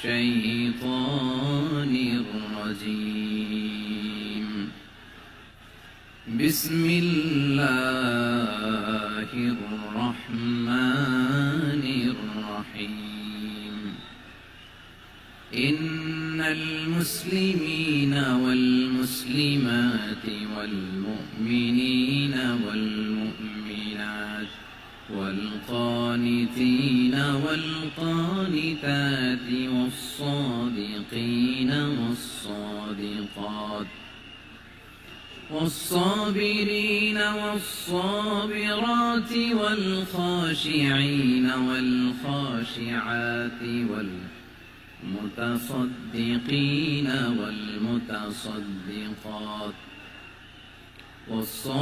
الشيطان الرجيم. بسم الله الرحمن الرحيم. إن المسلمين والمسلمات والمؤمنين والمؤمنات والقانتين والقانتات والصادقين والصادقات والصابرين والصابرات والخاشعين والخاشعات والمتصدقين والمتصدقات والصائمين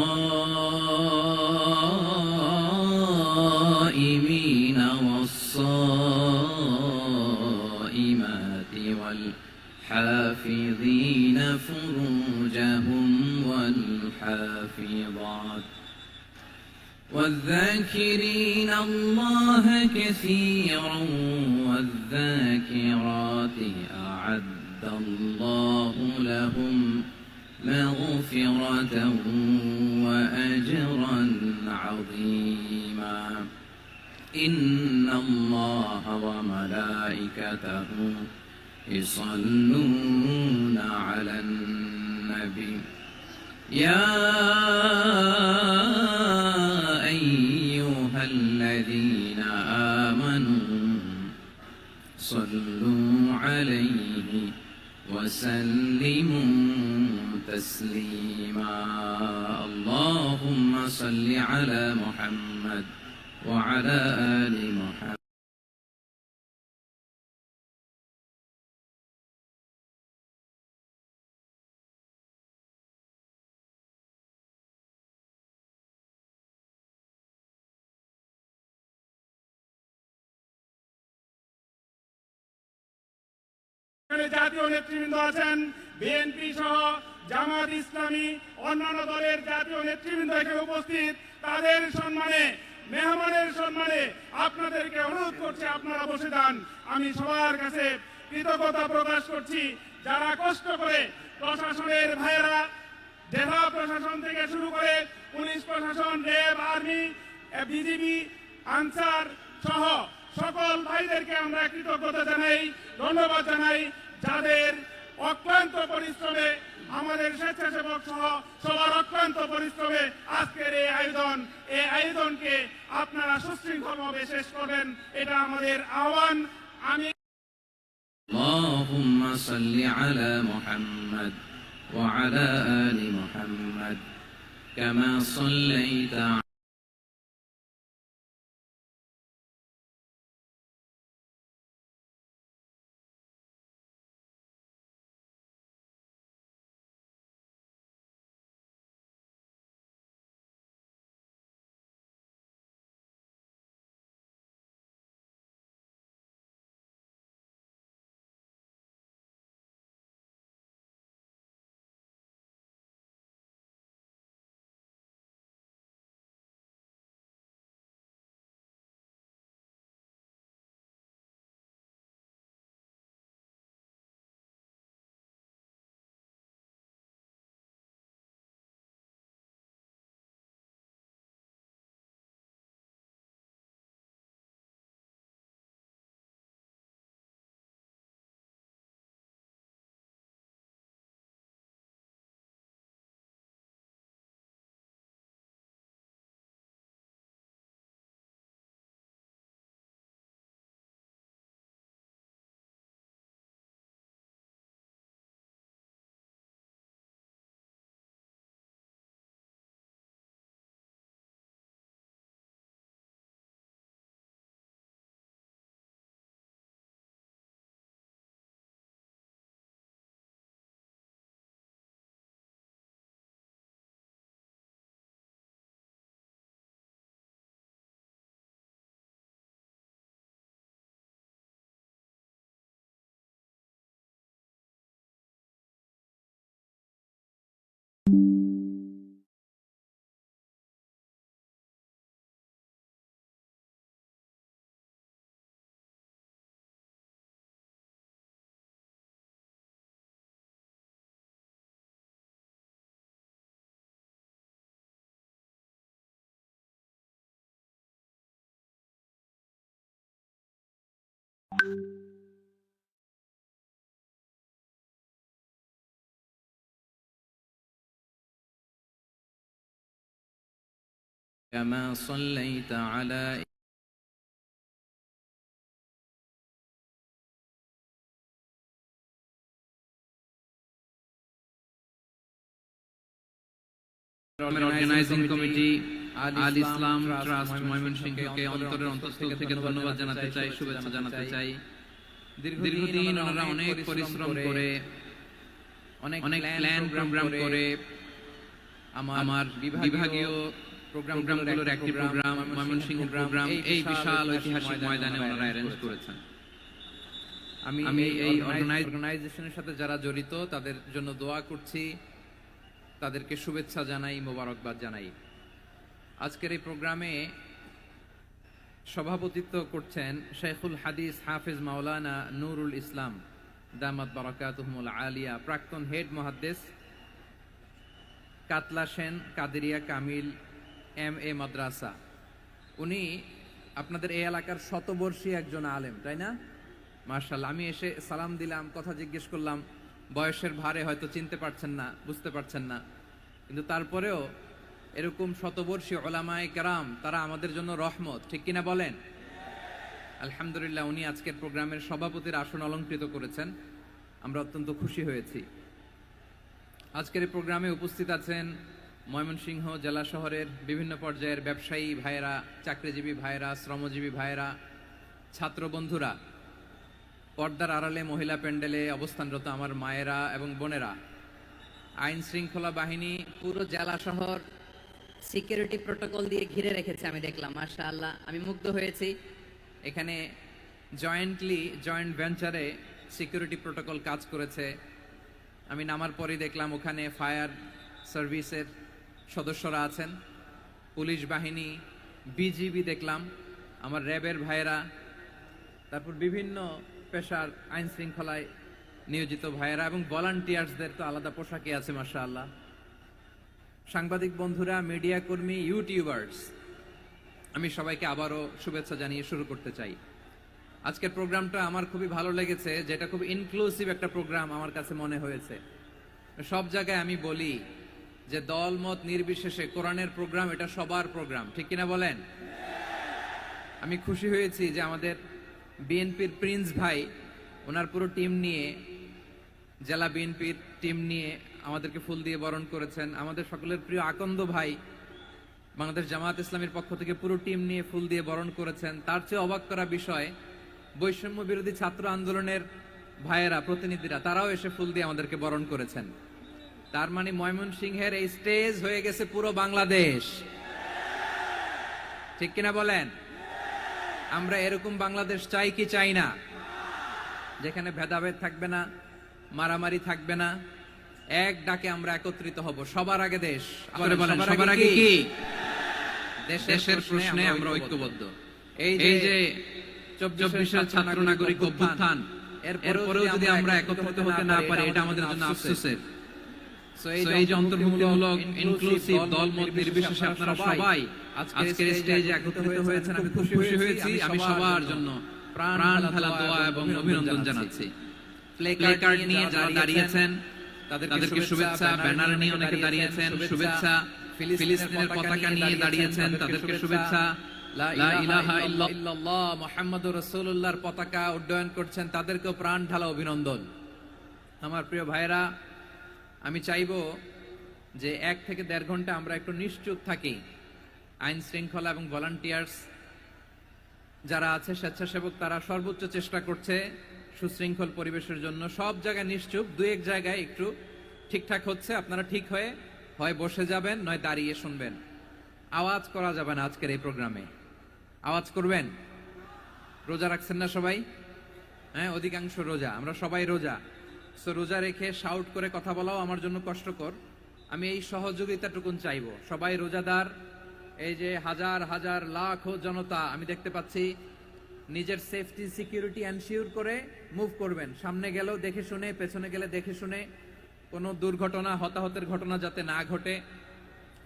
والصائمات والحافظين فروجهم والحافظات والذاكرين الله كثيرا والذاكرات أعد الله لهم مغفرة وأجرا عظيما. إن الله وملائكته يصلون على النبي يا أيها الذين آمنوا صلوا عليه وسلموا تسليما. اللهم صل على محمد وعلى آل محمد. জাতীয় নেতৃবৃন্দ আছেন, বিএনপি সহ জামাত ইসলামী অন্যান্য দলের জাতীয় নেতৃবৃন্দ এখানে উপস্থিত। তাদের সম্মানে, মেহমানের সম্মানে আপনাদেরকে অনুরোধ করছি আপনারা বসে যান। আমি সবার কাছে কৃতজ্ঞতা প্রকাশ করছি যারা কষ্ট করে প্রশাসনের ভাইয়েরা, জেলা প্রশাসন থেকে শুরু করে পুলিশ প্রশাসন, র্যাব, আর্মি, বিজিবি, আনসার সহ সকল ভাইদেরকে আমরা কৃতজ্ঞতা জানাই, ধন্যবাদ জানাই, যাদের অক্লান্ত পরিশ্রমে, আমাদের স্বেচ্ছাসেবক সহ সবার অক্লান্ত পরিশ্রমে আজকের এই আয়োজনকে আপনারা সুশৃঙ্খলভাবে শেষ করবেন, এটা আমাদের আহ্বান। আমি اللهم صل على محمد وعلى آل محمد كما صليت كما صليت على অর্গানাইজিং কমিটি আল ইসলাম ট্রাস্ট ময়মনসিংহকে অন্তরের অন্তঃস্থল থেকে ধন্যবাদ জানাতে চাই, শুভেচ্ছা জানাতে চাই। দীর্ঘদিন ওনারা অনেক পরিশ্রম করে অনেক প্ল্যান প্রোগ্রাম করে আমার বিভাগীয় প্রোগ্রামগুলোর একটি প্রোগ্রাম ময়মনসিংহ প্রোগ্রাম এই বিশাল ঐতিহাসিক ময়দানে ওনারা অ্যারেঞ্জ করেছেন। আমি এই অর্গানাইজেশনের সাথে যারা জড়িত তাদের জন্য দোয়া করছি, তাদেরকে শুভেচ্ছা জানাই, মোবারকবাদ জানাই। আজকের এই প্রোগ্রামে সভাপতিত্ব করছেন শেখুল হাদিস হাফিজ মাওলানা নুরুল ইসলাম দামাত বারাকাতুহুমুল আলিয়া, প্রাক্তন হেড মুহাদ্দিস কাতলা সেন কাদেরিয়া কামিল MA মাদ্রাসা। উনি আপনাদের এই এলাকার শতবর্ষী একজন আলেম, তাই না? মাশাআল্লাহ। আমি এসে সালাম দিলাম, কথা জিজ্ঞেস করলাম, বয়সের ভারে হয়তো চিনতে পারছেন না, বুঝতে পারছেন না, কিন্তু তারপরেও এরকম শতবর্ষী ওলামায়ে কেরাম তারা আমাদের জন্য রহমত, ঠিক কিনা বলেন? আলহামদুলিল্লাহ, উনি আজকের প্রোগ্রামের সভাপতির আসন অলংকৃত করেছেন, আমরা অত্যন্ত খুশি হয়েছি। আজকের এই প্রোগ্রামে উপস্থিত আছেন ময়মনসিংহ জেলা শহরের বিভিন্ন পর্যায়ের ব্যবসায়ী ভাইয়েরা, চাকরিজীবী ভাইয়েরা, শ্রমজীবী ভাইয়েরা, ছাত্র বন্ধুরা, পর্দার আড়ালে মহিলা প্যান্ডেলে অবস্থানরত আমার মায়েরা এবং বোনেরা, আইন শৃঙ্খলা বাহিনী পুরো জেলা শহর সিকিউরিটি প্রোটোকল দিয়ে ঘিরে রেখেছে, আমি দেখলাম, মাশাআল্লাহ, আমি মুগ্ধ হয়েছি। এখানে জয়েন্ট ভেঞ্চারে সিকিউরিটি প্রোটোকল কাজ করেছে। আমি নামার পরেই দেখলাম ওখানে ফায়ার সার্ভিসের সদস্যরা আছেন, পুলিশ বাহিনী, বিজিবি দেখলাম, আমার র্যাবের ভাইয়েরা, তারপর বিভিন্ন পেশার আইন শৃঙ্খলায় নিয়োজিত ভাইয়েরা এবং ভলান্টিয়ার্সদের তো আলাদা পোশাকে আছে, মাশাআল্লাহ। সাংবাদিক বন্ধুরা, মিডিয়া কর্মী, ইউটিউবার্স, আমি সবাইকে আবারও শুভেচ্ছা জানিয়ে শুরু করতে চাই। আজকের প্রোগ্রামটা আমার খুবই ভালো লেগেছে, যেটা খুব ইনক্লুসিভ একটা প্রোগ্রাম আমার কাছে মনে হয়েছে। সব জায়গায় আমি বলি যে দল মত নির্বিশেষে কোরআনের প্রোগ্রাম এটা সবার প্রোগ্রাম, ঠিক কিনা বলেন? আমি খুশি হয়েছি যে আমাদের বিএনপির প্রিন্স ভাই ওনার পুরো টিম নিয়ে, জেলা বিএনপির টিম নিয়ে আমাদেরকে ফুল দিয়ে বরণ করেছেন। আমাদের সকলের প্রিয় আকন্দ ভাই বাংলাদেশ জামায়াত ইসলামীর পক্ষ থেকে পুরো টিম নিয়ে ফুল দিয়ে বরণ করেছেন। তার চেয়ে অবাক করা বিষয়, বৈষম্য বিরোধী ছাত্র আন্দোলনের ভাইয়েরা, প্রতিনিধিরা, তারাও এসে ফুল দিয়ে আমাদেরকে বরণ করেছেন। তার মানে ময়মনসিংহের এই স্টেজ হয়ে গেছে পুরো বাংলাদেশ, ঠিক কিনা বলেন? আমরা এরকম বাংলাদেশ চাই কি চাই না? যেখানে ভেদাভেদ থাকবে না, মারামারি থাকবে না, এক ডাকে আমরা একত্রিত হব। সবার আগে দেশ, সবার আগে কি? দেশের প্রশ্নে আমরা ঐক্যবদ্ধ। এই যে 24 ছাত্র নাগরিক অভ্যুত্থান, এরপরেও যদি আমরা একত্রিত হতে না পারি, এটা আমাদের জন্য আফসোসের। এই যে অন্তর্ভুক্তিমূলক ইনক্লুসিভ দলমত নির্বিশেষে আপনারা সবাই আজকের স্টেজে একত্রিত হয়েছেন, আমি খুব খুশি হয়েছি। আমি সবার জন্য প্রাণ ঢালা দোয়া এবং অভিনন্দন জানাচ্ছি। প্লে কার্ড নিয়ে যারা দাঁড়িয়েছেন তাদেরকে শুভেচ্ছা, ব্যানার নিয়ে অনেকে দাঁড়িয়েছেন, শুভেচ্ছা। ফিলিস্তিনের পতাকা নিয়ে দাঁড়িয়েছেন, তাদেরকে শুভেচ্ছা। লা ইলাহা ইল্লাল্লাহ মুহাম্মাদুর রাসূলুল্লাহর পতাকা উড্ডয়ন করছেন, তাদেরকেও প্রাণ ঢালা অভিনন্দন। আমার প্রিয় ভাইরা, আমি চাইবো যে 1 থেকে 1.5 ঘন্টা আমরা একটু নিশ্চুপ থাকি। আইন শৃঙ্খলা এবং ভলান্টিয়ার্স যারা আছে, স্বেচ্ছাসেবক, তারা সর্বোচ্চ চেষ্টা করছে সুশৃঙ্খল পরিবেশের জন্য। সব জায়গায় নিশ্চুপ, 2-1 জায়গায় একটু ঠিকঠাক হচ্ছে। আপনারা ঠিক হয়ে হয় বসে যাবেন, নয় দাঁড়িয়ে শুনবেন। আওয়াজ করা যাবে না আজকের এই প্রোগ্রামে। আওয়াজ করবেন? রোজা রাখছেন না সবাই? হ্যাঁ, অধিকাংশ রোজা, আমরা সবাই রোজা। সো রোজা রেখে শাউট করে কথা বলাও আমার জন্য কষ্টকর। আমি এই সহযোগিতাটুকুন চাইবো। সবাই রোজাদার, এই যে হাজার হাজার লাখ জনতা আমি দেখতে পাচ্ছি, নিজের সেফটি সিকিউরিটি এনশিওর করে মুভ করবেন। সামনে গেলেও দেখে শুনে, পেছনে গেলে দেখে শুনে, কোনো দুর্ঘটনা, হতাহতের ঘটনা যাতে না ঘটে।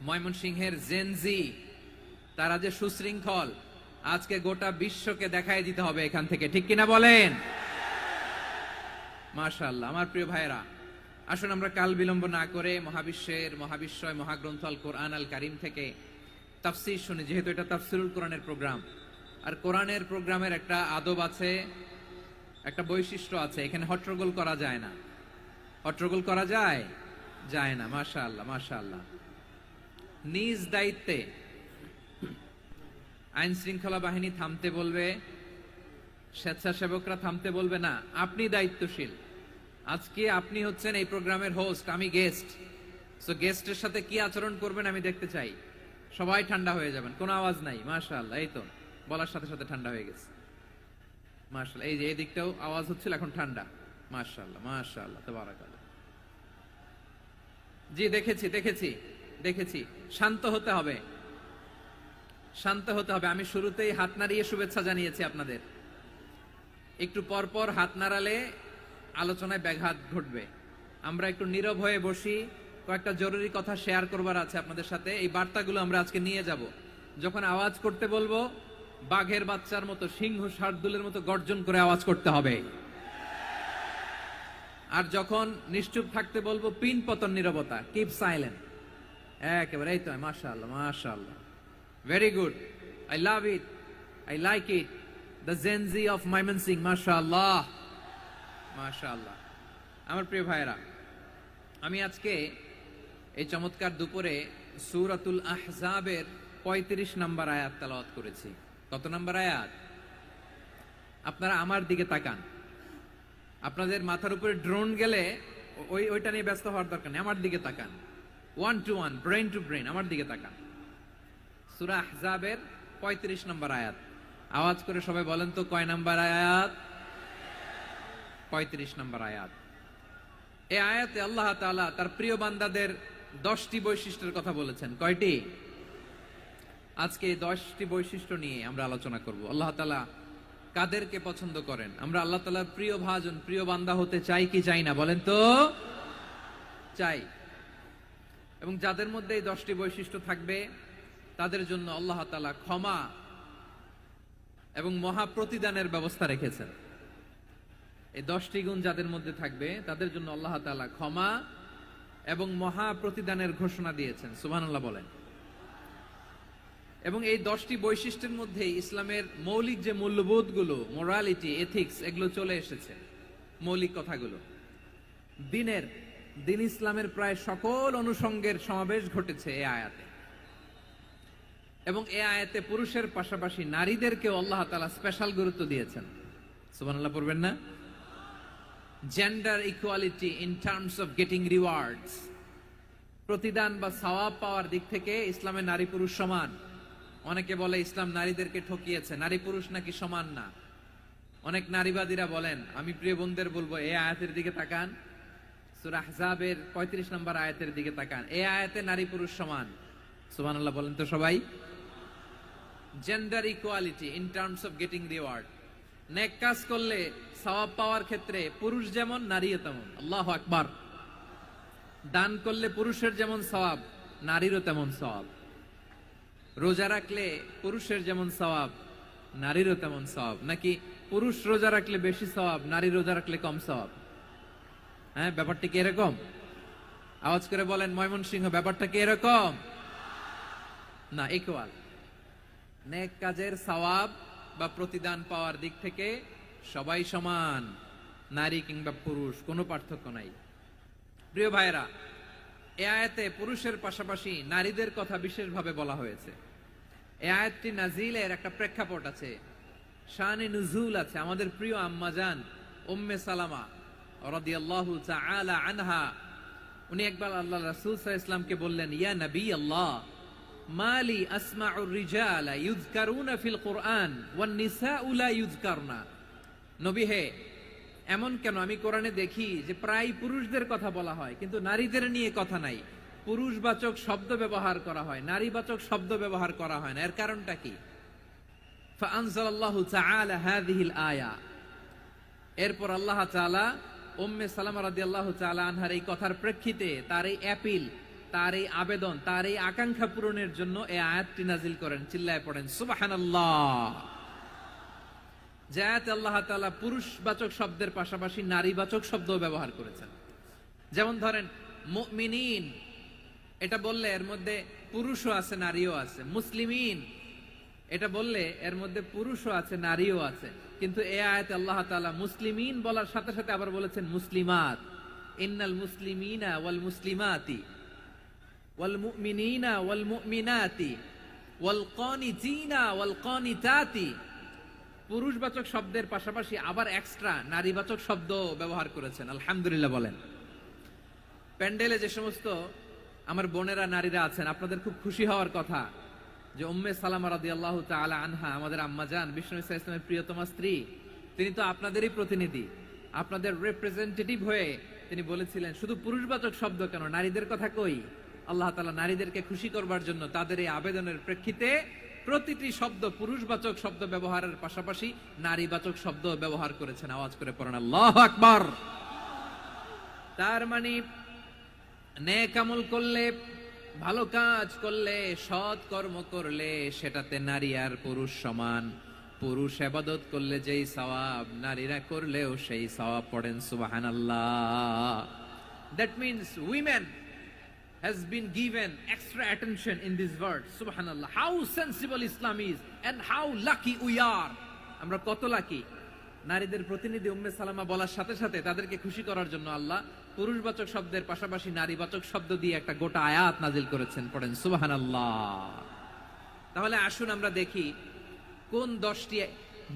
ময়মনসিংহের জেনজি তারা যে সুশৃঙ্খল, আজকে গোটা বিশ্বকে দেখাই দিতে হবে এখান থেকে, ঠিক কিনা বলেন? মাশাআল্লাহ। আমার প্রিয় ভাইরা, আসুন আমরা কাল বিলম্ব না করে মহাবিশ্বয় মহাগ্রন্থ আল কোরআন আল কারীম থেকে তাফসীর শুনি, যেহেতু এটা তাফসীরুল কোরআনের প্রোগ্রাম। আর কোরআনের প্রোগ্রামের একটা আদব আছে, একটা বৈশিষ্ট্য আছে, এখানে হট্টগোল করা যায় না। হট্টগোল করা যায় যায় না। মাশাআল্লাহ মাশাআল্লাহ। নিজ দায়িত্বে আইন শৃঙ্খলা বাহিনী থামতে বলবে, স্বেচ্ছাসেবকরা থামতে বলবে না। আপনি দায়িত্বশীল। আজকে আপনি হচ্ছেন এই প্রোগ্রামের হোস্ট, আমি গেস্ট। সো গেস্টের সাথে কি আচরণ করবেন আমি দেখতে চাই। সবাই ঠান্ডা হয়ে যাবেন, কোনো আওয়াজ নাই। মাশাআল্লাহ, এই তো বলার সাথে সাথে ঠান্ডা হয়ে গেছে। মাশাআল্লাহ, এই যে এই দিকটাও আওয়াজ হচ্ছিল, এখন ঠান্ডা। মাশাআল্লাহ মাশাআল্লাহ, তাবারাকাল্লাহ। জি দেখেছি দেখেছি দেখেছি। শান্ত হতে হবে, শান্ত হতে হবে। আমি শুরুতেই হাত নাড়িয়ে শুভেচ্ছা জানিয়েছি আপনাদের। একটু পর পর হাত নাড়ালে আলোচনায় ব্যাঘাত ঘটবে। আমরা একটু নীরব হয়ে বসি, কয়েকটা জরুরি কথা শেয়ার করবার আছে আপনাদের সাথে। এই বার্তাগুলো আমরা আজকে নিয়ে যাব। যখন আওয়াজ করতে বলবো, বাঘের বাচ্চার মতো, সিংহ শার্দুলের মতো গর্জন করে আওয়াজ করতে হবে। আর যখন নিশ্চুপ থাকতে বলবো, পিন পতন নীরবতা, কিপ সাইলেন্ট। একেবারে এই তো। মাশাআল্লাহ মাশাআল্লাহ, very good, I love it, I like it, the Gen Z of Mymensingh. মাশাআল্লাহ মাশাআল্লাহ। আমার প্রিয় ভাইরা, আমি আজকে এই চমৎকার দুপুরে সূরাতুল আহজাবের 35 নম্বর আয়াত তেলাওয়াত করেছি। কত নম্বর আয়াত? আপনারা আমার দিকে তাকান। আপনাদের মাথার উপরে ড্রোন গেলে ওইটা নিয়ে ব্যস্ত হওয়ার দরকার নেই, আমার দিকে তাকান। 1 to 1, ব্রেন টু ব্রেন, আমার দিকে তাকান। সূরা আহজাবের 35 নম্বর আয়াত। আওয়াজ করে সবাই বলেন তো, কয় নম্বর আয়াত? 35 নম্বর আয়াত। এই আয়াতে আল্লাহ তাআলা তার প্রিয় বান্দাদের 10টি বৈশিষ্ট্যের কথা বলেছেন। কয়টি? আজকে এই 10টি বৈশিষ্ট্য নিয়ে আমরা আলোচনা করব। আল্লাহ তাআলা কাদেরকে পছন্দ করেন? আমরা আল্লাহ তাআলার প্রিয় ভাজন, প্রিয় বান্দা হতে চাই কি চাই না? বলেন তো। চাই। এবং যাদের মধ্যে এই 10টি বৈশিষ্ট্য থাকবে, তাদের জন্য আল্লাহ তাআলা ক্ষমা এবং মহা প্রতিদানের ব্যবস্থা রেখেছেন। এই 10টি গুণ যাদের মধ্যে থাকবে, তাদের জন্য আল্লাহ তাআলা ক্ষমা এবং মহা প্রতিদানের ঘোষণা দিয়েছেন। সুবহানাল্লাহ বলেন। এবং এই 10টি বৈশিষ্ট্যের মধ্যে ইসলামের মৌলিক যে মূল্যবোধগুলো, মোরালিটি, এথিক্স, এগুলো চলে এসেছে। মৌলিক কথাগুলো দিন ইসলামের প্রায় সকল অনুষঙ্গের সমাবেশ ঘটেছে এই আয়াতে। এবং এই আয়াতে পুরুষের পাশাপাশি নারীদেরকেও আল্লাহ তাআলা স্পেশাল গুরুত্ব দিয়েছেন। সুবহানাল্লাহ পড়বেন না? Gender equality in terms of getting rewards. প্রতিদান বা সওয়াব পাওয়ার দিক থেকে ইসলামে নারী পুরুষ সমান। অনেকে বলে ইসলাম নারীদেরকে ঠকিয়েছে, নারী পুরুষ নাকি সমান না। অনেক নারীবাদীরা বলেন, আমি প্রিয় বোনদের বলবো, এই আয়াতের দিকে তাকান, সূরা আহজাবের 35 নম্বর আয়াতের দিকে তাকান। এই আয়াতে নারী পুরুষ সমান। সুবহানাল্লাহ বলেন তো সবাই। Gender equality in terms of getting reward. নেক কাজ করলে সওয়াব পাওয়ার ক্ষেত্রে পুরুষ যেমন, নারীও তেমন। আল্লাহু আকবার। দান করলে পুরুষের যেমন সওয়াব, নারীরও তেমন সওয়াব। রোজা রাখলে পুরুষের যেমন সওয়াব, নারীরও তেমন সওয়াব। নাকি পুরুষ রোজা রাখলে বেশি সওয়াব, নারী রোজা রাখলে কম সওয়াব? হ্যাঁ, ব্যাপারটা কি এরকম? আওয়াজ করে বলেন ময়মনসিংহ, ব্যাপারটা কি এরকম? না, ইকুয়াল। নেক কাজের সওয়াব বা প্রতিদান পাওয়ার দিক থেকে সবাই সমান, নারী কিংবা পুরুষ, কোনো পার্থক্য নাই। প্রিয় ভাইরা, এই আয়াতে পুরুষের পাশাপাশি নারীদের কথা বিশেষভাবে বলা হয়েছে। এই আয়াতটি নাজিলের একটা প্রেক্ষাপট আছে, শানে নুজুল আছে। আমাদের প্রিয় আম্মাজান উম্মে সালামা রাদিয়াল্লাহু তাআলা আনহা, উনি একবার আল্লাহ রাসূল সাল্লাল্লাহু আলাইহি ওয়াসাল্লামকে বললেন, ইয়া নবী আল্লাহ, মালি আসমাউর রিজালা ইউযকারুনা ফিল কুরআন ওয়ান নিসাউ লা ইউযকারনা। নবী হে, এমন কেন আমি কোরআনে দেখি যে প্রায় পুরুষদের কথা বলা হয়, কিন্তু নারীদের নিয়ে কথা নাই। পুরুষবাচক শব্দ ব্যবহার করা হয়, নারীবাচক শব্দ ব্যবহার করা হয় না। এর কারণটা কি? ফাআনজালাল্লাহু তাআলা হাযিহিল আয়া। এরপর আল্লাহ তাআলা উম্মে সালামা রাদিয়াল্লাহু তাআলা আনহার এই কথার প্রেক্ষিতে, তার এই অ্যাপিল, তার এই আবেদন, তার এই আকাঙ্ক্ষা পূরণের জন্য এই আয়াতটি নাজিল করেন। চিল্লায় পড়েন সুবহানাল্লাহ। যে আয়াতে আল্লাহ তাআলা পুরুষবাচক শব্দের পাশাপাশি নারীবাচক শব্দ ব্যবহার করেছেন। যেমন ধরেন মুমিনিন, এটা বললে এর মধ্যে পুরুষও আছে নারীও আছে। মুসলিমিন এটা বললে এর মধ্যে পুরুষও আছে নারীও আছে। কিন্তু এই আয়াতে আল্লাহ তাআলা মুসলিমিন বলার সাথে সাথে আবার বলেছেন মুসলিমাত। ইন্নাল মুসলিমিনা ওয়াল মুসলিমাতি ওয়াল মুমিনিনা ওয়াল মুমিনাতি ওয়াল কানিতিনা ওয়াল কানিতাতি। পুরুষবাচক শব্দের পাশাপাশি আবার এক্সট্রা নারীবাচক শব্দ ব্যবহার করেছেন। আলহামদুলিল্লাহ বলেন। প্যান্ডেলে যে সমস্ত আমার বোনেরা নারীরা আছেন, আপনাদের খুব খুশি হওয়ার কথা যে উম্মে সালামা রাদিয়াল্লাহু তাআলা আনহা, আমাদের আম্মা জান, বিষ্ণু ইসা ইসলামের প্রিয়তমা স্ত্রী, তিনি তো আপনাদেরই প্রতিনিধি, আপনাদের রিপ্রেজেন্টেটিভ হয়ে তিনি বলেছিলেন শুধু পুরুষবাচক শব্দ কেন, নারীদের কথা কই। আল্লাহ তাআলা নারীদেরকে খুশি করবার জন্য তাদের এই আবেদনের প্রেক্ষিতে প্রতিটি শব্দ পুরুষবাচক শব্দ ব্যবহারের পাশাপাশি নারীবাচক শব্দ ব্যবহার করেছেন। আওয়াজ করে পড়েন আল্লাহু আকবার। তার মানে নেক আমল করলে, ভালো কাজ করলে, সৎ কর্ম করলে সেটাতে নারী আর পুরুষ সমান। পুরুষ ইবাদত করলে যেই সওয়াব, নারীরা করলেও সেই সওয়াব। পড়েন সুবহানাল্লাহ। That means women has been given extra attention in this verse. Subhanallah. How sensible Islam is and how lucky we are. আমরা কত লাকি। নারীদের প্রতিনিধি উম্মে সালামা বলার সাথে সাথে তাদেরকে খুশি করার জন্য আল্লাহ পুরুষবাচক শব্দের পাশাপাশি নারীবাচক শব্দ দিয়ে একটা গোটা আয়াত নাজিল করেছেন। পড়েন সুবহানাল্লাহ। তাহলে আসুন আমরা দেখি কোন 10টি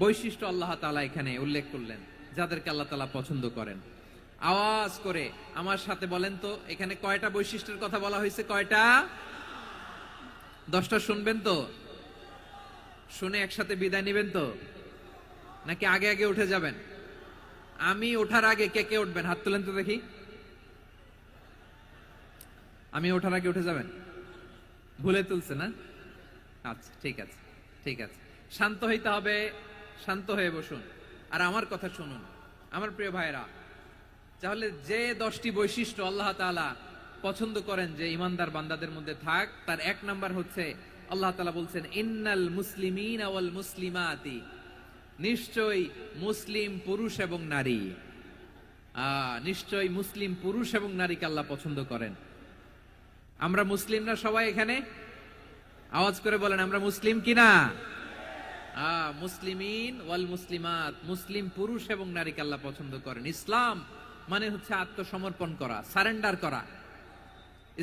বৈশিষ্ট্য আল্লাহ তাআলা এখানে উল্লেখ করলেন যাদেরকে আল্লাহ তাআলা পছন্দ করেন। আওয়াজ করে আমার সাথে বলেন তো, এখানে কয়টা বৈশিষ্ট্যের কথা বলা হয়েছে? কয়টা? 10টা শুনবেন তো? শুনে একসাথে বিদায় নেবেন তো, নাকি আগে আগে উঠে যাবেন? আমি ওঠার আগে কে কে উঠবেন? হাত তুলেন তো দেখি। আমি ওঠার আগে উঠে যাবেন? ভুলে তুলছে না? আচ্ছা, ঠিক আছে, ঠিক আছে। শান্ত হইতে হবে, শান্ত হয়ে বসুন আর আমার কথা শুনুন আমার প্রিয় ভাইরা। তাহলে যে 10টি বৈশিষ্ট্য আল্লাহ তাআলা পছন্দ করেন যে ইমানদার বান্দাদের মধ্যে থাক, তার 1 নাম্বার হচ্ছে আল্লাহ তাআলা বলছেন ইন্নাল মুসলিমিনা ওয়াল মুসলিমাতি। নিশ্চয়ই মুসলিম পুরুষ এবং নারী, নিশ্চয়ই মুসলিম পুরুষ এবং নারীকে আল্লাহ পছন্দ করেন। আমরা মুসলিমরা সবাই এখানে? আওয়াজ করে বলেন আমরা মুসলিম কিনা? মুসলিমিন ওয়াল মুসলিমাত, মুসলিম পুরুষ এবং নারীকে আল্লাহ পছন্দ করেন। ইসলাম মানে হচ্ছে আত্মসমর্পণ করা, সারেন্ডার করা।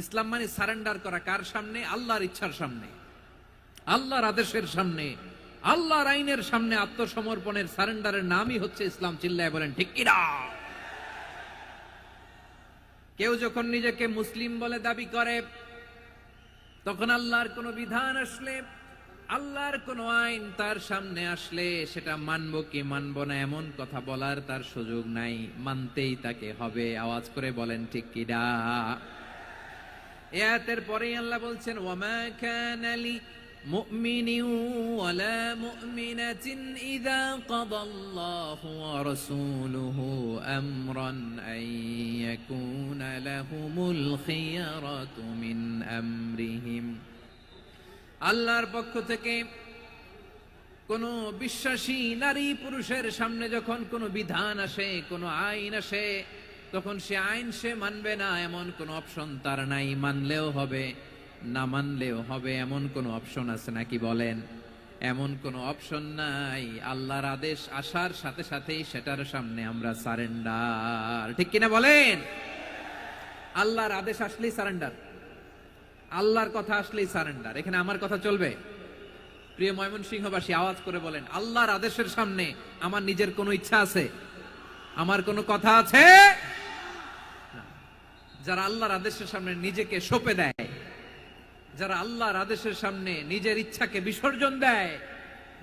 ইসলাম মানে সারেন্ডার করা কার সামনে? আল্লাহর ইচ্ছার সামনে, আল্লাহর আদেশের সামনে, আল্লাহর আইনের সামনে আত্মসমর্পণের সারেন্ডারের নামই হচ্ছে ইসলাম। চিল্লায় বলেন ঠিক কিনা? কেউ যখন নিজেকে মুসলিম বলে দাবি করে, তখন আল্লাহর কোন বিধান আসলে, আল্লাহর কোন আইন তার সামনে আসলে সেটা মানবো কি মানবো না এমন কথা বলার তার সুযোগ নাই, মানতেই তাকে হবে। আওয়াজ করে বলেন ঠিক কিনা? এই আয়াতের পরেই আল্লাহ বলছেন ওয়ামা কানা লি মুমিনিন ওয়ালা মুমিনাতিন ইযা কাদাল্লাহু ওয়া রাসূলুহু আমরান আন ইয়াকুনা লাহুমুল খিয়ারাতু মিন আমরিহিম। আল্লাহর পক্ষ থেকে কোন বিশ্বাসী নারী পুরুষের সামনে যখন কোন বিধান আসে, কোন আইন আসে, তখন সে আইন সে মানবে না এমন কোন অপশন তার নাই। মানলেও হবে, না মানলেও হবে এমন কোন অপশন আছে নাকি বলেন? এমন কোন অপশন নাই। আল্লাহর আদেশ আসার সাথে সাথেই সেটার সামনে আমরা সারেন্ডার। ঠিক কিনা বলেন? আল্লাহর আদেশ আসলেই সারেন্ডার, আল্লাহর কথা আসলেই সারেন্ডার। এখানে আমার কথা চলবে? প্রিয় ময়মনসিংহবাসী আওয়াজ করে বলেন আল্লাহর আদেশের সামনে আমার নিজের কোনো ইচ্ছা আছে? আমার কোনো কথা আছে? যারা আল্লাহর আদেশের সামনে নিজেকে সঁপে দেয়, যারা আল্লাহর আদেশের সামনে নিজের ইচ্ছাকে বিসর্জন দেয়,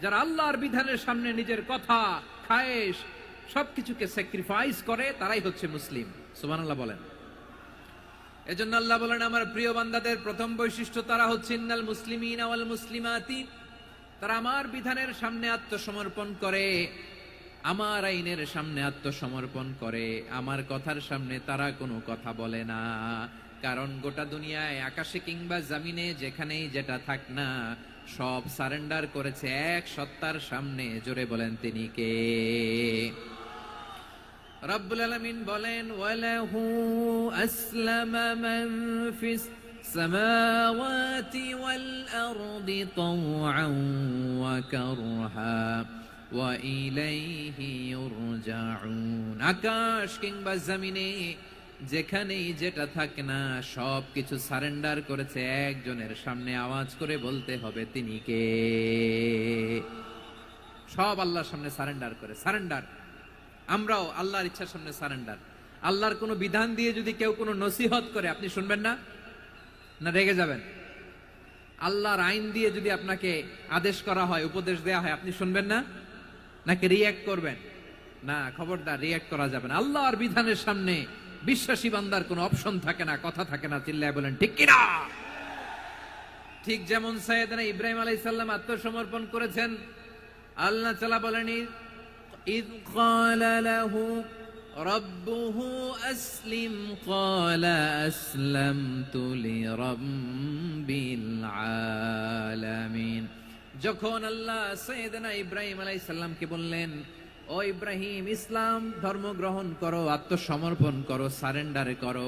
যারা আল্লাহর বিধানের সামনে নিজের কথা, খায়েশ সবকিছুকে স্যাক্রিফাইস করে, তারাই হচ্ছে মুসলিম। সুবহানাল্লাহ বলেন। এজন্য আল্লাহ বলেন আমার প্রিয় বান্দাদের প্রথম বৈশিষ্ট্য তারা হচ্ছে ইন্নাল মুসলিমিনা ওয়াল মুসলিমাতি। তারা আমার বিধানের সামনে আত্মসমর্পণ করে, আমার আইনের সামনে আত্মসমর্পণ করে, আমার কথার সামনে তারা কোনো কথা বলে না। কারণ গোটা দুনিয়ায় আকাশে কিংবা জমিনে যেখানেই যেটা থাক না, সব সারেন্ডার করেছে এক সত্তার সামনে। জোরে বলেন তিনি কে? রব্বুল আলামিন বলেন ওয়ালাহু আসলামা মান ফিস السماوات والأرض طوعا وكرها وإليه يرجعون আকাশ কিংবা জমিনে যেখানেই যেটা থাক না সব কিছু সারেন্ডার করেছে একজনের সামনে, আওয়াজ করে বলতে হবে তিনি কে। সব আল্লাহর সামনে সারেন্ডার করে, সারেন্ডার। আমরাও আল্লাহর ইচ্ছার সামনে সারেন্ডার। আল্লাহর কোনো বিধান দিয়ে যদি কেউ কোনো নসিহত করে আপনি শুনবেন না, না রেগে যাবেন? আল্লাহর আইন দিয়ে যদি আপনাকে আদেশ করা হয়, উপদেশ দেয়া হয়, আপনি শুনবেন না, নাকি রিয়্যাক্ট করবেন? না, খবরদার, রিয়্যাক্ট করা যাবে না। আল্লাহর বিধানের সামনে বিশ্বাসী বান্দার কোনো অপশন থাকে না, কথা থাকে না। চিল্লায় বলেন ঠিক কিনা? ঠিক যেমন সাইয়েদনা ইব্রাহিম আলাইহিস সালাম আত্মসমর্পণ করেছেন। আল্লাহ তাআলা বলেন, ইয ক্বালা লাহু রাব্বুহু আসলিম ক্বালা আসলামতু লিরাব্বিল আলামিন। যখন আল্লাহ সাইয়েদনা ইব্রাহিম আলাইহিস সালামকে বললেন, ও ইব্রাহিম, ইসলাম ধর্ম গ্রহণ করো, আত্মসমর্পণ করো, সারেন্ডার করো,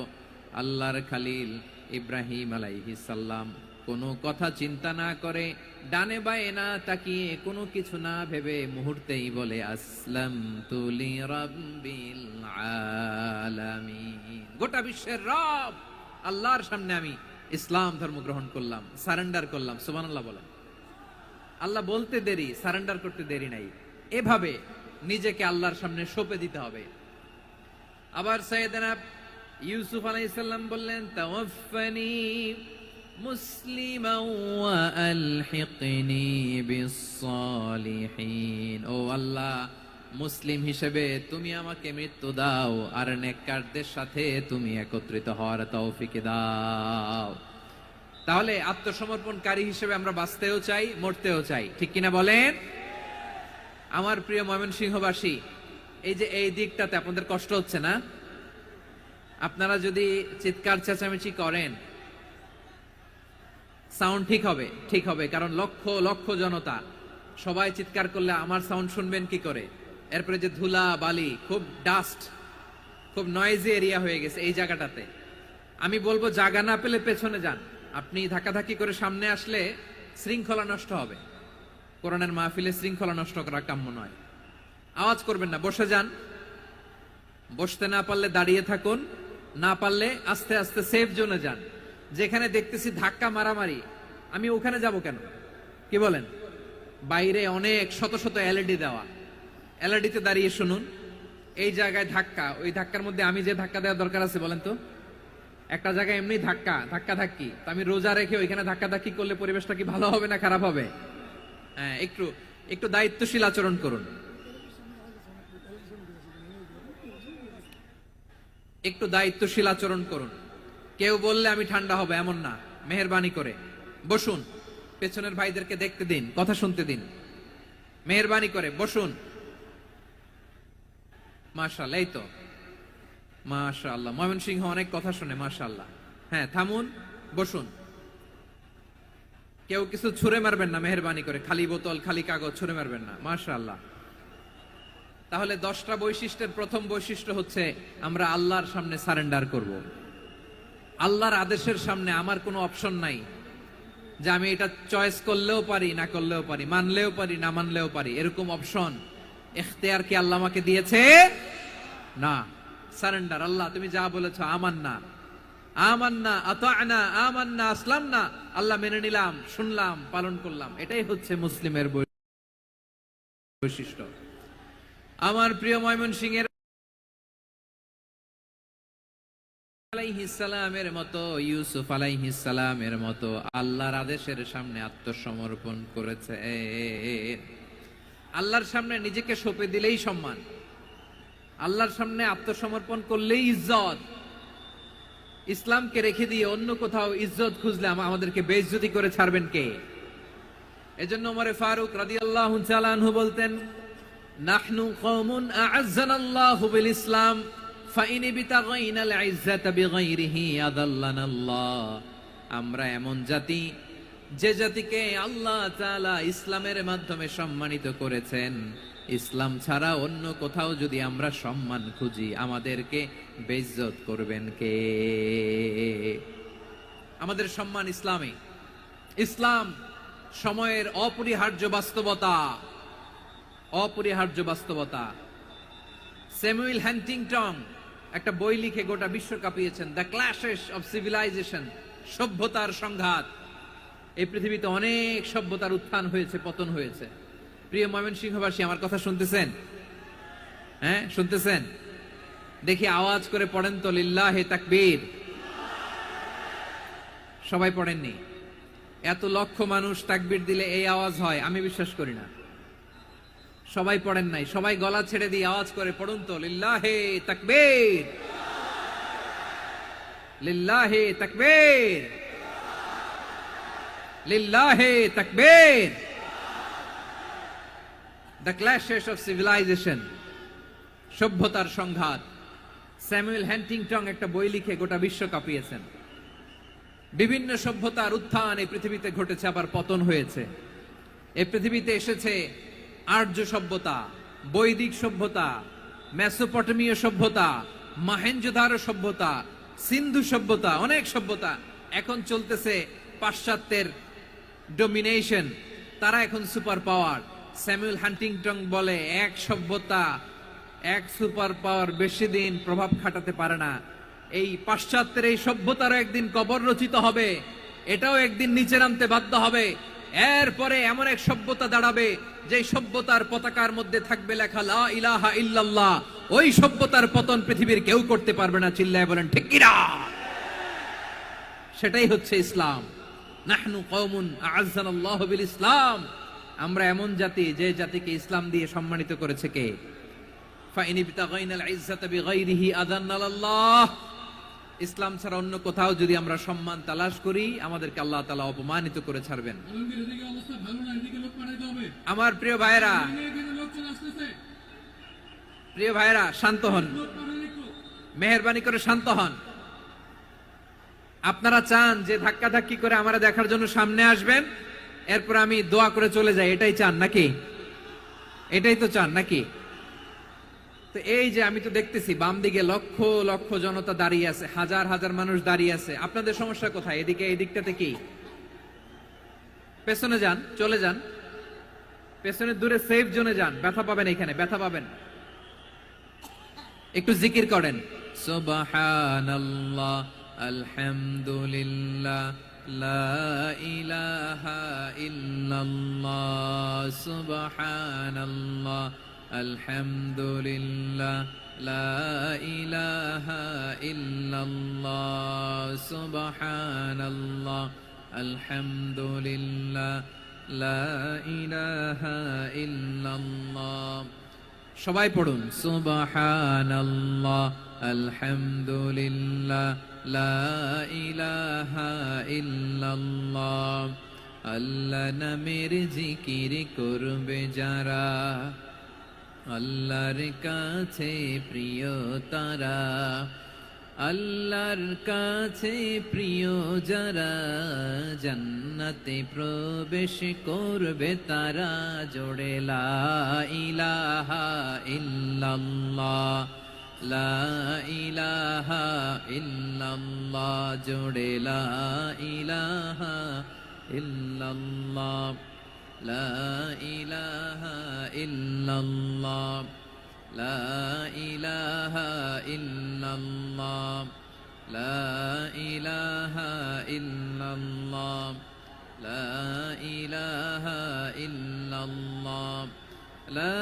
আল্লাহর খালিল ইব্রাহিম আলাইহিস সালাম কোনো কথা চিন্তা না করে, ডানে বায়ে না তাকিয়ে, কোনো কিছু না ভেবে মুহূর্তেই বলে আসলামতু লিরাব্বিল আলামিন। গোটা বিশ্বের রব আল্লাহর সামনে আমি ইসলাম ধর্ম গ্রহণ করলাম, সারেন্ডার করলাম। সুবহানাল্লাহ বলেন। আল্লাহ বলতে দেরি, সারেন্ডার করতে দেরি নাই। এভাবে নিজেকে আল্লাহর সামনে সঁপে দিতে হবে। আবার সাইয়েদনা ইউসুফ আলাইহিস সালাম বললেন, তাওয়াফফানি মুসলিমান ওয়া আলহিকনি বিস-সালিহিন। ও আল্লাহ, মুসলিম হিসেবে তুমি আমাকে মৃত্যু দাও, আর নেককারদের সাথে তুমি একত্রিত হওয়ার তৌফিক দাও। তাহলে আত্মসমর্পণকারী হিসেবে আমরা বাঁচতেও চাই, মরতেও চাই, ঠিক কিনা বলেন? আমার প্রিয় ময়মনসিংহবাসী, এই যে এই দিকটাতে আপনাদের কষ্ট হচ্ছে না? আপনারা যদি চিৎকার চেঁচামেচি করেন, সাউন্ড ঠিক হবে, ঠিক হবে, কারণ লক্ষ লক্ষ জনতা, সবাই চিৎকার করলে আমার সাউন্ড শুনবেন কি করে? এরপরে যে ধুলা বালি, খুব ডাস্ট, খুব নয়েজি এরিয়া হয়ে গেছে এই জায়গাটাতে। আমি বলবো জায়গা না পেলে পেছনে যান। আপনি ধাক্কাধাক্কি করে সামনে আসলে শৃঙ্খলা নষ্ট হবে। কোরআনের মাহফিলে শৃঙ্খলা নষ্ট করা কাম্য নয়। আওয়াজ করবেন না, বসে যান। বসতে না পারলে দাঁড়িয়ে থাকুন, না পারলে আস্তে আস্তে সেফ জোনে যান। যেখানে দেখতেছি ধাক্কা মারামারি, আমি ওখানে যাব কেন? কি বলেন? বাইরে অনেক শত শত এলইডি দেওয়া, এলইডিতে দাঁড়িয়ে শুনুন। এই জায়গায় ধাক্কা, ওই ধাক্কার মধ্যে আমি যে ধাক্কা দেওয়ার দরকার আছে বলেন তো? একটা জায়গায় এমনি ধাক্কা ধাক্কি, তা আমি রোজা রেখে ওইখানে ধাক্কা ধাক্কি করলে পরিবেশটা কি ভালো হবে না খারাপ হবে? হ্যাঁ, একটু একটু দায়িত্বশীল আচরণ করুন, একটু দায়িত্বশীল আচরণ করুন। কেউ বললে আমি ঠান্ডা হবে এমন না, মেহেরবানি করে বসুন। পেছনের ভাইদেরকে দেখতে দিন, কথা শুনতে দিন, মেহেরবানি করে বসুন। মাশাআল্লাহ, এই তো মাশাআল্লাহ, ময়মনসিংহ অনেক কথা শুনে, মাশাআল্লাহ। হ্যাঁ, থামুন, বসুন। কেউ কিছু ছুঁড়ে মারবেন না, মেহেরবানি করে, খালি বোতল খালি কাগজ ছুঁড়ে মারবেন না, মাশাআল্লাহ। তাহলে 10টা বৈশিষ্ট্যের প্রথম বৈশিষ্ট্য হচ্ছে আমরা আল্লাহর সামনে সারেন্ডার করব। আল্লাহর আদেশের সামনে আমার কোনো অপশন নাই যে আমি এটা চয়েস করলেও পারি, না করলেও পারি, মানলেও পারি, না মানলেও পারি, এরকম অপশন ইখতিয়ার কি আল্লাহ আমাকে দিয়েছে? না। সারেন্ডার। আল্লাহ তুমি যা বলেছো, আমান্না আমান্না আতা'না আমান্না আসলামনা, আল্লাহ মেনে নিলাম, শুনলাম, পালন করলাম। এটাই হচ্ছে মুসলিমের বৈশিষ্ট্য। আমার প্রিয় ময়মনসিংহের আলাইহিস সালামের মতো, ইউসুফ আলাইহিস সালামের মতো আল্লাহর আদেশের সামনে আত্মসমর্পণ করেছে। আল্লাহর সামনে নিজেকে সঁপে দিলেই সম্মান, আল্লাহর সামনে আত্মসমর্পণ করলেই ইজ্জত। ইসলামকে রেখে দিয়ে অন্য কোথাও ইজ্জত খুঁজলে আমাদেরকে বেইজ্জতি করে ছাড়বেন কে? এজন্য ওমর ফারুক রাদিয়াল্লাহু তাআলা আনহু বলতেন, নাহনু কওমুন আ'আজ্জানাল্লাহু বিল ইসলাম ফাইন বিতাগাইনাল ইজ্জাতা বিগাইরিহি আদাল্লানাল্লাহ। আমরা এমন জাতি, যে জাতিকে আল্লাহ তাআলা ইসলামের মাধ্যমে সম্মানিত করেছেন। ইসলাম ছাড়া অন্য কোথাও যদি আমরা সম্মান খুঁজি, আমাদেরকে বেইজ্জত করবেন কে? আমাদের সম্মান ইসলামে। ইসলাম সময়ের অপরিহার্য বাস্তবতা, অপরিহার্য বাস্তবতা। স্যামুয়েল হ্যান্টিংটন একটা বই লিখে গোটা বিশ্ব কাঁপিয়েছেন, দ্য ক্ল্যাশেস অফ সিভিলাইজেশন, সভ্যতার সংঘাত। এই পৃথিবীতে অনেক সভ্যতার উত্থান হয়েছে, পতন হয়েছে। প্রিয় ময়মনসিংহবাসী, আমার কথা শুনতেছেন? হ্যাঁ, শুনতেছেন? দেখি আওয়াজ করে পড়েন তো, লিল্লাহে তাকবীর। সবাই পড়েননি? এত লক্ষ মানুষ তাকবীর দিলে এই আওয়াজ হয়? আমি বিশ্বাস করি না। সবাই পড়েন নাই। সবাই গলা ছেড়ে দিয়ে আওয়াজ করে পড়ুন তো, লিল্লাহে তাকবীর, লিল্লাহে তাকবীর, লিল্লাহে তাকবীর। দ্য ক্ল্যাশেস অফ সিভিলাইজেশন, সভ্যতার সংঘাত। স্যামুয়েল হ্যান্টিংটন একটা বই লিখে গোটা বিশ্ব কাঁপিয়েছেন। বিভিন্ন সভ্যতার উত্থান এই পৃথিবীতে ঘটেছে, আবার পতন হয়েছে। এই পৃথিবীতে এসেছে আর্য সভ্যতা, বৈদিক সভ্যতা, মেসোপটেমীয় সভ্যতা, মহেঞ্জোদারো সভ্যতা, সিন্ধু সভ্যতা, অনেক সভ্যতা। এখন চলতেছে পাশ্চাত্যের ডোমিনেশন, তারা এখন সুপার পাওয়ার। স্যামুয়েল হান্টিংটন বলে, এক সভ্যতা, এক সুপার পাওয়ার বেশি দিন প্রভাব খাটাতে পারে না। এই পাশ্চাত্যের এই সভ্যতারও একদিন কবর রচিত হবে, এটাও একদিন নিচে নামতে বাধ্য হবে। এরপরে এমন এক সভ্যতা দাঁড়াবে যে সভ্যতার পতাকার মধ্যে থাকবে লেখা লা ইলাহা ইল্লাল্লাহ। ওই সভ্যতার পতন পৃথিবীর কেউ করতে পারবে না। চিল্লায় বলেন ঠিক কিনা? সেটাই হচ্ছে ইসলাম। নাহনু কওমুন আ'আজ্জানাল্লাহু বিল ইসলাম। আমরা এমন জাতি, যে জাতিকে ইসলাম দিয়ে সম্মানিত করেছে কে? ফাইন ইবতাগাইনাল ইজ্জাতা বিগাইরিহি আযান্নাল্লাহ। ইসলাম ছাড়া অন্য কোথাও যদি আমরা সম্মান তালাশ করি, আমাদেরকে আল্লাহ তাআলা অপমানিত করে ছাড়বেন। আমার প্রিয় ভাইরা, প্রিয় ভাইরা, শান্ত হন, মেহেরবানি করে শান্ত হন। আপনারা চান যে ধাক্কা ধাক্কি করে আমরা দেখার জন্য সামনে আসবেন, এরপর আমি দোয়া করে চলে যাই, এটাই চান নাকি? এটাই তো চান নাকি? তো এই যে আমি তো দেখতেছি বাম দিকে লক্ষ লক্ষ জনতা দাঁড়িয়ে আছে, হাজার হাজার মানুষ দাঁড়িয়ে আছে। আপনাদের সমস্যা কোথায়? এদিকে, এই দিকটাতে কি? পেছনে যান, চলে যান, পেছনে দূরে সেফ জোনে যান। ব্যথা পাবেন, এখানে ব্যথা পাবেন। একটু জিকির করেন, সুবহানাল্লাহ, আলহামদুলিল্লাহ, লা ইলাহা ইল্লাল্লাহ, সুবহানাল্লাহ, আলহামদুলিল্লাহ, লা ইলাহা ইল্লাল্লাহ, সুবহানাল্লাহ, আলহামদুলিল্লাহ, লা ইলাহা ইল্লাল্লাহ। সবাই পড়ুন, সুবহানাল্লাহ, আলহামদুলিল্লাহ, লা ইলাহা ইল্লাল্লাহ। আল্লাহ নামের জিকির করবে যারা, আল্লাহর কাছে প্রিয় তারা। আল্লাহর কাছে প্রিয় যারা, জান্নাতে প্রবেশ করবে তারা। জোড়ে লা ইলাহা ইল্লাল্লাহ, লা ইলাহা ইল্লাল্লাহ, জোড়ে লা ইলাহা ইল্লাল্লাহ, লা ইলাহা ইল্লাল্লাহ, লা ইলাহা ইল্লাল্লাহ, লা ইলাহা ইল্লাল্লাহ, লা ইলাহা ইল্লাল্লাহ, লা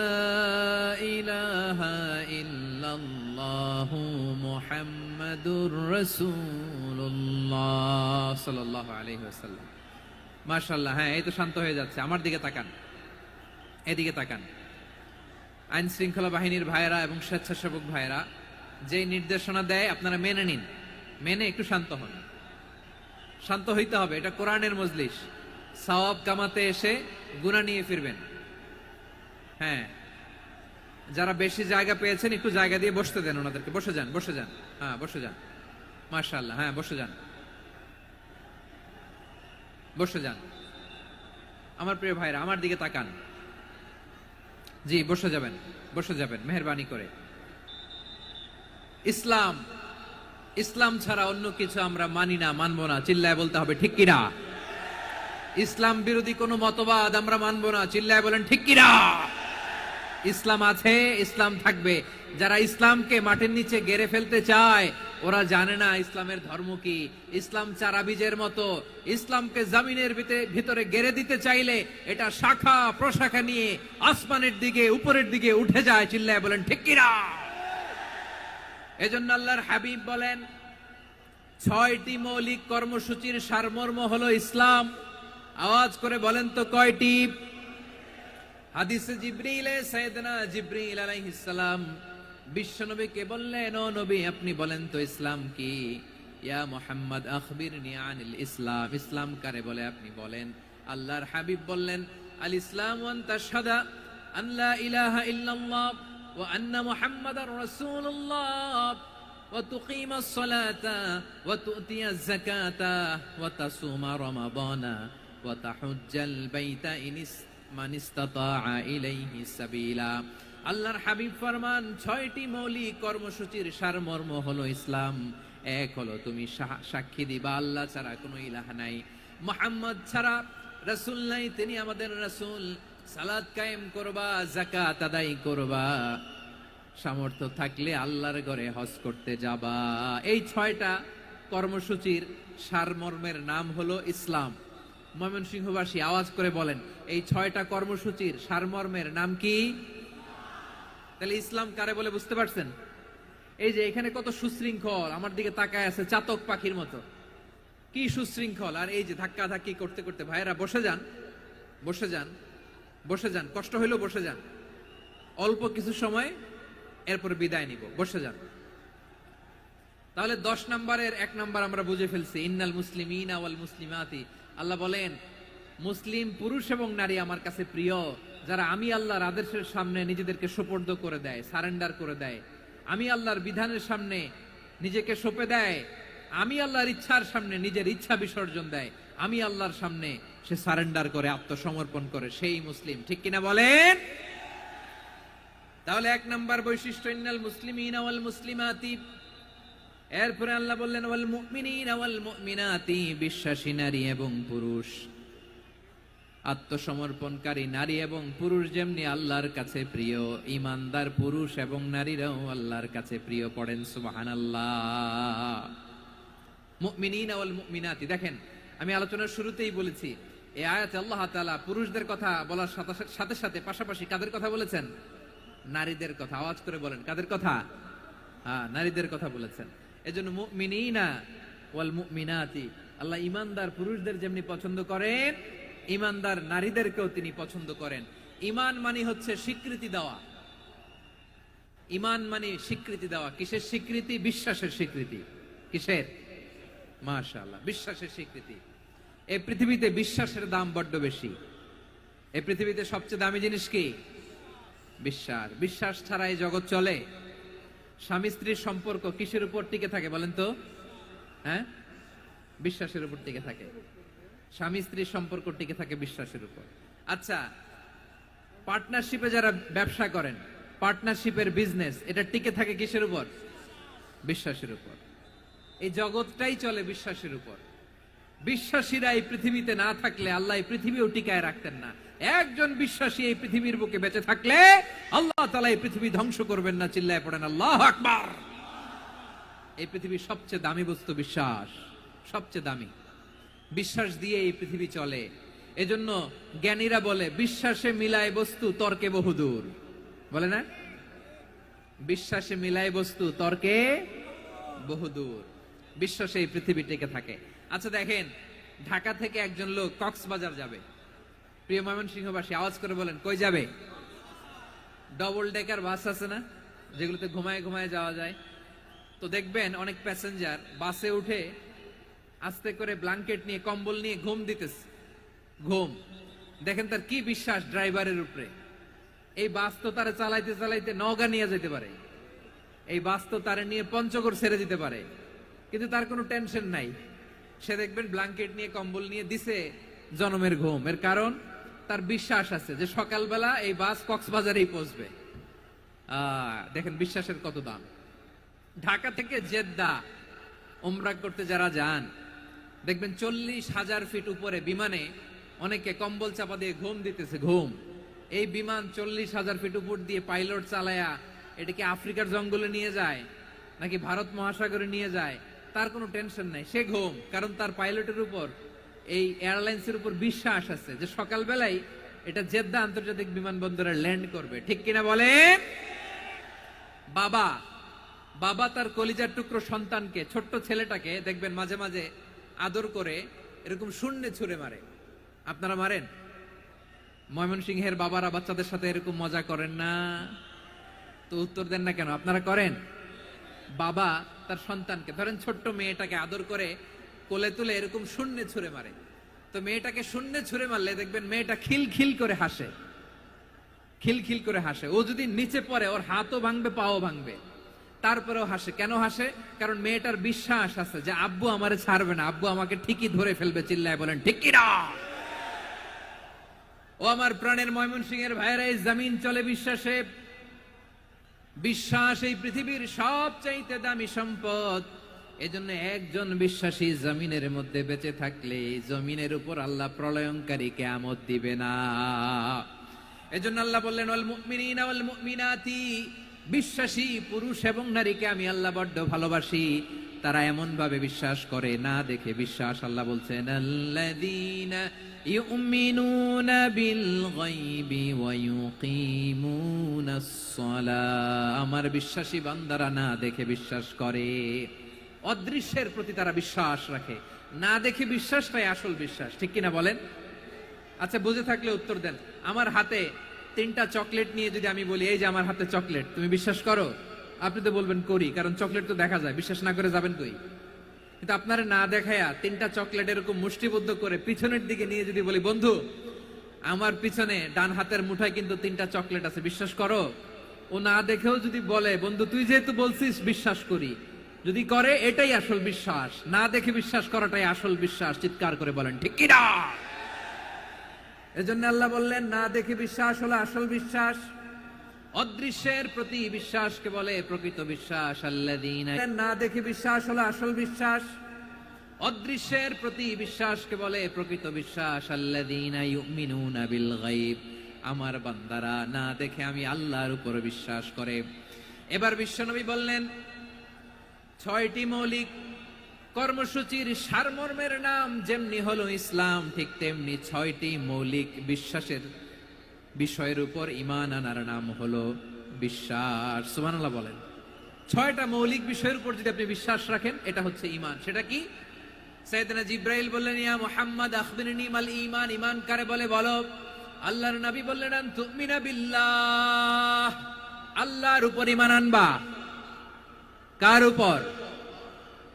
ইলাহা ইল্লাল্লাহ, মুহাম্মাদুর রাসূলুল্লাহ সাল্লাল্লাহু আলাইহি ওয়াসাল্লাম। মাশাআল্লাহ। হ্যাঁ, এই তো শান্ত হয়ে যাচ্ছে। আমার দিকে তাকান, এদিকে তাকান। আইন শৃঙ্খলা বাহিনীর ভাইয়েরা এবং স্বেচ্ছাসেবক ভাইয়েরা যে নির্দেশনা দেয় আপনারা মেনে নিন, মেনে একটু শান্ত হন। শান্ত হইতে হবে, এটা কোরআনের মজলিস। সওয়াব কামাতে এসে গুনাহ নিয়ে ফিরবেন। হ্যাঁ, যারা বেশি জায়গা পেয়েছেন একটু জায়গা দিয়ে বসতে দেন ওনাদেরকে। বসে যান, বসে যান। হ্যাঁ, বসে যান। মাশাআল্লাহ। হ্যাঁ, বসে যান, বসে যান। আমার প্রিয় ভাইরা, আমার দিকে তাকান। জি, বসে যাবেন, বসে যাবেন মেহেরবানি করে। ইসলাম ইসলাম ছাড়া অন্য কিছু আমরা মানি না, মানবো না, চিল্লায় বলতে হবে ঠিক কিনা। ইসলাম বিরোধী কোনো মতবাদ আমরা মানবো না, চিল্লায় বলেন ঠিক কিনা। ইসলাম আছে, ইসলাম থাকবে। যারা ইসলামকে মাটির নিচে গেড়ে ফেলতে চায় ওরা জানে না ইসলামের ধর্ম কি। ইসলাম চারা বীজের মতো, ইসলামকে জমিনের ভিতরে গেড়ে দিতে চাইলে এটা শাখা প্রশাখা নিয়ে আসমানের দিকে উপরের দিকে উঠে যায়, চিল্লায় বলেন ঠিক কিনা। এজন্য আল্লাহর হাবিব বলেন 6টি মৌলিক কর্মসূচির সারমর্ম হলো ইসলাম। আওয়াজ করে বলেন তো কয়টি? হাদিসে জিবরিলে সাইয়েদনা জিবরিল আলাইহিস সালাম বিশ্বনবীকে বললেন, ও নবী আপনি বলেন তো ইসলাম কি। ইয়া মুহাম্মদ আখবিরনি আনিল ইসলাম, ইসলাম কারে বলে আপনি বলেন। আল্লাহর হাবিব বললেন, আল ইসলাম ওয়ান তাশহাদা আন লা ইলাহা ইল্লাল্লাহ ওয়া আন্না মুহাম্মাদার রাসূলুল্লাহ ওয়া তুকিমাস সালাতা ওয়া তুতিয়াজ যাকাতা ওয়া তাসুমা রমাদানা ওয়া তাহুজ্জাল বাইতা মান ইসতাতাআ ইলাইহি সাবিলা। আল্লাহর হাবিব ফরমান 6টি মৌলিক কর্মসূচির সারমর্ম হলো ইসলাম। এক হলো তুমি সাক্ষী দিবা আল্লাহ ছাড়া কোনো ইলাহ নাই, মুহাম্মদ ছাড়া রাসূল নাই, তিনি আমাদের রাসূল। সালাত কায়েম করবা, যাকাত আদায় করবা, সামর্থ্য থাকলে আল্লাহর ঘরে হজ করতে যাবা। এই 6টা কর্মসূচির সারমর্মের নাম হলো ইসলাম। ময়মনসিংহবাসী আওয়াজ করে বলেন, এই 6টা কর্মসূচির সারমর্মের নাম কি? তাহলে ইসলাম কারে বলে বুঝতে পারছেন? এই যে এখানে কত সুশৃঙ্খল, আমার দিকে তাকায় আছে চাতক পাখির মতো, কি সুশৃঙ্খল। আর এই যে ধাক্কা ধাক্কি করতে করতে, ভাইরা বসে যান, বসে যান, বসে যান, কষ্ট হইলেও বসে যান, অল্প কিছু সময় এরপরে বিদায় নিব, বসে যান। তাহলে 10 নম্বরের 1 নম্বর আমরা বুঝে ফেলছি, ইন্নাল মুসলিমিনা ওয়াল মুসলিমাতি। আল্লাহ বলেন মুসলিম পুরুষ এবং নারী আমার কাছে প্রিয়, যারা আমি আল্লাহর আদেশের সামনে নিজেদেরকে সোপর্দ করে দেয়, সারেন্ডার করে দেয়, আমি আল্লাহর বিধানের সামনে নিজেকে সঁপে দেয়, আমি আল্লাহর ইচ্ছার সামনে নিজের ইচ্ছা বিসর্জন দেয়, আমি আল্লাহর সামনে সে সারেন্ডার করে, আত্মসমর্পণ করে, সেই মুসলিম। ঠিক কিনা বলেন? তাহলে 1 নম্বর বৈশিষ্ট্য ইন্নাল মুসলিমিনা ওয়াল মুসলিমাতি। এরপরে আল্লাহ বললেন ওয়াল মুমিনিনা ওয়াল মুমিনাতি, বিশ্বাসী নারী এবং পুরুষ, আত্মসমর্পণকারী নারী এবং পুরুষ যেমনি আল্লাহর কাছে প্রিয়, ঈমানদার পুরুষ এবং নারীরাও আল্লাহর কাছে প্রিয়। পড়েন সুবহানাল্লাহ। মুমিনিনা ওয়াল মুমিনাতি। দেখেন আমি আলোচনার শুরুতেই বলেছি, এই আয়াতে আল্লাহ তাআলা পুরুষদের কথা বলার সাথে সাথে পাশাপাশি কাদের কথা বলেছেন? নারীদের কথা। আওয়াজ করে বলেন কাদের কথা? হ্যাঁ, নারীদের কথা বলেছেন। এজন্য মুমিনিনা ওয়াল মুমিনাতি, আল্লাহ ঈমানদার পুরুষদের যেমনি পছন্দ করেন, ঈমানদার নারীদেরকেও তিনি পছন্দ করেন। ঈমান মানে হচ্ছে স্বীকৃতি দেওয়া। ঈমান মানে স্বীকৃতি দেওয়া। কিসের স্বীকৃতি? বিশ্বাসের স্বীকৃতি। কিসের? মাশাআল্লাহ, বিশ্বাসের স্বীকৃতি। এই পৃথিবীতে বিশ্বাসের দাম বড্ড বেশি। এই পৃথিবীতে সবচেয়ে দামি জিনিস কি? বিশ্বাস। বিশ্বাস ছাড়া এই জগৎ চলে? স্বামী স্ত্রীর সম্পর্ক কিসের উপর টিকে থাকে বলেন তো? হ্যাঁ, বিশ্বাসের উপর টিকে থাকে। স্বামী স্ত্রীর সম্পর্ক টিকে থাকে বিশ্বাসের উপর। আচ্ছা, পার্টনারশিপে যারা ব্যবসা করেন, পার্টনারশিপের বিজনেস, এটা টিকে থাকে কিসের উপর? বিশ্বাসের উপর। এই জগৎটাই চলে বিশ্বাসের উপর। বিশ্বাসীরা এই পৃথিবীতে না থাকলে আল্লাহ এই পৃথিবীও টিকায় রাখতেন না। একজন বিশ্বাসী এই পৃথিবীর বুকে বেঁচে থাকলে আল্লাহ তাআলা এই পৃথিবী ধ্বংস করবেন না। চিল্লায় পড়েন আল্লাহু আকবার। এই পৃথিবীর সবচেয়ে দামি বস্তু বিশ্বাস, সবচেয়ে দামি। বিশ্বাস দিয়ে এই পৃথিবী চলে। এজন্য জ্ঞানীরা বলে বিশ্বাসে মিলায় বস্তু, তর্কে বহুদূর। বলে না? বিশ্বাসে মিলায় বস্তু, তর্কে বহুদূর। বিশ্বাসে এই পৃথিবী টিকে থাকে। আচ্ছা দেখেন, ঢাকা থেকে একজন লোক কক্সবাজার যাবে। প্রিয় ময়মনসিংহবাসী আওয়াজ করে বলেন কই যাবে? ডবল ডেকার বাস আছে না, যেগুলোতে ঘুমায় ঘুমায় যাওয়া যায়। তো দেখবেন অনেক প্যাসেঞ্জার বাসে উঠে আস্তে করে ব্ল্যাঙ্কেট নিয়ে, কম্বল নিয়ে ঘুম দিতেছে। ঘুম দেখেন তার কি বিশ্বাস ড্রাইভারের উপরে। এই বাস তো তারা চালাইতে চালাইতে নওগাঁ নিয়ে যেতে পারে, এই বাস তো তারা নিয়ে পঞ্চগড় ছেড়ে দিতে পারে, কিন্তু তার কোনো টেনশন নাই। সে দেখবেন ব্ল্যাঙ্কেট নিয়ে, কম্বল নিয়ে দিছে জনমের ঘুম। এর কারণ তার বিশ্বাস আছে যে সকালবেলা এই বাস কক্সবাজারেই পৌঁছবে। দেখেন বিশ্বাসের কত দাম। ঢাকা থেকে জেদ্দা উমরা করতে যারা যান দেখবেন 40,000 ফিট উপরে বিমানে অনেকে কম্বল চাপা দিয়ে ঘুম দিতেছে, ঘুম। এই বিমান 40,000 ফিট উপর দিয়ে পাইলট চালায়া এটাকে আফ্রিকার জঙ্গলে নিয়ে যায় নাকি ভারত মহাসাগরে নিয়ে যায়, তার কোনো টেনশন নাই, সে ঘুম। কারণ তার পাইলটের উপর, এই এয়ারলাইন্সের উপর বিশ্বাস আছে যে সকালবেলায় এটা জেদ্দা আন্তর্জাতিক বিমানবন্দরে ল্যান্ড করবে। ঠিক কিনা বলেন? বাবা বাবা তার কলিজার টুকরো সন্তানকে, ছোট্ট ছেলেটাকে দেখবেন মাঝে মাঝে আদর করে এরকম শূন্যে ছুঁড়ে মারে। আপনারা মারেন? ময়মনসিংহের বাবারা বাচ্চাদের সাথে এরকম মজা করেন না? তো উত্তর দেন না কেন? আপনারা করেন? বাবা তার সন্তানকে, ধরেন ছোট্ট মেয়েটাকে আদর করে কোলে তুলে এরকম শূন্যে ছুঁড়ে মারে। তো মেয়েটাকে শূন্যে ছুঁড়ে মারলে দেখবেন মেয়েটা খিলখিল করে হাসে, খিলখিল করে হাসে। ও যদি নিচে পড়ে ওর হাতও ভাঙবে, পাও ভাঙবে, তারপরেও হাসে। কেন হাসে? কারণ মেয়েটার বিশ্বাস আছে যে আব্বু আমারে ছাড়বে না, আব্বু আমাকে ঠিকই ধরে ফেলবে। চিল্লায় বলেন ঠিক কি না? ও আমার প্রাণের ময়মনসিংহের ভাইয়েরা, এই জমিন চলে বিশ্বাসে। বিশ্বাস এই পৃথিবীর সবচাইতে দামি সম্পদ। এজন্য একজন বিশ্বাসী জমিনের মধ্যে বেঁচে থাকলে জমিনের উপর আল্লাহ প্রলয়ঙ্কারী কিয়ামত দিবে না। এজন্য আল্লাহ বললেন ওয়াল মুমিনিনা ওয়াল মুমিনাতি, বিশ্বাসী পুরুষ এবং নারীকে আমি আল্লাহ বড্ড ভালোবাসি। তারা এমন ভাবে বিশ্বাস করে না দেখে বিশ্বাস। আল্লাহ বলছেন আল্লাযীনা ইউমিনুনা বিল গায়বি ওয়া ইউকিমুনাস সালাহ, আমার বিশ্বাসী বান্দারা না দেখে বিশ্বাস করে। অদৃশ্যের প্রতি তারা বিশ্বাস রাখে, না দেখে বিশ্বাসটাই আসল বিশ্বাস। ঠিক কিনা বলেন? আচ্ছা, বুঝে থাকলে উত্তর দেন। আমার হাতে 3টা চকলেট নিয়ে যদি আমি বলি এই যে আমার হাতে চকলেট, তুমি বিশ্বাস করো? আপনি তো বলবেন করি, কারণ চকলেট তো দেখা যায়। বিশ্বাস না করে যাবেন কই? কিন্তু আপনারা না দেখায়া 3টা চকলেট এরকম মুষ্টিবদ্ধ করে পিছনের দিকে নিয়ে যদি বলি বন্ধু আমার পিছনে ডান হাতের মুঠায় কিন্তু 3টা চকলেট আছে, বিশ্বাস করো? ও না দেখেও যদি বলে বন্ধু তুই যেহেতু বলছিস বিশ্বাস করি, যদি করে এটাই আসল বিশ্বাস। না দেখে বিশ্বাস করাটাই আসল বিশ্বাস। চিৎকার করে বলেন ঠিক কি না? এজন্য আল্লাহ বললেন না দেখে বিশ্বাস হলো আসল বিশ্বাস। অদৃশ্যের প্রতি বিশ্বাসকে বলে প্রকৃত বিশ্বাস। আল্লাযীনা, না দেখে বিশ্বাস হলো আসল বিশ্বাস। অদৃশ্যের প্রতি বিশ্বাসকে বলে প্রকৃত বিশ্বাস। আল্লাযীনা ইউমিনুনা বিল গায়ব, আমার বান্দারা না দেখে আমি আল্লাহর উপর বিশ্বাস করে। এবার বিশ্বনবী বললেন 6টি মৌলিক কর্মসূচির সারমর্মের নাম যেমনি হলো ইসলাম, ঠিক তেমনি 6টি মৌলিক বিশ্বাসের বিষয়ের উপর ঈমান আনার নাম হলো বিশ্বাস। সুবহানাল্লাহ বলেন। 6টা মৌলিক বিষয়ের উপর যদি আপনি বিশ্বাস রাখেন এটা হচ্ছে ঈমান। সেটা কি? সাইয়েদনা জিবরাইল বললেন ইয়া মুহাম্মদ আখবিরনি মাল ঈমান, ঈমান কারে বলে বলো। আল্লাহর নবী বললেন আন তুমিনা বিল্লাহ, আল্লাহর উপর ঈমান আনবা। কার উপর?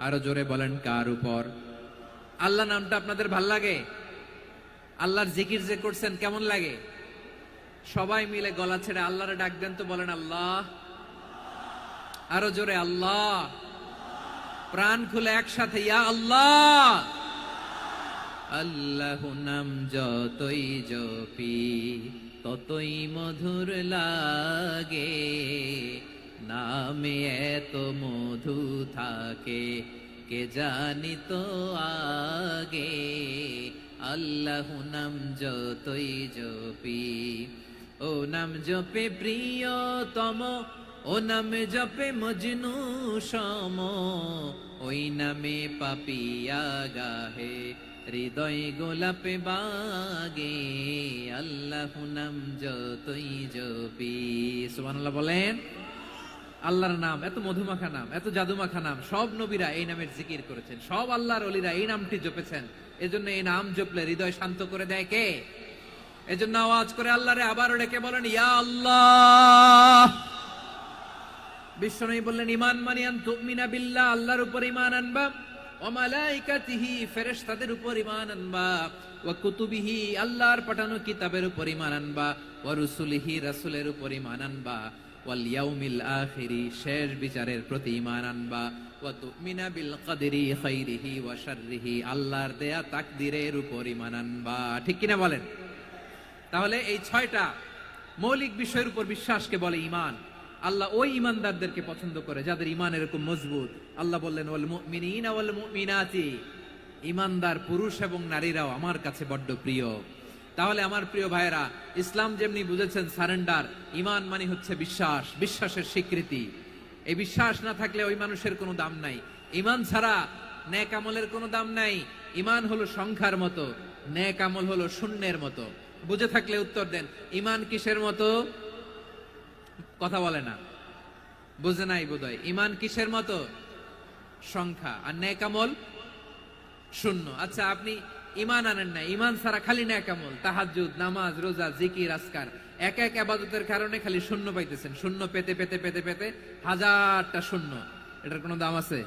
আরো জোরে বলেন কার উপর? আল্লাহ নামটা আপনাদের ভাল লাগে? আল্লাহর জিকির যে করছেন কেমন লাগে? সবাই মিলে গলা ছেড়ে আল্লাহরে ডাক দেন তো, বলেন আল্লাহ। আরো জোরে আল্লাহ। প্রাণ খুলে একসাথে ইয়া আল্লাহ। আল্লাহ নাম যতই জপি ততই মধুর লাগে, নামে এত মধু থাকে কে জানি তো আগে। আল্লাহ নাম যতই জপি, ও নাম জপে প্রিয়তম, ও নামে জপে মজনু সম, ওই নামে পাপিয়া গাহে হৃদয় গোলাপে বাগে। আল্লাহ নাম যতই জপি। সুবহানাল্লাহ বলেন। আল্লাহর নাম এত মধুমাখা নাম, এত জাদুমাখা নাম। সব নবীরা এই নামের জিকির করেছেন, সব আল্লাহর ওলিরা এই নামটি জপেছেন। এজন্য এই নাম জপলে হৃদয় শান্ত করে দেয় কে? এজন্য আওয়াজ করে আল্লাহরে আবারও ডেকে বলেন ইয়া আল্লাহ। বিশ্বনবী বললেন ঈমান মানে আন তুমিনা বিল্লাহ, আল্লাহর উপর ঈমান আনবা। ওয়া মালাইকাতিহি, ফেরেশতাদের উপর ঈমান আনবা। ওয়া কুতুবিহি, আল্লাহর পাঠানো কিতাবের উপর ঈমান আনবা। ওয়া রুসুলিহি, রাসূলের উপর ঈমান আনবা। ওয়াল ইয়াউমিল আখিরি, শেষ বিচারের প্রতি ঈমান আনবা। ওয়া তুমিনা বিল কদরি খাইরিহি ওয়া শাররিহি, আল্লাহর দেয়া তাকদীরের উপর ঈমান আনবা। ঠিক কিনা বলেন? তাহলে এই 6টা মৌলিক বিষয়ের উপর বিশ্বাসকে বলে ঈমান। আল্লাহ ওই ইমানদারদেরকে পছন্দ করে যাদের ইমান এরকম মজবুত। আল্লাহ বললেন ওয়াল মুমিনিনা ওয়াল মুমিনাতি, ইমানদার পুরুষ এবং নারীরাও আমার কাছে বড্ড প্রিয়। তাহলে আমার প্রিয় ভাইয়েরা, ইসলাম যেমনি বুঝেছেন সারেন্ডার, ইমান মানে হচ্ছে বিশ্বাস, বিশ্বাসের স্বীকৃতি। এই বিশ্বাস না থাকলে ওই মানুষের কোনো দাম নাই। ইমান ছাড়া নেক আমলের কোনো দাম নাই। ইমান হলো সংখ্যার মতো, নেক আমল হলো শূন্যের মতো। বুঝে থাকলে উত্তর দেন, ইমান কিসের মতো? কথা বলে না, বুঝে নাই বোধহয়। ইমান কিসের মতো? সংখ্যা। আর নেক আমল শূন্য। আচ্ছা, আপনি ইমান আনেন না, ইমান ছাড়া খালি নেক আমল, তাহাজ্জুদ, নামাজ, রোজা, জিকির, আজকার, এক এক ইবাদতের কারণে খালি শূন্য পাইতেছেন। শূন্য পেতে পেতে পেতে পেতে হাজারটা শূন্য। এটার কোনো দাম আছে?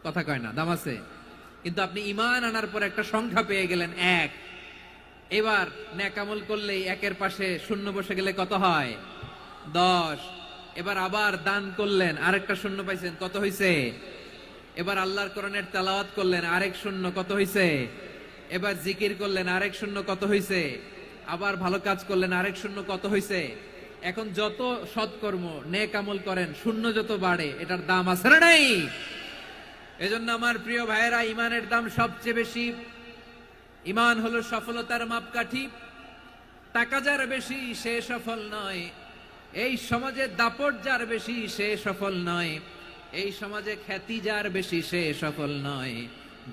কথা কয় না, দাম আছে। কিন্তু আপনি ইমান আনার পর একটা সংখ্যা পেয়ে গেলেন, এক। এবার নেক আমল করলেই একের পাশে শূন্য বসে গেলে কত হয়? 10। এবার আবার দান করলেন, আরেকটা শূন্য পাইছেন, কত হইছে? এবার আল্লাহর কোরআনের তেলাওয়াত করলেন, আরেক শূন্য, কত হইছে? এবার জিকির করলেন, আরেক শূন্য, কত হইছে? আবার ভালো কাজ করলেন, আরেক শূন্য, কত হইছে? এখন যত সৎকর্ম নেক আমল করেন, শূন্য যত বাড়ে, এটার দাম আছে না নাই? এজন্য আমার প্রিয় ভাইয়েরা, ইমানের দাম সবচেয়ে বেশি। ইমান হলো সফলতার মাপকাঠি। টাকা যার বেশি সে সফল নয়, এই সমাজে দাপট যার বেশি সে সফল নয়, এই সমাজে খ্যাতি যার বেশি সে সফল নয়,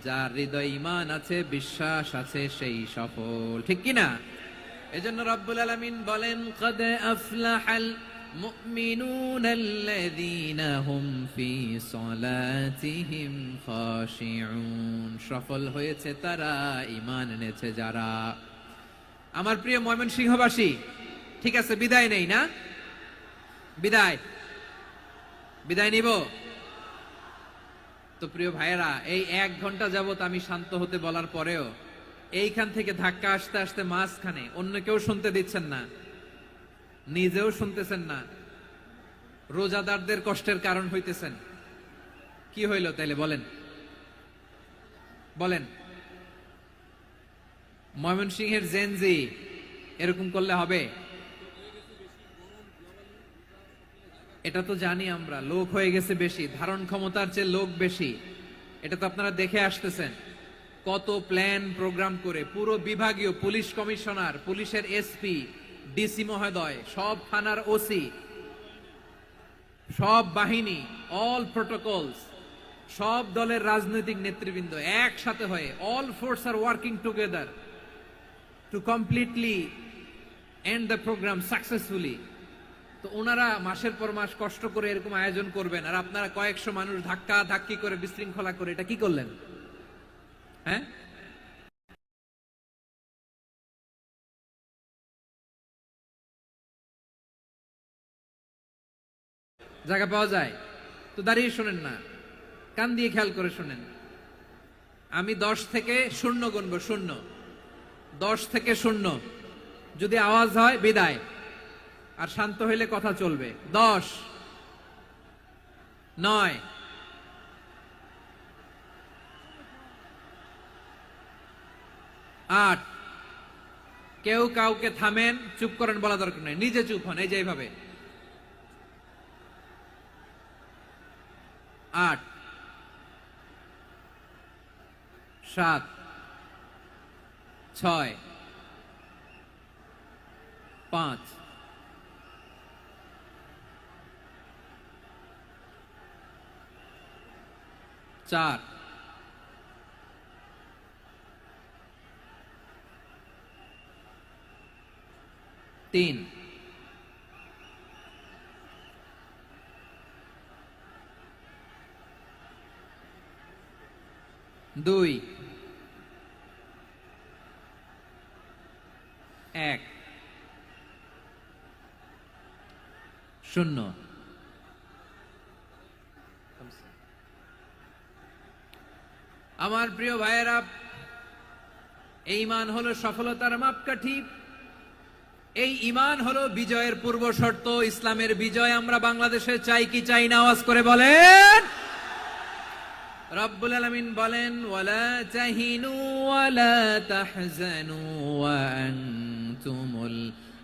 যার হৃদয় ঈমান আছে, বিশ্বাস আছে, সেই সফল। ঠিক কি না? এজন্য রব্বুল আলামিন বলেন, কদ আফলাহাল মুমিনুনাল্লাযীনা হুম ফি সলাতিহিম খাশিউন। সফল হয়েছে তারা, ঈমান এনেছে যারা। আমার প্রিয় ময়মনসিংহবাসী, ঠিক আছে, বিদায় নেই না? বিদায় নিব তো? প্রিয় ভাইয়েরা, এই 1 ঘন্টা যাবত আমি শান্ত হতে বলার পরেও এইখান থেকে ধাক্কা আসতে আসতে মাঝখানে অন্য কেউ শুনতে দিচ্ছেন না, নিজেও শুনতেছেন না, রোজাদারদের কষ্টের কারণ হইতেছেন। কি হইল তাইলে বলেন? বলেন, ময়মনসিংহের জেনজি এরকম করলে হবে? এটা তো জানি আমরা, লোক হয়ে গেছে বেশি, ধারণ ক্ষমতার চেয়ে লোক বেশি। এটা তো আপনারা দেখে আসতেছেন। কত প্ল্যান প্রোগ্রাম করে পুরো বিভাগীয় পুলিশ কমিশনার, পুলিশের এসপি, ডিসি মহোদয়, সব থানার ওসি, সব বাহিনী, অল প্রোটোকলস, সব দলের রাজনৈতিক নেতৃবৃন্দ একসাথে হয়ে, all force are working together to completely end the programme successfully. তো ওনারা মাসের পর মাস কষ্ট করে এরকম আয়োজন করবেন, আর আপনারা কয়েকশো মানুষ ধাক্কা ধাক্কি করে বিশৃঙ্খলা করে এটা কি করলেন? হ্যাঁ, জায়গা পাওয়া যায় তো দাঁড়িয়ে শোনেন না, কান দিয়ে খেয়াল করে শোনেন। আমি 10 থেকে 0 গুনবো, 0, 10 থেকে 0। যদি আওয়াজ হয় বিদায়, আর শান্ত হইলে কথা চলবে। 10, 9, 8। কেউ কাউকে থামেন, চুপ করেন বলা দরকার নেই, নিজে চুপ হন, এই যে এইভাবে। 8, 7, 6, 5, 4, 3, 2, 1, 0। আমার প্রিয় ভাইয়েরা, এই ঈমান হলো সফলতার মাপকাঠি। এই ঈমান হলো বিজয়ের পূর্ব শর্ত। ইসলামের বিজয় আমরা বাংলাদেশে চাই কি চাই না? আওয়াজ করে বলেন। রব্বুল আলামিন বলেন, ওয়ালা তাহিনু ওয়ালা তাহজানু ওয়া আনতুমুল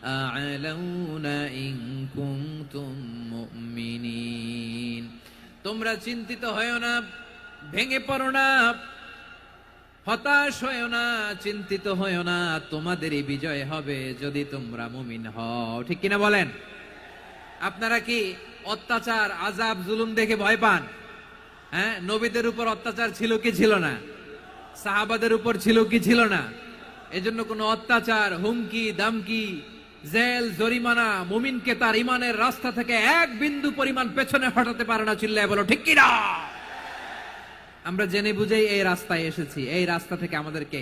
আ'লাউনা ইন কুনতুম মুমিনিন। তোমরা চিন্তিত হয়ো না, ভেঙে পড়ো না, হতাশ হয়ো না, চিন্তিত হয়ো না, তোমাদেরই বিজয় হবে যদি তোমরা মুমিন হও। ঠিক কিনা বলেন? আপনারা কি অত্যাচার, আযাব, জুলুম দেখে ভয় পান? হ্যাঁ, নবীদের উপর অত্যাচার ছিল কি ছিল না? সাহাবাদের উপর ছিল কি ছিল না? এজন্য কোনো অত্যাচার, হুমকি, দামকি, জেল, জরিমানা মুমিনকে তার ইমানের রাস্তা থেকে এক বিন্দু পরিমাণ পেছনে হটাতে পারে না। চিল্লায় বলো ঠিক কিনা? আমরা জেনে বুঝেই এই রাস্তায় এসেছি, এই রাস্তা থেকে আমাদেরকে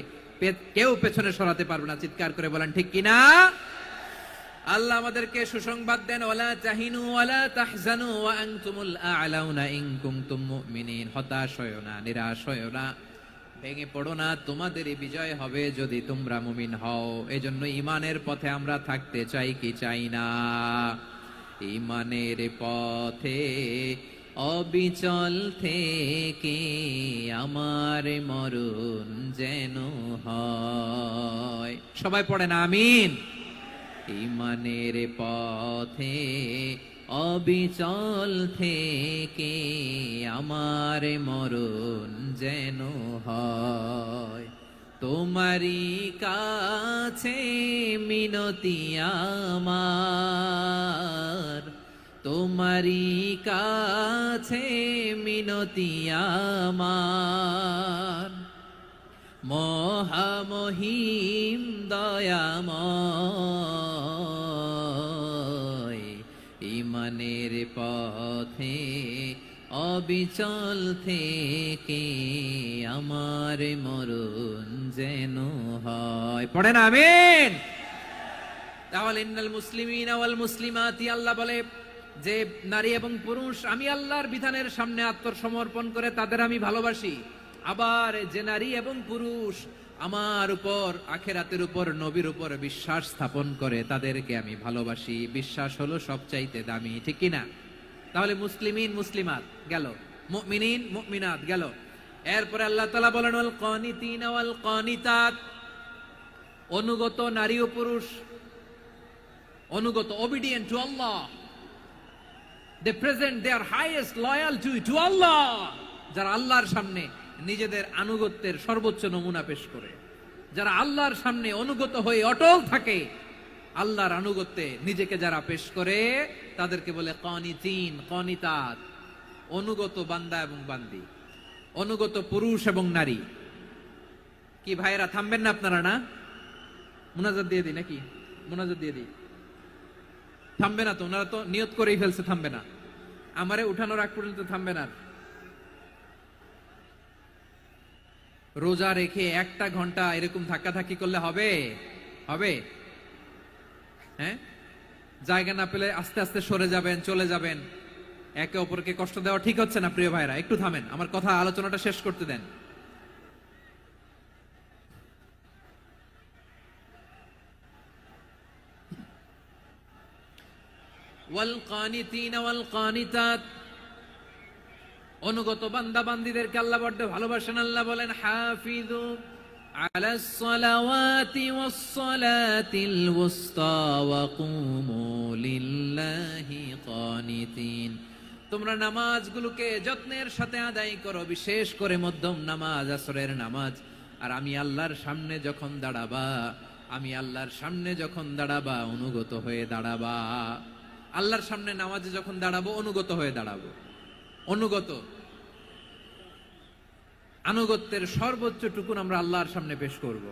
কেউ পেছনে সরাতে পারবে না। চিৎকার করে বলেন ঠিক কিনা? আল্লাহ আমাদেরকে সুসংবাদ দেন, ওয়ালা তাহিনু ওয়ালা তাহজানু ওয়া আনতুমুল আ'লাউনা ইন কুনতুম মুমিনিন। হতাশ হয়ো না, নিরাশ হয়ো না, ভেঙে পড়ো না, তোমাদেরই বিজয় হবে যদি তোমরা মুমিন হও। এজন্য ঈমানের পথে আমরা থাকতে চাই কি চাই না? ঈমানের পথে অবিচল থেকে আমার মরণ যেন হয়। সবাই পড়েন আমিন। ঈমানের পথে অবিচল থেকে আমার মরণ যেন হয়। তোমারই কাছে মিনতি আমার, তোমারই কাছে মিনতি আমার, মহামহিম দয়াময়। ঈমানের পথে অবিচল থেকে আমার মরণ যেন হয়। পড়েন আমিন। তাহলে ইন্নাল মুসলিমিনা ওয়াল মুসলিমাতি, আল্লাহ বলে যে নারী এবং পুরুষ আমি আল্লাহর বিধানের সামনে আত্মসমর্পণ করে তাদের আমি ভালোবাসি। আবার যে নারী এবং পুরুষ আমার উপর, আখিরাতের উপর, নবীর উপর বিশ্বাস স্থাপন করে তাদেরকে আমি ভালোবাসি। বিশ্বাস হলো সবচাইতে দামি। ঠিক কিনা? তাহলে মুসলিমিন মুসলিমাত গেল, মুমিনিন মুমিনাত গেল। এরপরে আল্লাহ তাআলা বলেন ওয়াল কানিতিনা ওয়াল কানিতাত, অনুগত নারী ও পুরুষ, অনুগত, obedient to Allah, they present their highest loyalty to Allah, যারা আল্লাহর সামনে নিজেদের আনুগত্যের সর্বোচ্চ নমুনা পেশ করে, যারা আল্লাহর সামনে অনুগত হয়ে অটল থাকে, আল্লাহর আনুগত্যে নিজেকে যারা পেশ করে তাদেরকে বলে কানিতিন, কানিতাত, অনুগত বান্দা এবং বান্দি, অনুগত পুরুষ এবং নারী। কি ভাইরা থামবেন না আপনারা? না, মুনাজাত দিয়ে দিই নাকি? মুনাজাত দিয়ে দিই। থামবে না তো? ওনারা তো নিয়ত করেই ফেলছে থামবে না। আমারে উঠানোর আগ পর্যন্ত থামবে না। রোজা রেখে 1টা ঘন্টা এরকম ধাক্কাধাক্কি করলে হবে? হবে? হ্যাঁ, জায়গা না পেলে আস্তে আস্তে সরে যাবেন, চলে যাবেন। একে অপরকে কষ্ট দেওয়া ঠিক হচ্ছে না। প্রিয় ভাইরা একটু থামেন, আমার কথা, আলোচনাটা শেষ করতে দেন। ওয়াল কানিতিনা ওয়াল কানিতাত, অনুগত বান্দা বান্দীদেরকে আল্লাহ বড় ভালোবাসেন। আল্লাহ বলেন হাফিজু আলাস সালাওয়াতি ওয়াস সালাতিল ওয়াসতা ওয়া কুমু লিল্লাহি কানিতিন। তোমরা নামাজগুলোকে যত্নের সাথে আদায় করো, বিশেষ করে মধ্যম নামাজ, আসরের নামাজ। আর আমি আল্লাহর সামনে যখন দাঁড়াবা, আমি আল্লাহর সামনে যখন দাঁড়াবা অনুগত হয়ে দাঁড়াবা। আল্লাহর সামনে নামাজে যখন দাঁড়াবো অনুগত হয়ে দাঁড়াবো। অনুগত, আনুগত্যের সর্বোচ্চ টুকুন আমরা আল্লাহর সামনে পেশ করব।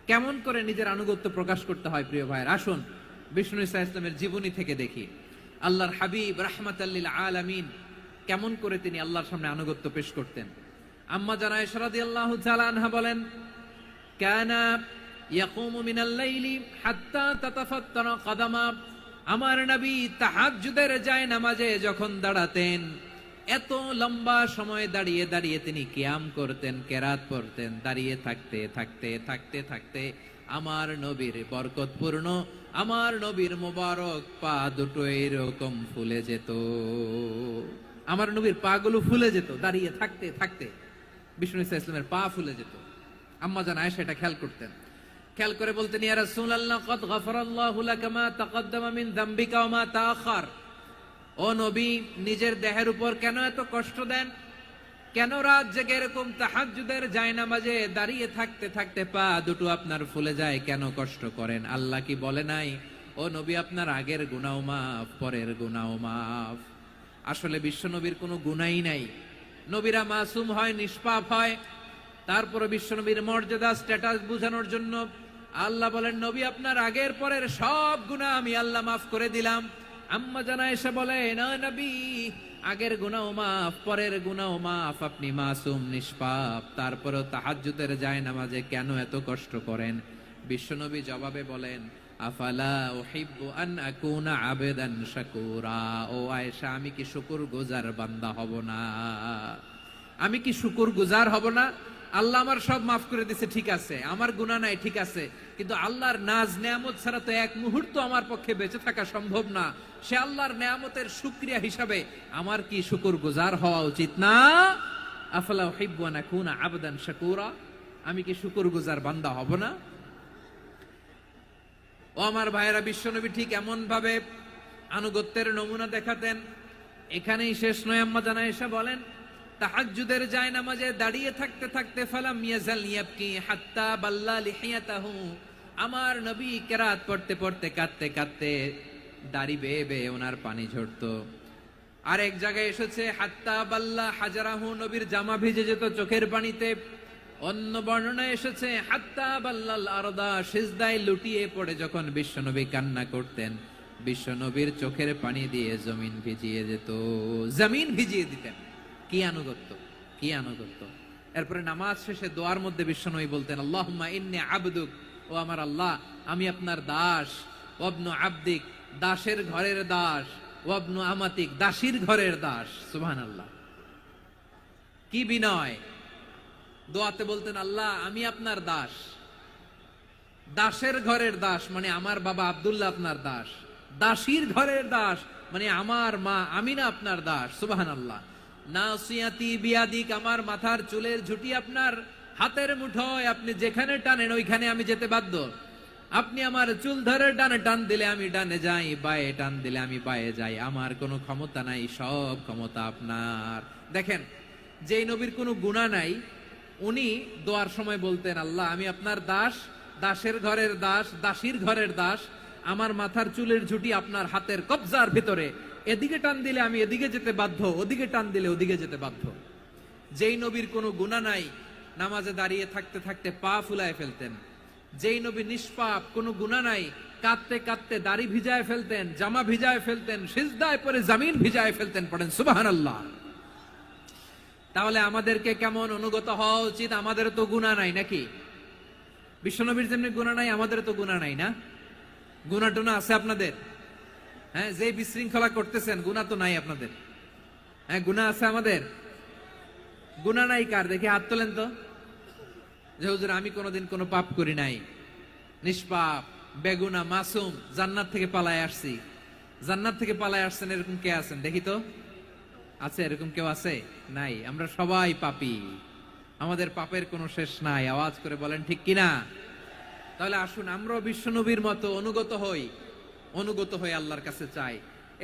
কেমন করে নিজের আনুগত্য প্রকাশ করতে হয় প্রিয় ভাইয়ের, আসুন বিষ্ণু ঈসা ইসলামের জীবনী থেকে দেখি। আল্লাহর হাবিব রাহমাতাল লিল আলামিন কেমন করে তিনি আল্লাহর সামনে আনুগত্য পেশ করতেন। আম্মা জানা আয়েশা রাদিয়াল্লাহু তাআলা আনহা বলেন, কানা ইয়াকুমু মিনাল লাইলি হাত্তা তাতাফাত্তারা কদামা। আমার নবী তাহাজ্জুদের যায় নামাজে যখন দাঁড়াতেন, এত লম্বা সময় দাঁড়িয়ে দাঁড়িয়ে তিনি কিয়াম করতেন, কেরাত পড়তেন। দাঁড়িয়ে থাকতে থাকতে থাকতে থাকতে আমার নবীর বরকতপূর্ণ, আমার নবীর মোবারক পা দুটো এরকম ফুলে যেত। আমার নবীর পা গুলো ফুলে যেত দাঁড়িয়ে থাকতে থাকতে। বিষ্ণু ঈসা ইসলামের পা ফুলে যেত। আম্মা জান আয়েশা এটা খেয়াল করতেন। খেয়াল করে বলতেন, ইয়া রাসূলুল্লাহ ক্বাদ গাফারাল্লাহু লাকা মা তাকাদ্দামা মিন যামবিকা ওয়া মা তাআখার। ও নবী, নিজের দেহের উপর কেন এত কষ্ট দেন? কেন রাত জেগে এরকম তাহাজ্জুদের জায়নামাজে দাঁড়িয়ে থাকতে থাকতে পা দুটো আপনার ফুলে যায়? কেন কষ্ট করেন? আল্লাহ কি বলে নাই, ও নবী আপনার আগের গুনাহ মাফ, পরের গুনাহ মাফ? আসলে বিশ্ব নবীর কোনো গুনাহই নাই। নবীরা মাসুম হয়, নিষ্পাপ হয়। তারপরে বিশ্ব নবীর মর্যাদা, স্ট্যাটাস বোঝানোর জন্য আল্লাহ বলেন, নবী আপনার আগের পরের সব গুনাহ আমি আল্লাহ মাফ করে দিলাম। আম্মা জানা এসে বলে, না নবী, আগের গুনাহ মাফ, পরের গুনাহ মাফ, আপনি মাসুম, নিষ্পাপ, তারপরেও তাহাজ্জুদের জায়নামাজে কেন এত কষ্ট করেন? বিশ্বনবী জবাবে বলেন, আফালা উহিব্বু আন আকুনা আবেদান শাকুরা। ও আয়েশা, আমি কি শুকরগুজার বান্দা হব না? আমি কি শুকরগুজার হব না? আল্লাহ আমার সব মাফ করে দিয়েছে, ঠিক আছে, আমার গুনাহ নাই, ঠিক আছে, কিন্তু আল্লাহর নাজ নেয়ামত ছাড়া তো এক মুহূর্ত আমার পক্ষে বেঁচে থাকা সম্ভব না। সে আল্লাহর নেয়ামতের শুকরিয়া হিসাবে আমার কি শুকরগুজার হওয়া উচিত না? আফালা উহিব্বু আন আকুনা আবদান শাকুরা। আমি কি শুকরগুজার বান্দা হব না? ও আমার ভাইয়েরা, বিশ্বনবী ঠিক এমন ভাবে আনুগত্যের নমুনা দেখাতেন। এখানেই শেষ নয়, আম্মা জানা এসে বলেন, তাহাজ্জুদের জায়নামাজে দাঁড়িয়ে থাকতে থাকতে ফালাম ইয়াজাল ইয়াবকি হাত্তা বাল্লা লিহিয়াতাহু। আমার নবী কেরাত পড়তে পড়তে কাঁদতে কাঁদতে দাড়ি বেয়ে বেয়ে ওনার পানি ঝরতো। আর এক জায়গায় এসেছে হাত্তা বাল্লা হাজারাহু, নবীর জামা ভিজে যেত চোখের পানিতে। অন্য বর্ণনায় এসেছে হাত্তা বাল্লাল আরদা, সিজদায় লুটিয়ে পড়ে যখন বিশ্বনবী কান্না করতেন, বিশ্বনবীর চোখের পানি দিয়ে জমিন ভিজিয়ে যেত, জমিন ভিজিয়ে দিতেন। কি আনুগত্য, কি আনুগত্য! এরপরে নামাজ শেষে দোয়ার মধ্যে বিশ্বনবী বলতেন, আল্লাহুম্মা ইন্নী আবদুক, ও আমার আল্লাহ, আমি আপনার দাস। ওয়াবনু আবদিক, দাসের ঘরের দাস। ওয়াবনু আমাতিক, দাসীর ঘরের দাস। সুবহানাল্লাহ, কি বিনয়! দোয়াতে বলতেন, আল্লাহ আমি আপনার দাস। দাসের ঘরের দাস মানে আমার বাবা আব্দুল্লাহ আপনার দাস। দাসীর ঘরের দাস মানে আমার মা আমিনা আপনার দাস। সুবহানাল্লাহ। নাসিয়াতি বিয়াদিক, আমার মাথার চুলের ঝুঁটি আপনার হাতের মুঠোয়, আপনি যেখানে টানেন ওইখানে আমি যেতে বাধ্য। আপনি আমার চুল ধরে ডানে টান দিলে আমি ডানে যাই, বায়ে টান দিলে আমি বায়ে যাই। আমার কোনো ক্ষমতা নাই, সব ক্ষমতা আপনার। দেখেন, যেই নবীর কোনো গুনাহ নাই, উনি দোয়ার সময় বলতেন, আল্লাহ আমি আপনার দাস, দাসের ঘরের দাস, দাসীর ঘরের দাস। আমার মাথার চুলের ঝুঁটি আপনার হাতের কবজার ভিতরে, এদিকে টান দিলে আমি এদিকে যেতে বাধ্য, ওদিকে টান দিলে ওদিকে যেতে বাধ্য। যেই নবীর কোনো গুনাহ নাই, নামাজে দাঁড়িয়ে থাকতে থাকতে পা ফুলায় ফেলতেন। যেই নবী নিষ্পাপ, কোনো গুনাহ নাই, কাঁদতে কাঁদতে দাড়ি ভিজায় ফেলতেন, জামা ভিজায় ফেলতেন, সিজদায় পরে জমিন ভিজায় ফেলতেন। পড়েন সুবহানাল্লাহ। তাহলে আমাদেরকে কেমন অনুগত হওয়া উচিত? আমাদের তো গুনাহ নাই নাকি? বিশ্বনবীর যেমনি গুনাহ নাই, আমাদের তো গুনাহ নাই না? গুনাহ টুনা আছে আপনাদের? হ্যাঁ, যে বিশৃঙ্খলা করতেছেন, গুনাহ তো নাই আপনাদের? হ্যাঁ, গুনাহ আছে আমাদের? গুনাহ নাই কার? দেখি হাত তোলেন তো, যে হুজুর আমি কোনোদিন কোনো পাপ করি নাই, নিষ্পাপ, বেগুনা, মাসুম, জান্নাত থেকে পালায় আসছি। জান্নাত থেকে পালায় আসছেন এরকম কে আছেন দেখি তো? আছে এরকম কেউ? আছে? নাই। আমরা সবাই পাপী, আমাদের পাপের কোনো শেষ নাই। আওয়াজ করে বলেন ঠিক কিনা? তাহলে আসুন আমরাও বিশ্বনবীর মতো অনুগত হই, অনুগত হয়ে আল্লাহর কাছে চাই।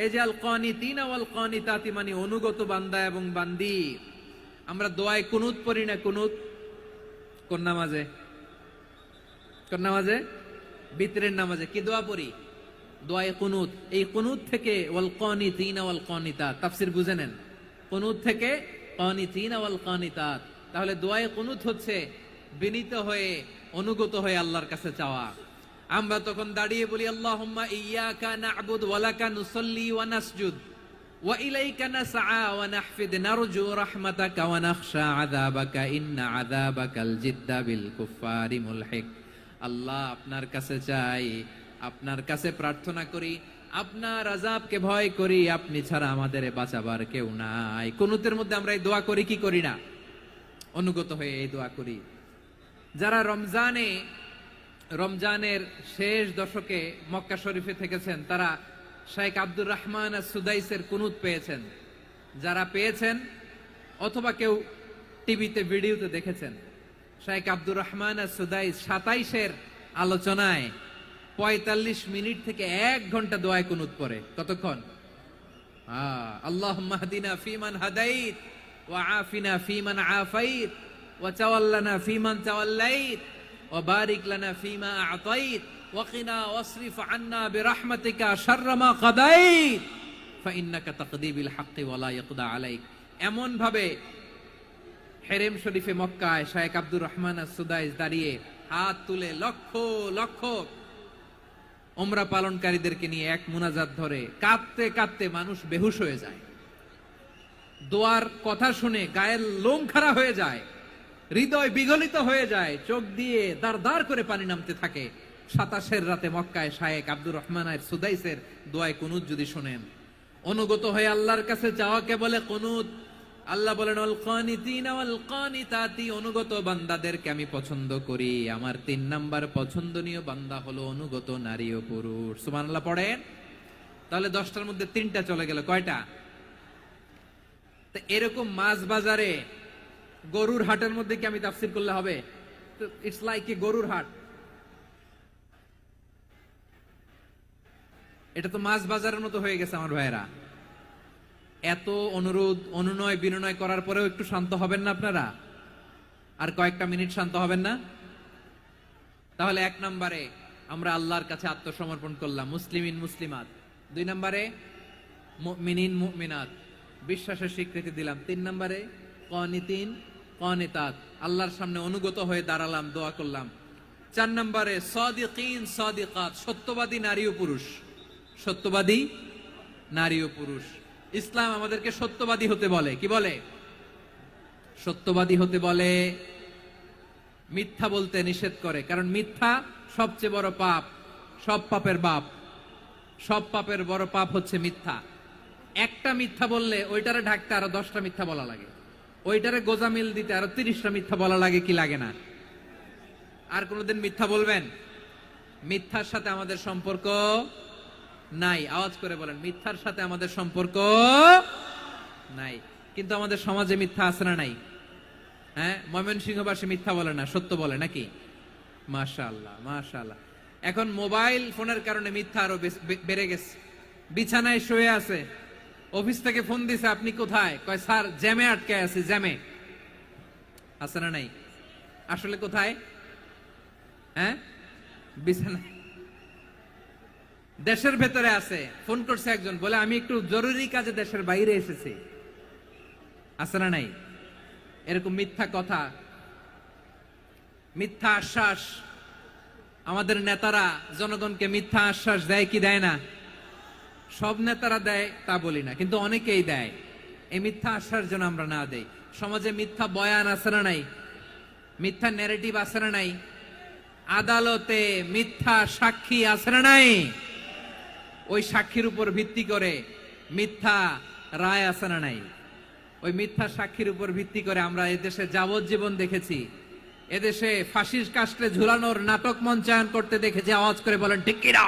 এই যে আল কানিতিনা ওয়াল কানিতাতি, মানে অনুগত বান্দা এবং বান্দি। আমরা দোয়ায় কুনুত পড়ি না? কুনুত কোন নামাজে? কোন নামাজে? বিতরের নামাজে কি দোয়া পড়ি? দোয়ায়ে কুনুত। এই কুনুত থেকে ওয়াল কানিতিনা ওয়াল কানিতাত, তাফসীর বুঝে নেন। কুনুত থেকে কানিতিনা ওয়াল কানিতাত। তাহলে দোয়ায়ে কুনুত হচ্ছে বিনীত হয়ে, অনুগত হয়ে আল্লাহর কাছে চাওয়া। আমরা তখন দাঁড়িয়ে বলি, আল্লাহুম্মা ইয়্যাকা না'বুদু ওয়া লাকা নুসাল্লি ওয়া নাসজুদ ওয়া ইলাইকা নাসআ ওয়া নাহফিদ নারজু রাহমাতাকা ওয়া নাখশা আযাবাকা ইন্না আযাবাকাল জিদ্দা বিল কুফফারি মুলহিক। আল্লাহ আপনার কাছে চাই, আপনার কাছে প্রার্থনা করি, আপনার আযাবকে ভয় করি, আপনি ছাড়া আমাদের বাঁচাবার কেউ নাই। কুনুতের মধ্যে আমরা এই দোয়া করি কি করি না? অনুগত হয়ে এই দোয়া করি। যারা রমজানের শেষ দশকে মক্কা শরীফে থেকেছেন, তারা শেখ আব্দুর রহমান সুদাইসের কুনুত পেয়েছেন। যারা পেয়েছেন অথবা কেউ টিভিতে ভিডিওতে দেখেছেন, শেখ আব্দুর রহমান সুদাইস 27-এর আলোচনায় ৪৫ মিনিট থেকে ১ ঘন্টা দোয়ায় কুনুত পড়ে। কতক্ষণ? আল্লাহুম্মা হদিনা ফিমান হাদাইত ওয়া আফিনা ফিমান আফাইত ওয়া তাওয়াল্লানা ফিমান তাওয়াল্লাইত ওয়া বারিক লানা ফিমা আ'তাইত ওয়া কিনা ওয়াসরিফ আন্না বিরহমাতিকা শাররা মা কাদাইত ফাইন্নাকা তাকদি বিল হাক্কি ওয়া লা ইয়াকদা আলাইক। এমন ভাবে হেরেম শরীফে মক্কায় শায়েখ আব্দুর রহমান আস-সুদাইস দাঁড়িয়ে হাত তুলে লক্ষ লক্ষ উমরা পালনকারীদেরকে নিয়ে এক মুনাজাত ধরে কাঁদতে কাঁদতে মানুষ বেহুশ হয়ে যায়। দোয়ার কথা শুনে গায়ের লোম খাড়া হয়ে যায়, হৃদয় বিগলিত হয়ে যায়, চোখ দিয়ে দাঁড় দাঁড় করে পানি নামতে থাকে। ২৭ রাতে মক্কায় শায়েখ আব্দুর রহমান আস-সুদাইসের দোয়ায় কুনুত যদি শুনেন, অনুগত হয়ে আল্লাহর কাছে চাওয়াকে বলে কুনুত। আল্লাহ বলেন আল কানিতিনা ওয়াল কানিতাতি, অনুগত বান্দাদেরকে আমি পছন্দ করি। আমার ৩ নাম্বার পছন্দনীয় বান্দা হলো অনুগত নারী ও পুরুষ। সুবহানাল্লাহ পড়েন। তাহলে 10টার মধ্যে 3টা চলে গেল। কয়টা? তো এরকম মাছ বাজারে গরুর হাটের মধ্যে কি আমি তাফসীর করলে হবে? ইটস লাইক এ গরুর হাট। এটা তো মাছ বাজারের মতো হয়ে গেছে আমার ভাইয়েরা। এত অনুরোধ অনুনয় বিনয় করার পরেও একটু শান্ত হবেন না আপনারা? আর কয়েকটা মিনিট শান্ত হবেন না? তাহলে 1 নম্বরে আমরা আল্লাহর কাছে আত্মসমর্পণ করলাম, মুসলিমিন মুসলিমাত। 2 নম্বরে মুমিনিন মুমিনাত, বিশ্বাসের স্বীকৃতি দিলাম। 3 নম্বরে কানিতিন কানিতাত, আল্লাহর সামনে অনুগত হয়ে দাঁড়ালাম, দোয়া করলাম। 4 নম্বরে সাদিকিন সাদিকাত, সত্যবাদী নারী ও পুরুষ। সত্যবাদী নারী ও পুরুষ। ইসলাম আমাদেরকে সত্যবাদী হতে বলে। কি বলে? সত্যবাদী হতে বলে, মিথ্যা বলতে নিষেধ করে। কারণ মিথ্যা সবচেয়ে বড় পাপ, সব পাপের বাপ। সব পাপের বড় পাপ হচ্ছে মিথ্যা। একটা মিথ্যা বললে ওইটারে ঢাকতে আরো 10টা মিথ্যা বলা লাগে, ওইটারে গোজামিল দিতে আরো 30টা মিথ্যা বলা লাগে। কি লাগে না? আর কোনোদিন মিথ্যা বলবেন? মিথ্যার সাথে আমাদের সম্পর্ক নাই। আওয়াজ করে বলেন, মিথ্যার সাথে আমাদের সম্পর্ক নাই। কিন্তু আমাদের সমাজে মিথ্যা আছে না নাই? হ্যাঁ, ময়মনসিংহবাসী মিথ্যা বলে না, সত্য বলে নাকি? মাশাআল্লাহ মাশাআল্লাহ। এখন মোবাইল ফোনের কারণে মিথ্যা আরো বেড়ে গেছে। বিছানায় শুয়ে আছে, অফিস থেকে ফোন দিছে, আপনি কোথায়? কয় স্যার জ্যামে আটকে আছি। জ্যামে আছে না নাই? আসলে কোথায়? হ্যাঁ, বিছানায়। দেশের ভেতরে আছে। ফোন করছে একজন, বলে আমি একটু জরুরি কাজে দেশের বাইরে এসেছি। আছে না নাই? এরকম মিথ্যা কথা, মিথ্যা আশ্বাস। আমাদের নেতারা জনগণকে মিথ্যা আশ্বাস দেয় কি দেয় না? সব নেতারা দেয় তা বলি না, কিন্তু অনেকেই দেয়। এই মিথ্যা আশ্বাস যেন আমরা না দেই। সমাজে মিথ্যা বয়ান আছে না নাই? মিথ্যা ন্যারেটিভ আছে না নাই? আদালতে মিথ্যা সাক্ষী আছে না নাই? ওই সাক্ষীর উপর ভিত্তি করে মিথ্যা রায় আছে না নাই? ওই মিথ্যা সাক্ষীর উপর ভিত্তি করে আমরা এদেশে যাবজ্জীবন দেখেছি, এদেশে ফাঁসির কাস্টে ঝুলানোর নাটক মঞ্চায়ন করতে দেখেছি। আওয়াজ করে বলেন ঠিক কিনা?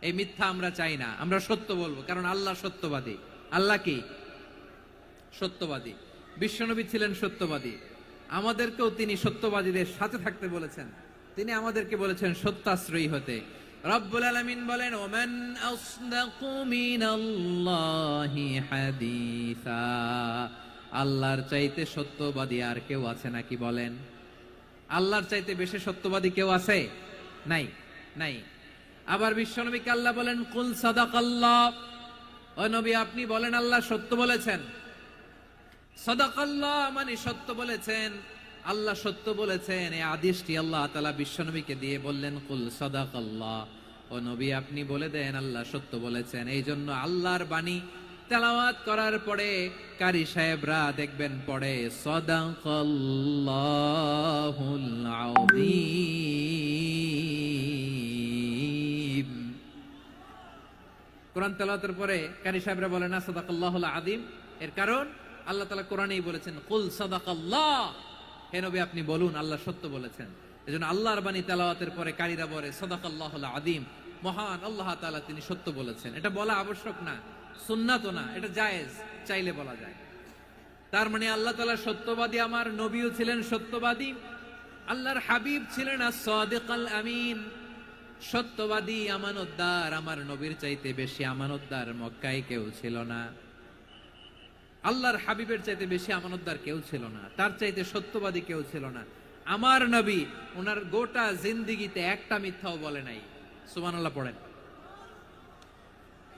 এই মিথ্যা আমরা চাই না, আমরা সত্য বলবো। কারণ আল্লাহ সত্যবাদী। আল্লাহ কি? সত্যবাদী। বিশ্বনবী ছিলেন সত্যবাদী। আমাদেরকেও তিনি সত্যবাদীদের সাথে থাকতে বলেছেন। তিনি আমাদেরকে বলেছেন সত্যাশ্রয়ী হতে। রব্বুল আলামিন বলেন, ওমান আসদাকু মিনাল্লাহি হাদিসা, আল্লাহর চাইতে সত্যবাদী আর কেউ আছে নাকি বলেন? আল্লাহর চাইতে বেশি সত্যবাদী কেউ আছে? নাই, নাই। আবার বিশ্বনবীকে আল্লাহ বলেন, কুল সাদাকাল্লাহ, ও নবী আপনি বলেন আল্লাহ সত্য বলেছেন। সাদাকাল্লাহ মানে সত্য বলেছেন, আল্লাহ সত্য বলেছেন। এই আদেশটি আল্লাহ তাআলা বিশ্বনবীকে দিয়ে বললেন, কুল সাদাকাল্লাহ, ও নবী আপনি বলে দেন আল্লাহ সত্য বলেছেন। এই জন্য আল্লাহর বাণী তেলাওয়াত করার পরে কারি সাহেবরা দেখবেন পড়ে সাদাকাল্লাহুল আযীম। কোরআন তেলাওয়াতের পরে কারি সাহেবরা বলে না সাদাকাল্লাহুল আযীম। এর কারণ আল্লাহ তাআলা কোরআনেই বলেছেন, কুল সাদাকাল্লাহ, হে নবী আপনি বলুন আল্লাহ সত্য বলেছেন। এজন্য আল্লাহর বাণী তেলাওয়াতের পরে কারীরা বলে সাদাকাল্লাহুল আযীম, মহান আল্লাহ তাআলা তিনি সত্য বলেছেন। এটা বলা আবশ্যক না, সুন্নাতও না, এটা জায়েজ, চাইলে বলা যায়। তার মানে আল্লাহ তাআলা সত্যবাদী, আমার নবীও ছিলেন সত্যবাদী। আল্লাহর হাবিব ছিলেন as-সাদিক আল-আমিন, সত্যবাদী, আমানতদার। আমার নবীর চাইতে বেশি আমানতদার মক্কায় কেউ ছিল না। আল্লাহর হাবিবের চাইতে বেশি আমানতদার কেউ ছিল না, তার চাইতে সত্যবাদী কেউ ছিল না। আমার নবী ওনার গোটা জিন্দেগিতে একটা মিথ্যাও বলে নাই। সুবহানাল্লাহ পড়েন।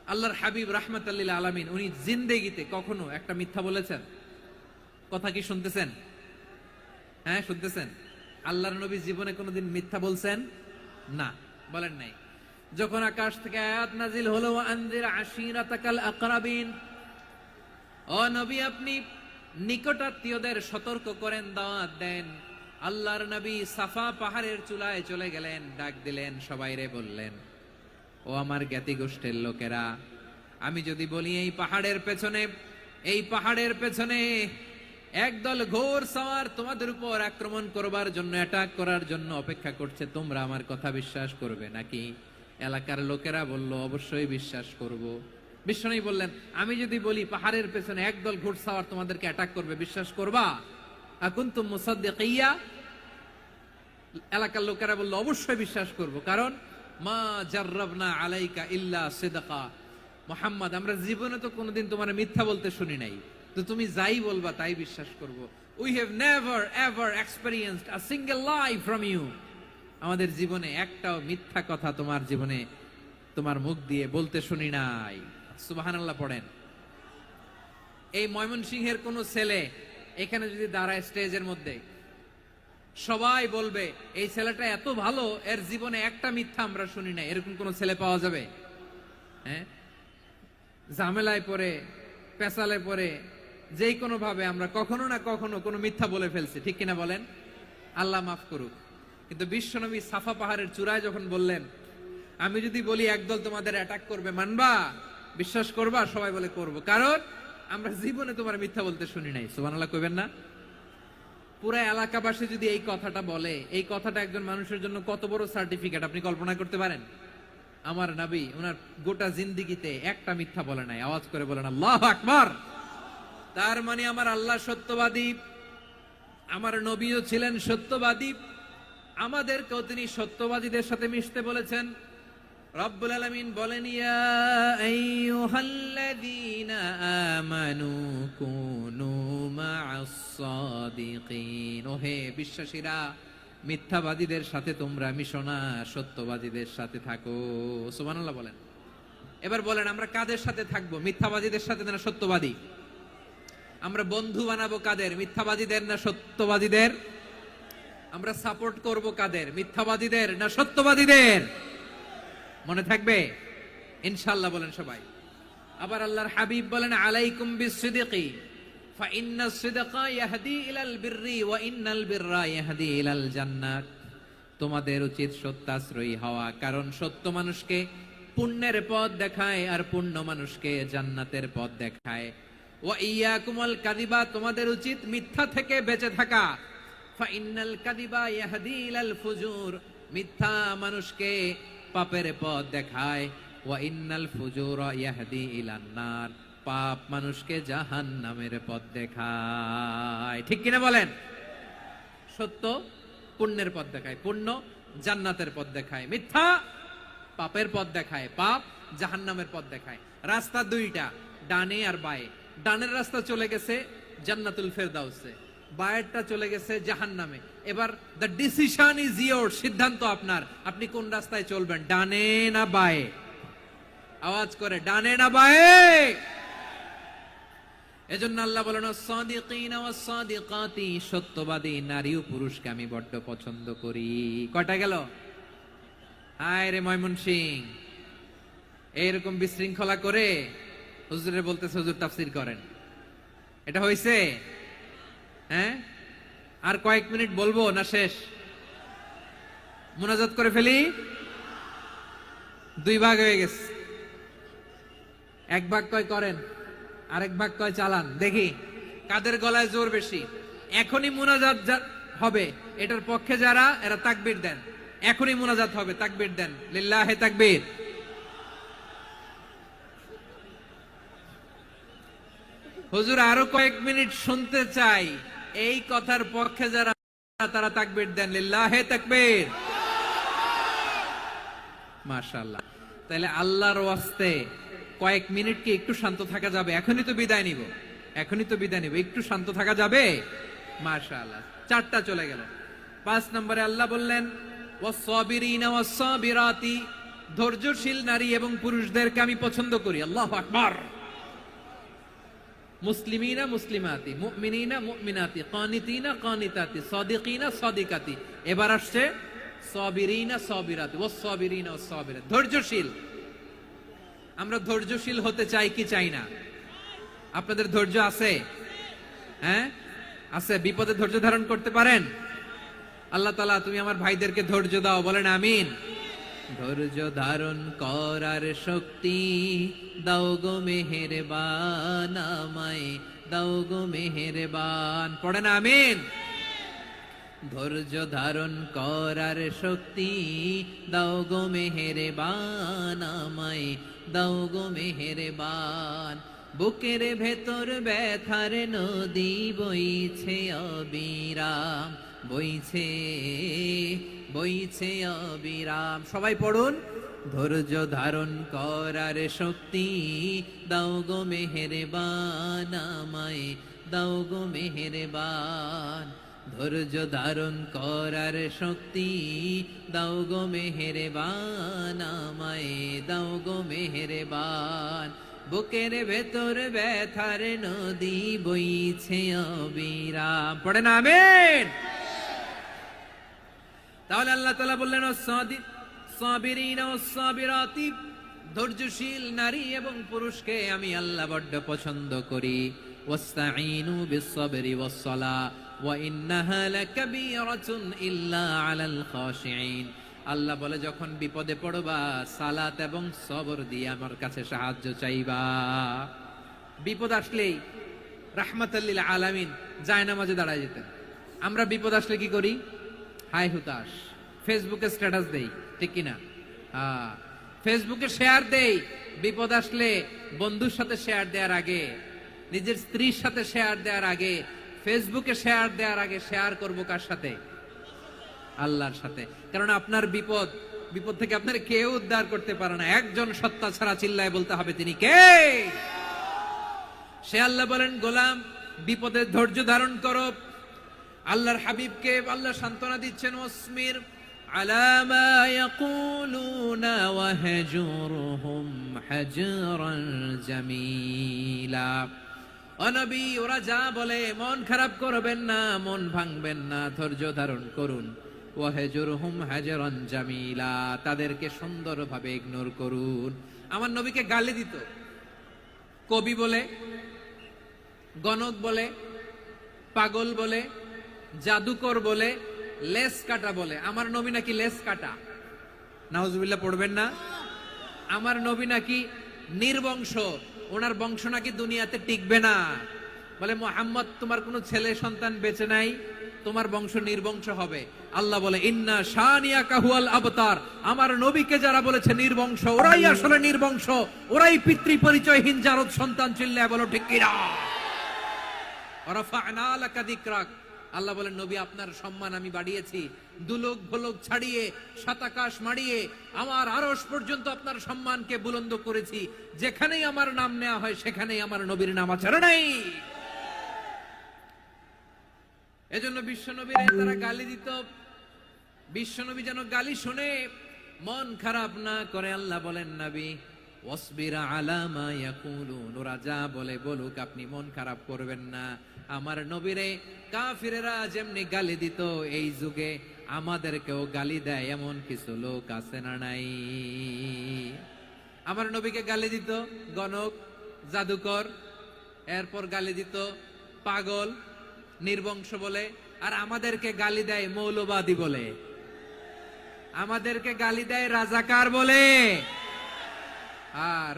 আল্লাহর হাবিব রাহমাতাল লিল আলামিন উনি জিন্দেগিতে কখনো একটা মিথ্যা বলেছেন? কথা কি শুনতেছেন? হ্যাঁ, শুনতেছেন? আল্লাহর নবী জীবনে কোনোদিন মিথ্যা বলছেন? না, বলেন নাই। যখন আকাশ থেকে আয়াত নাজিল হলো, আনজির আশিরাতাকাল আকরাবিন, ও নবী আপনি নিকটাত্মীয়দের সতর্ক করেন, দাওয়াত দেন। আল্লাহর নবী সাফা পাহাড়ের চূড়ায় চলে গেলেন, ডাক দিলেন, সবাইরে বললেন, ও আমার জ্ঞাতি গোষ্ঠীর লোকেরা, আমি যদি বলি এই পাহাড়ের পেছনে একদল ঘোর সাওয়ার তোমাদের উপর আক্রমণ করবার জন্য, অ্যাটাক করার জন্য অপেক্ষা করছে, তোমরা আমার কথা বিশ্বাস করবে নাকি? এলাকার লোকেরা বলল, অবশ্যই বিশ্বাস করব। বিশ্বনবী বললেন, আমি যদি বলি পাহাড়ের পেছনে একদল ঘোড়সাওয়ার তোমাদেরকে অ্যাটাক করবে, বিশ্বাস করবা? আকুনতুম মুসাদ্দিকিয়া? এলাকার লোকেরা বলল, অবশ্যই বিশ্বাস করব, কারণ মা জাররাবনা আলাইকা ইল্লা সিদকা। মুহাম্মদ, আমরা জীবনে তো কোনোদিন তোমার মিথ্যা বলতে শুনি নাই, তো তুমি যাই বলবা তাই বিশ্বাস করব। We have never ever experienced a single lie from you. আমাদের জীবনে একটাও মিথ্যা কথা তোমার জীবনে, তোমার মুখ দিয়ে বলতে শুনি নাই। সুবহানাল্লাহ পড়েন। এই ময়মনসিংহের কোন ছেলে এখানে যদি দাঁড়ায় স্টেজের মধ্যে, সবাই বলবে এই ছেলেটা এত ভালো, এর জীবনে একটা মিথ্যা আমরা শুনি নাই। এরকম কোন ছেলে পাওয়া যাবে? হ্যাঁ, ঝামেলায় পড়ে, পেশালে পড়ে, যেই কোনো ভাবে আমরা কখনো না কখনো কোনো মিথ্যা বলে ফেলছি, ঠিক কিনা বলেন? আল্লাহ মাফ করুক। কিন্তু বিশ্বনবী সাফা পাহাড়ের চূড়ায় যখন বললেন, আমি যদি বলি একদল তোমাদের অ্যাটাক করবে, মানবা? বিশ্বাস করবা? সবাই বলে করব, কারণ আমরা জীবনে তোমার মিথ্যা বলতে শুনি নাই। সুবহানাল্লাহ কইবেন না? পুরো এলাকাবাসী যদি এই কথাটা বলে, এই কথাটা একজন মানুষের জন্য কত বড় সার্টিফিকেট আপনি কল্পনা করতে পারেন? আমার নবী ওনার গোটা জিন্দেগিতে একটা মিথ্যা বলে নাই। আওয়াজ করে বলেন আল্লাহু আকবার। তার মানে আমার আল্লাহ সত্যবাদী, আমার নবীও ছিলেন সত্যবাদী, আমাদেরকেও তিনি সত্যবাদীদের সাথে মিশতে বলেছেন। রব্বুল আলামিন বলেন, ইয়া আইয়ুহাল্লাযীনা আমানু কুনু মা'আস সাদিকিন। ওহে বিশ্বাসীরা, মিথ্যাবাদীদের সাথে তোমরা মিশো না, সত্যবাদীদের সাথে থাকো। সুবহানাল্লাহ বলেন। এবার বলেন, আমরা কাদের সাথে থাকবো? মিথ্যাবাদীদের সাথে না সত্যবাদী? আমরা বন্ধু বানাবো কাদের? মিথ্যাবাদীদের না সত্যবাদীদের? আমরা সাপোর্ট করব কাদের? মিথ্যাবাদীদের না সত্যবাদীদের? মনে থাকবে ইনশাআল্লাহ, বলেন সবাই। আবার আল্লাহর হাবিব বলেন, আলাইকুম বিসসিদকি ফাইন্নাস সিদকা ইয়াহদি ইলাল বিররি ওয়া ইন্নাল বিররা ইয়াহদি ইলাল জান্নাত। তোমাদের উচিত সত্যাশ্রয়ী হওয়া, কারণ সত্য মানুষকে পুণ্যের পথ দেখায়, আর পুণ্য মানুষকে জান্নাতের পথ দেখায়। ওয়া ইয়াকুমুল কাযিবা, তোমাদের উচিত মিথ্যা থেকে বেঁচে থাকা। ফাইন্নাল কাযিবা ইয়াহদি ইলাল ফুজুর, মিথ্যা মানুষকে পাপের পথ দেখায়। ওয়া ইন্নাল ফুজুরা ইয়াহদি ইলান নার, পাপ মানুষকে জাহান্নামের পথ দেখায়। ঠিক কিনা বলেন? সত্য পুণ্যের পথ দেখায়, পুণ্য জান্নাতের পথ দেখায়, মিথ্যা পাপের পথ দেখায়, পাপ জাহান্নামের পথ দেখায়। রাস্তা দুইটা, ডানে আর বায়ে। ডানের রাস্তা চলে গেছে জান্নাতুল ফেরদাউসে, বায়েরটা চলে গেছে জাহান্নামে। এবার দ্য ডিসিশন ইজ ইয়োর, সিদ্ধান্ত আপনার, আপনি কোন রাস্তায় চলবেন, ডানে না বায়ে? আওয়াজ করে, ডানে না বায়ে? এজন্য আল্লাহ বলেন, সাদিকিনা ওয়াস সাদিকাতি, সত্যবাদী নারী ও পুরুষকে আমি বড্ড পছন্দ করি। কয়টা গেল? হায় রে ময়মনসিং, এইরকম বিশৃঙ্খলা করে হুজুরে বলতেছে হুজুর তাফসীর করেন, এটা হইছে? হ্যাঁ, আর কয়েক মিনিট বলবো না শেষ? মুনাজাত করে ফেলি। দুই ভাগ হয়ে গেছে, এক ভাগ কয় করেন, আরেক ভাগ কয় চালান। দেখি কাদের গলায় জোর বেশি। এখনই মুনাজাত হবে, এটার পক্ষে যারা, এরা তাকবীর দেন। এখনই মুনাজাত হবে, তাকবীর দেন, লিল্লাহে তাকবীর। হুজুর আরো কয়েক মিনিট শুনতে চাই, এই কথার পক্ষে যারা তারা তাকবীর দেন, লিল্লাহে তাকবীর। মাশাআল্লাহ। তাহলে আল্লাহর ওয়াস্তে কয়েক মিনিট কি একটু শান্ত থাকা যাবে? এখনই তো বিদায় নিব, একটু শান্ত থাকা যাবে? মাশাআল্লাহ, 4টা চলে গেল। 5 নম্বরে আল্লাহ বললেন ওয়াস-সাবিরিনা ওয়াস-সাবিরাতি, ধৈর্যশীল নারী এবং পুরুষদেরকে আমি পছন্দ করি। আল্লাহু আকবার। মুসলিমিনা মুসলিমাতি, মুমিনিনা মুমিনাতি, কানিতিনা কানিতাতি, সাদিকিনা সাদিকাতি। এবার আসছে সাবিরিনা সাবিরাতি, ওয়াস-সাবিরিনা ওয়াস-সাবিরাত, ধৈর্যশীল। আমরা ধৈর্যশীল হতে চাই কি চাই না? আপনাদের ধৈর্য আছে? হ্যাঁ আছে? বিপদে ধৈর্য ধারণ করতে পারেন? আল্লাহ তাআলা তুমি আমার ভাইদেরকে ধৈর্য দাও, বলেন আমিন। ধৈর্য ধারণ করার শক্তি দাও গো মেহেরবান, আমায় দাও গো মেহেরবান, পড়েন আমিন। ধৈর্য ধারণ করার শক্তি দাও গো মেহেরবান, আমায় দাও গো মেহেরবান। বুকের ভেতর ব্যথার নদী বইছে অবিরাম, বইছে বইছে অবিরাম। সবাই পড়ুন, ধৈর্য ধারণ করার শক্তি দাও গো মেহেরবান, আমায় দাও গো মেহেরবান। ধৈর্য ধারণ করার শক্তি দাও গো মেহেরবান, আমায় দাও গো মেহেরবান। বুকের ভেতর ব্যথার নদী বইছে অবিরাম, পড়েন আমিন। তাহলে আল্লাহ তাআলা বললেন সাবিরিনা ওয়াস-সাবিরাতি, ধৈর্যশীল নারী এবং পুরুষকে আমি আল্লাহ বড্ড পছন্দ করি। ওয়াস্তাঈনু বিস-সাবরি ওয়াস-সালাহ ওয়া ইন্নাহা লাকাবীরাতুন ইল্লা আলাল খাশিঈন। আল্লাহ বলে যখন বিপদে পড়বা সালাত এবং সবর দিয়ে আমার কাছে সাহায্য চাইবা। বিপদ আসলেই রাহমাতাল লিল আলামিন জায়নামাজে দাঁড়ায় যেতেন। আমরা বিপদ আসলে কি করি? হাই হুতাশ, ফেসবুকে স্ট্যাটাস দেই, ঠিক কিনা? ফেসবুকে শেয়ার দেই। বিপদ আসলে বন্ধুর সাথে শেয়ার দেওয়ার আগে, নিজের স্ত্রীর সাথে শেয়ার দেওয়ার আগে, ফেসবুকে শেয়ার দেওয়ার আগে শেয়ার করব কার সাথে? আল্লাহর সাথে। কারণ আপনার বিপদ থেকে আপনার কেউ উদ্ধার করতে পারে না, একজন সত্তা ছাড়া। চিল্লায় বলতে হবে তিনি কে? সে আল্লাহ। বলেন গোলাম বিপদে ধৈর্য ধারণ করো। আল্লাহর হাবিবকে আল্লাহ সান্ত্বনা দিচ্ছেন, ওয়াসমির আলা মা ইয়াকুলুনা ওয়াহজুরহুম হাজরান জামিলা। ও নবী, ওরা যা বলে মন খারাপ করবেন না, মন ভাঙবেন না, ধৈর্য ধারণ করুন। ওয়াহজুরহুম হাজরান জামিলা, তাদেরকে সুন্দরভাবে ইগনোর করুন। আমার নবীকে গালি দিত কবি বলে, গণক বলে, পাগল বলে, জাদুকর বলে, লেস কাটা বলে। আমার নবী নাকি লেস কাটা, নাউজুবিল্লাহ পড়বেন না। আমার নবী নাকি নির্বংশ, ওনার বংশ নাকি দুনিয়াতে টিকবে না। বলে মুহাম্মদ তোমার কোনো ছেলে সন্তান বেঁচে নাই, তোমার বংশ নির্বংশ হবে। আল্লাহ বলে ইন্না শানিয়াকা হুয়াল আবতার। আমার নবীকে যারা বলেছে নির্বংশ, ওরাই আসলে নির্বংশ, ওরাই পিতৃ পরিচয়হীন জারদ সন্তান। চিল্লায় বলো ঠিক কিনা? রাফা'না লাকা যিকরাক। আল্লাহ বলেন নবী আপনার সম্মান আমি বাড়িয়েছি, দুলোক ভোলোক ছাড়িয়ে সাতাকাশ মাড়িয়ে আমার আরশ পর্যন্ত আপনার সম্মানকে বুলন্দ করেছি। যেখানেই আমার নাম নেওয়া হয় সেখানেই আমার নবীর নাম আছে নাই। এজন্য বিশ্বনবীরে তারা গালি দিত। বিশ্বনবী যেন গালি শুনে মন খারাপ না করে আল্লাহ বলেন নবী ওয়াসবির আলা মা ইয়াকুলুন, ওরা যা বলে বলুক, আপনি মন খারাপ করবেন না। আমার নবীরে কাফিরেরা যেমনি গালি দিত, এই যুগে আমাদেরকেও গালি দেয় এমন কিছু লোক আছে না নাই? আমার নবীকে গালি দিত গণক, জাদুকর, এরপর গালি দিত পাগল, নির্বংশ বলে। আর আমাদেরকে গালি দেয় মৌলবাদী বলে, আমাদেরকে গালি দেয় রাজাকার বলে।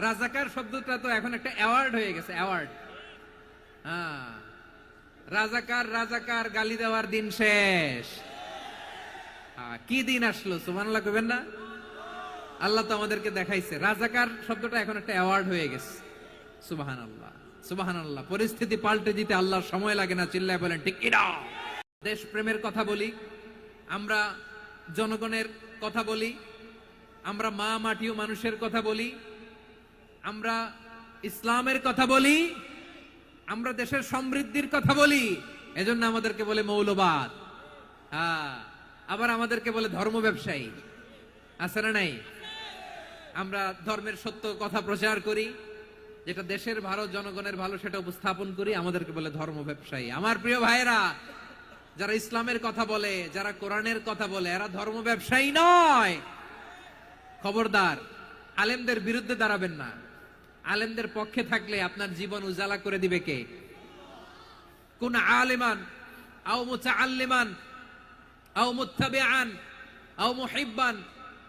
রাজাকার শব্দটা তো এখন একটা অ্যাওয়ার্ড হয়ে গেছে, অ্যাওয়ার্ড। রাজাকার রাজাকার গালি দেওয়ার দিন শেষ। কি দিন আসলো সুবহানাল্লাহ কইবেন না? আল্লাহ তো আমাদেরকে দেখাইছে রাজাকার শব্দটা এখন একটা অ্যাওয়ার্ড হয়ে গেছে। সুবহানাল্লাহ সুবহানাল্লাহ। পরিস্থিতি পাল্টে দিতে আল্লাহর সময় লাগে না। চিল্লায় বলেন ঠিক কিনা? দেশপ্রেমের কথা বলি, আমরা জনগণের কথা বলি, আমরা মা মাটি ও মানুষের কথা বলি, আমরা ইসলামের কথা বলি, আমরা দেশের সমৃদ্ধির কথা বলি, এজন্য আমাদেরকে বলে মৌলবাদ। আবার আমাদেরকে বলে ধর্ম ব্যবসায়ী, আছে না নাই? আমরা ধর্মের সত্য কথা প্রচার করি, যেটা দেশের ভালো জনগণের ভালো সেটা উপস্থাপন করি, আমাদেরকে বলে ধর্ম ব্যবসায়ী। আমার প্রিয় ভাইয়েরা, যারা ইসলামের কথা বলে, যারা কোরআনের কথা বলে, এরা ধর্ম ব্যবসায়ী নয়। খবরদার, আলেমদের বিরুদ্ধে দাঁড়াবেন না। আলেমদের পক্ষে থাকলে আপনার জীবন উজালা করে দিবে কে? কোন আলেমান আও মুতাআল্লিমান আও মুত্তাবিআন আও মুহিব্বান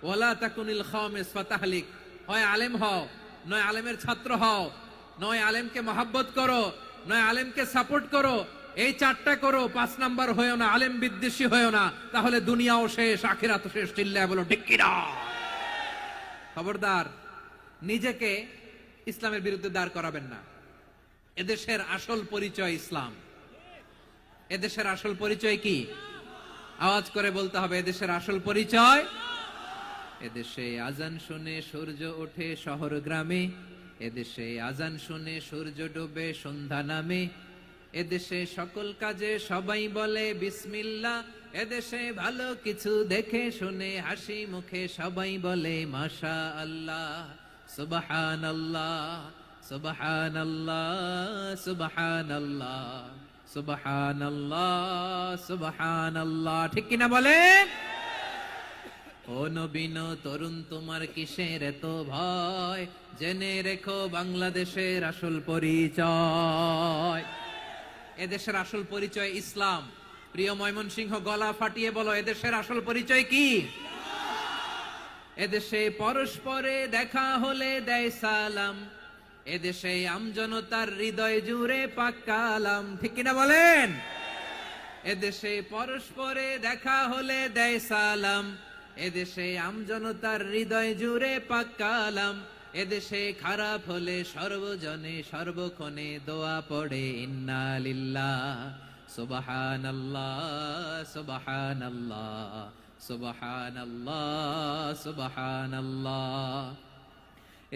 ওয়ালা তাকুনিল খামিস ফাতাহলিক। হয় আলেম হও, নয় আলেমের ছাত্র হও, নয় আলেমকে মহব্বত করো, নয় আলেমকে সাপোর্ট করো। এই চারটা করো, 5 নাম্বার হয়েও না, আলেম বিদ্বেষী হয়েও না, তাহলে দুনিয়াও শেষ, আখিরাতও শেষ। চিল্লায় বলো ঠিক কিনা? খবরদার, নিজেকে ইসলামের বিরুদ্ধে দাঁড় করাবেন না। এদেশের আসল পরিচয় ইসলাম। এদেশের আসল পরিচয় কি? আওয়াজ করে বলতে হবে, এদেশের আসল পরিচয়। এদেশে আজান শুনে সূর্য ওঠে শহর গ্রামে, এদেশে আজান শুনে সূর্য ডোবে সন্ধ্যা নামে, এদেশে সকল কাজে সবাই বলে বিসমিল্লাহ, এদেশে ভালো কিছু দেখে শুনে হাসি মুখে সবাই বলে মাশা আল্লাহ, সুবহানাল্লাহ, সুবহানাল্লাহ, সুবহানাল্লাহ, সুবহানাল্লাহ, সুবহানাল্লাহ। ঠিক কিনা বলেন? ও নবীন তরুণ, তোমার কিসের এত ভয়? জেনে রেখো বাংলাদেশের আসল পরিচয়। এদেশের আসল পরিচয় ইসলাম। প্রিয় ময়মনসিংহ, গলা ফাটিয়ে বলো, এদেশের আসল পরিচয় কি? এদেশে পরস্পরে দেখা হলে দেয় সালাম, এদেশে আমজনতার হৃদয় জুড়ে পাক কালাম। ঠিক কিনা বলেন? এদেশে পরস্পরে দেখা হলে দেয় সালাম, এদেশে আমজনতার হৃদয় জুড়ে পাক কালাম, এদেশে খারাপ হলে সর্বজনে সর্বক্ষণে দোয়া পড়ে ইন্না লিল্লাহ, সুবহানাল্লাহ, সুবহানাল্লাহ, সুবহানাল্লাহ, সুবহানাল্লাহ।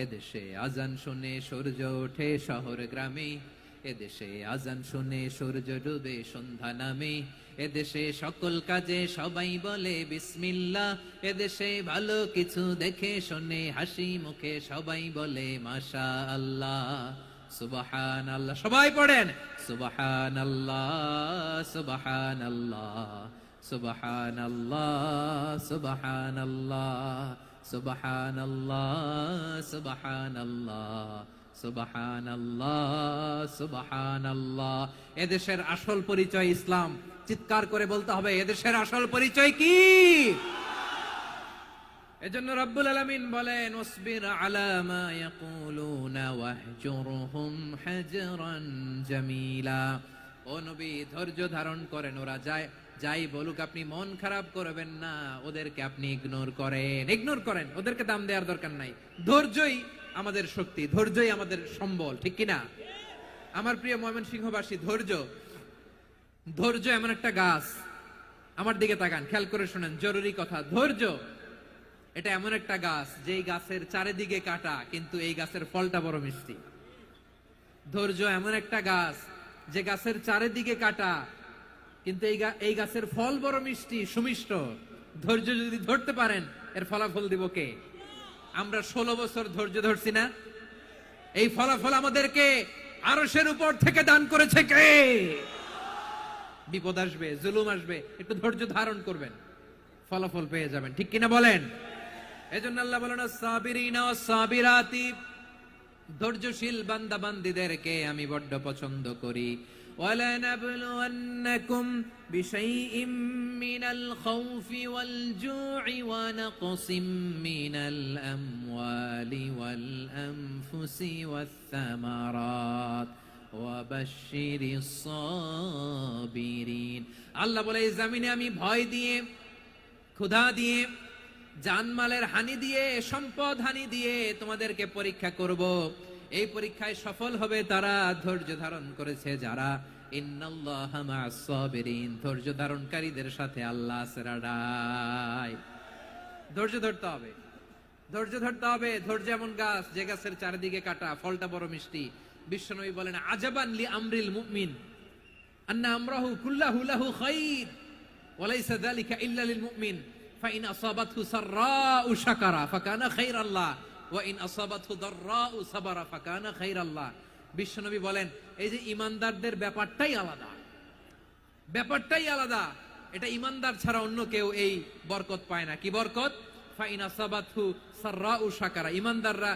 এদেশে আজান শুনে সূর্য ওঠে শহর গ্রামে, এদেশে আজান শুনে সূর্য ডুবে সন্ধ্যা নামে, এদেশে সকল কাজে সবাই বলে বিসমিল্লাহ, এদেশে ভালো কিছু দেখে শুনে হাসি মুখে সবাই বলে মাশা আল্লাহ, সুবহানাল্লাহ। সবাই পড়েন সুবহানাল্লাহ, সুবহানাল্লাহ, সুবহানাল্লাহ, সুবহানাল্লাহ, সুবহানাল্লাহ, সুবহানাল্লাহ, সুবহানাল্লাহ, সুবহানাল্লাহ। এদেশের আসল পরিচয় ইসলাম। চিৎকার করে বলতে হবে, এদেশের আসল পরিচয় কি? এজন্য রব্বুল আলামিন বলেন, ওয়াসবির আলা মা ইয়াকুলুনা ওয়াহজুরহুম হাজরান জামিলা। ও নবী, ধৈর্য ধারণ করেন, ওরা যাই বলুক আপনি মন খারাপ করবেন না, ওদেরকে আপনি ইগনোর করেন, ওদেরকে দাম দেওয়ার দরকার নাই। ধৈর্যই আমাদের শক্তি, ধৈর্যই আমাদের সম্বল। ঠিক কিনা? আমার প্রিয় ময়মনসিংহবাসী, ধৈর্য এমন একটা গাছ। আমার দিকে তাকান, খেয়াল করে শুনেন, জরুরি কথা। ধৈর্য এটা এমন একটা গাছ, যেই গাছের চারিদিকে কাটা, কিন্তু এই গাছের ফলটা বড় মিষ্টি। ধৈর্য এমন একটা গাছ, যে গাছের চারিদিকে কাটা, কিন্তু এই গাছের ফল বড় মিষ্টি, সুমিষ্ট। ধৈর্য যদি ধরতে পারেন, এর ফলাফল দিব কে? আমরা 16 বছর ধৈর্য ধরছি না? এই ফলাফল আমাদেরকে আরশের উপর থেকে দান করেছে কে? বিপদ আসবে, জুলুম আসবে, একটু ধৈর্য ধারণ করবেন, ফলাফল পেয়ে যাবেন। ঠিক কিনা বলেন? এজন্য আল্লাহ বলেন, আস-সাবিরিনা ওয়াস-সাবিরাতি, ধৈর্যশীল বান্দা বান্দীদেরকে আমি বড্ড পছন্দ করি। وَلَنَبْلُوَنَّكُمْ بِشَيْءٍ مِّنَ الْخَوْفِ وَالْجُوعِ وَنَقْصٍ مِّنَ الْأَمْوَالِ وَالْأَنفُسِ وَالثَّمَرَاتِ وَبَشِّرِ الصَّابِرِينَ। আল্লাহ বলে, এই জমিনে আমি ভয় দিয়ে, ক্ষুধা দিয়ে, জানমালের হানি দিয়ে, সম্পদ হানি দিয়ে তোমাদেরকে পরীক্ষা করব। এই পরীক্ষায় সফল হবে তারা ধৈর্য ধারণ করেছে যারা। ইন্নাল্লাহা মা'আস সাবিরিন, ধৈর্য ধারণকারীদের সাথে আল্লাহ আছে রাডাই। ধৈর্য ধরতে হবে, ধৈর্য ধরতে হবে। ধৈর্য এমন গাছ যে গাছের চারিদিকে কাটা, ফলটা বড় মিষ্টি। বিশ্বনবী বলেন আজাবান লি আমরিল মুমিন আন্না আমরাহু কুল্লাহু লাহু খাইর ওয়া লাইসা যালিকা ইল্লা লিল মুমিন ফাইন আসাবাতহু সাররাউ শাকারা ফাকানা খাইরাল্লাহ ওয়া ইন আসাবাতহু দাররাউ সাবারা ফাকানা খাইরাল্লাহ। বিশ্বনবী বলেন এই যে ঈমানদারদের ব্যাপারটাই আলাদা, ব্যাপারটাই আলাদা। এটা ঈমানদার ছাড়া অন্য কেউ এই বরকত পায় না। কি বরকত? ফাইন আসাবাতহু সাররাউ শাকারা। ঈমানদাররা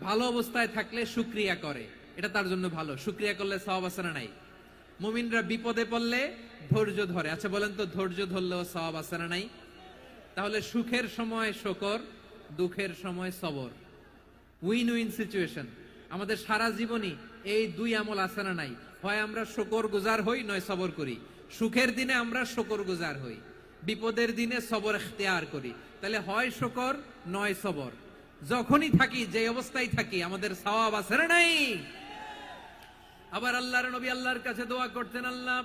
ভালো অবস্থায় থাকলে শুকরিয়া করে, এটা তার জন্য ভালো। শুকরিয়া করলে সওয়াব আছে না নাই? মুমিনরা বিপদে পড়লে ধৈর্য ধরে। আচ্ছা বলেন তো, ধৈর্য ধরলেও সওয়াব আছে না নাই? তাহলে সুখের সময় শুকর, দুঃখের সময় সবর, উইন উইন সিচুয়েশন। আমাদের সারা জীবনই এই দুই আমল আছে না নাই? হয় আমরা শুকর গুজার হই, নয় সবর করি। সুখের দিনে আমরা শুকর গুজার হই, বিপদের দিনে সবর ইখতিয়ার করি। তাহলে হয় শুকর নয় সবর। যখনই থাকি, যে অবস্থায় থাকি, আমাদের সওয়াব আছে না নাই? আবার আল্লাহর নবী আল্লাহর কাছে দোয়া করতেন, আল্লাহ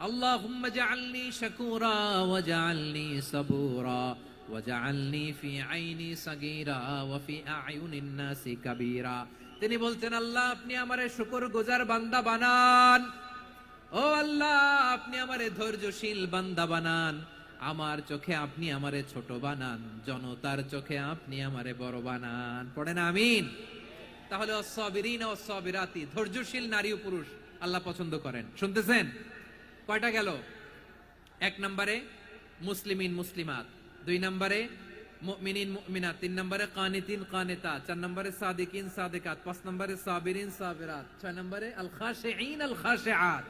আল্লাহুম্মা জাআলনি শাকুরা ওয়া জাআলনি সাবুরা ওয়া জাআলনি ফি আইনি সাগীরা ওয়া ফি আ'য়ুনিন নাসি কাবীরা। তিনি বলতেন আল্লাহ আপনি আমারে শুকরগুজার বান্দা বানান, ও আল্লাহ আপনি আমারে ধৈর্যশীল বান্দা বানান, আমার চোখে আপনি আমারে ছোট বানান, জনতার চোখে আপনি আমারে বড় বানান। পড়েন আমিন। তাহলে অস-সাবিরিন ওয়াস সাবিরাতি, ধৈর্যশীল নারী ও পুরুষ আল্লাহ পছন্দ করেন। শুনতেছেন? কয়টা গেল? এক নম্বরে মুসলিমিন মুসলিমাত, দুই নম্বরে মুমিনিন মুমিনাত, তিন নম্বরে কানিতিন কানিতাত, চার নম্বরে সাদিকিন সাদিকাত, পাঁচ নম্বরে সাবিরিন সাবিরাত, ছয় নম্বরে আল খাশিঈন আল খাশিআত।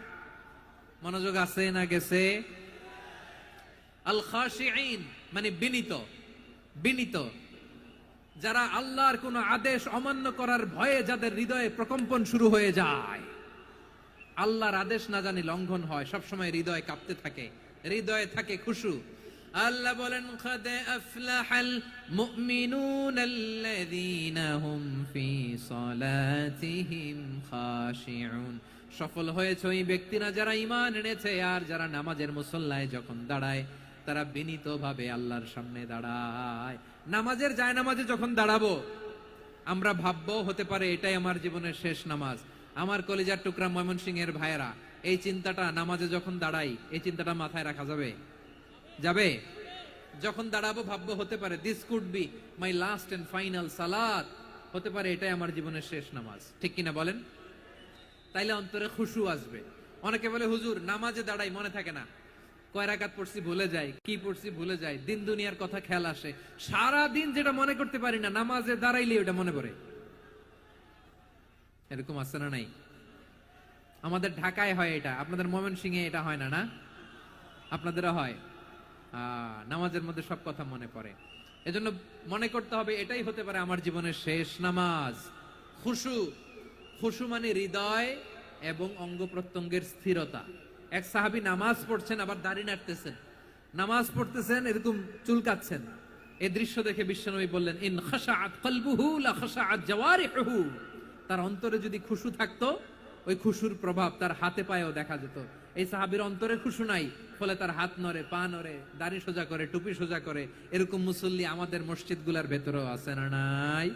মনোযোগ আছে না গেছে? আল খাশিঈন মানে বিনীত, বিনীত, যারা আল্লাহর কোন আদেশ অমান্য করার ভয়ে যাদের হৃদয়ে প্রকম্পন শুরু হয়ে যায়, আল্লাহর আদেশ না জানি লঙ্ঘন হয়, সবসময় হৃদয় কাঁপতে থাকে, হৃদয়ে থাকে খুশু। আল্লাহ বলেন কাদ আফলাহাল মুমিনুনাল্লাযীনা হুম ফি সালাতিহিম খাশিউন। সফল হয়েছে ওই ব্যক্তিরা যারা ঈমান এনেছে আর যারা নামাজের মুসল্লায় যখন দাঁড়ায় তারা বিনীতভাবে আল্লাহর সামনে দাঁড়ায়। নামাজের জায়নামাজে যখন দাঁড়াবো আমরা ভাববো হতে পারে এটাই আমার জীবনের শেষ নামাজ। আমার কলিজার টুকরা ময়মনসিংহের ভাইয়েরা, এই চিন্তাটা নামাজে যখন দাঁড়াই, এই চিন্তাটা মাথায় রাখা যাবে? যাবে? যখন দাঁড়াবো ভাববো হতে পারে this could be my last and final সালাত, হতে পারে এটাই আমার জীবনের শেষ নামাজ। ঠিক কিনা বলেন? তাইলে অন্তরে খুশু আসবে। অনেকে বলে হুজুর নামাজে দাঁড়াই মনে থাকে না, কয় রাকাত পড়ছি ভুলে যাই, কি পড়ছি ভুলে যাই, দিন দুনিয়ার কথা খেয়াল আসে, সারা দিন যেটা মনে করতে পারি না নামাজে দাঁড়াইলে ওটা মনে পড়ে। এরকম আছে না নাই? আমাদের ঢাকায় হয় এটা, আপনাদের ময়মনসিংহে এটা হয় না? না আপনাদেরও হয়? নামাজের মধ্যে সব কথা মনে পড়ে। এজন্য মনে করতে হবে এটাই হতে পারে আমার জীবনের শেষ নামাজ। খুশু, খুশু মানে হৃদয় এবং অঙ্গ প্রত্যঙ্গের স্থিরতা। এক সাহাবী নামাজ পড়ছেন আবার দাড়ি নাড়তেছেন, নামাজ পড়তেছেন এরকম চুলকাচ্ছেন। এই দৃশ্য দেখে বিশ্বনবী বললেন ইন খাশাআত কলবুহু লা খাশাআত জাওয়ারিহুহু। তার অন্তরে যদি খুশু থাকতো ওই খুশুর প্রভাব তার হাতে পায়েও দেখা যেত। এই সাহাবীর অন্তরে খুশু নাই, ফলে তার হাত নড়ে, পা নড়ে, দাড়ি সোজা করে, টুপি সোজা করে। এরকম মুসল্লি আমাদের মসজিদগুলোর ভেতরেও আছে না নাই?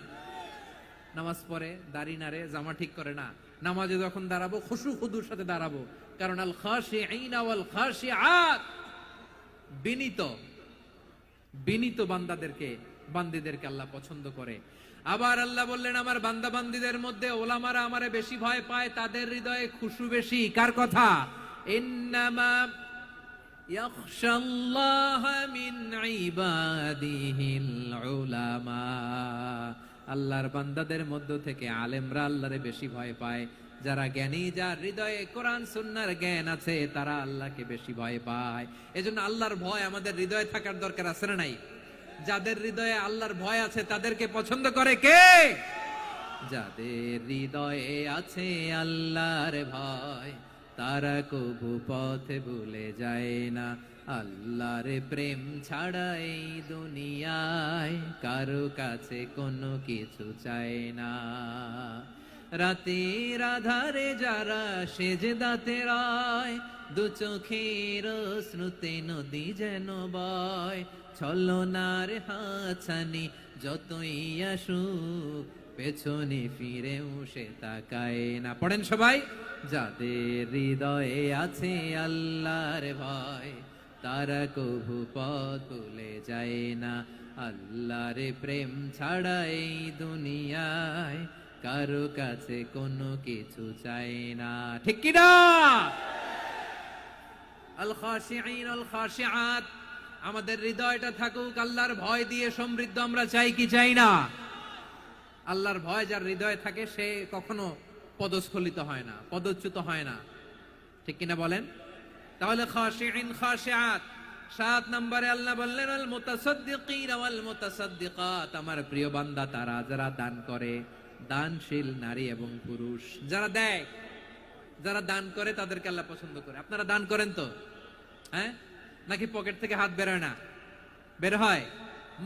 নামাজ পড়ে, দাড়ি নাড়ে, জামা ঠিক করে না। নামাজে যখন দাঁড়াবো খুশু খুদুর সাথে দাঁড়াবো, কারণ আল খাশিঈনা ওয়াল খাশিআত, বিনীত, বিনীত বান্দাদেরকে, বান্দীদেরকে আল্লাহ পছন্দ করে। আবার আল্লাহ বললেন আমার বান্দা বান্দীদের মধ্যে ওলামারা আমারে বেশি ভয় পায়, তাদের হৃদয়ে খুশু বেশি। কার কথা? ইন্নামা ইয়াখশাল্লাহ মিন ইবাদিহিল উলামা। আল্লাহর বান্দাদের মধ্য থেকে আলেমরা আল্লাহরে বেশি ভয় পায়। যারা জ্ঞানী, যার হৃদয়ে কোরআন সুন্নাহর জ্ঞান আছে, তারা আল্লাহকে বেশি ভয় পায়। এজন্য আল্লাহর ভয় আমাদের হৃদয়ে থাকার দরকার আছে না নাই? যাদের হৃদয়ে আল্লাহর ভয় আছে তাদেরকে পছন্দ করে কে? যাদের হৃদয়ে আছে আল্লাহর ভয়, তারা কবু পথে ভুলে যায় না। আল্লাহর প্রেম ছাড়া এই দুনিয়ায় কারো কাছে কোনো কিছু চায় না। রাতের আধারে যারা সেজদাতে রায়, দু চোখের শ্রুতে নদী যেন বয়, ছলনার হাছানি যতই আসুক পেছনে ফিরেও সে তাকায় না। পড়েন সবাই। যাদের হৃদয়ে আছে আল্লাহর ভয়, তারা কভু পথ ভুলে যায় না। আল্লাহর প্রেম ছাড়া এই দুনিয়ায় কারো কাছে কোনো কিছু চাই না। ঠিক কি না? আল খাশিঈন আল খাশিআত, আমাদের হৃদয়টা থাকুক আল্লাহর ভয় দিয়ে সমৃদ্ধ। আমরা চাই কি চাই না? আল্লাহর ভয় যার হৃদয়ে থাকে সে কখনো পদস্খলিত হয় না, পদচ্যুত হয় না। ঠিক কিনা বলেন? তাহলে খাশিঈন খাশিআত। 7 নম্বরে আল্লাহ বললেন আল মুতাসাদ্দিকিন ওয়াল মুতাসাদ্দিকাত, আমার প্রিয় বান্দা তারা যারা দান করে, দানশীল নারী এবং পুরুষ যারা দেয়, যারা দান করে তাদেরকে আল্লাহ পছন্দ করে। আপনারা দান করেন তো? হ্যাঁ, নাকি পকেট থেকে হাত বেরোয় না? বের হয়।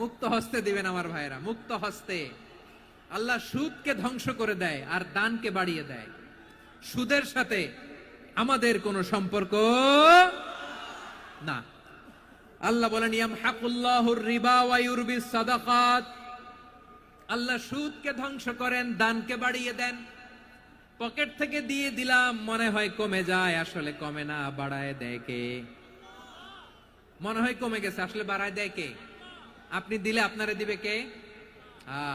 মুক্ত হস্তে দিবেন আমার ভাইরা, মুক্ত হস্তে। আল্লাহ সুদকে ধ্বংস করে দেয় আর দানকে বাড়িয়ে দেয়। সুদের সাথে আমাদের কোনো সম্পর্ক না। আল্লাহ বলেন ইয়ামহাকুল্লাহুর রিবা ওয়া ইউরবিস সাদাকাত, আল্লাহ সুদকে ধ্বংস করেন, দানকে বাড়িয়ে দেন। পকেট থেকে দিয়ে দিলাম মনে হয় কমে যায়, আসলে কমে না, বাড়ায় দেয় কে? মনে হয় কমে গেছে, আসলে বাড়ায় দেয় কে? আপনি দিলে আপনারে দিবে কে?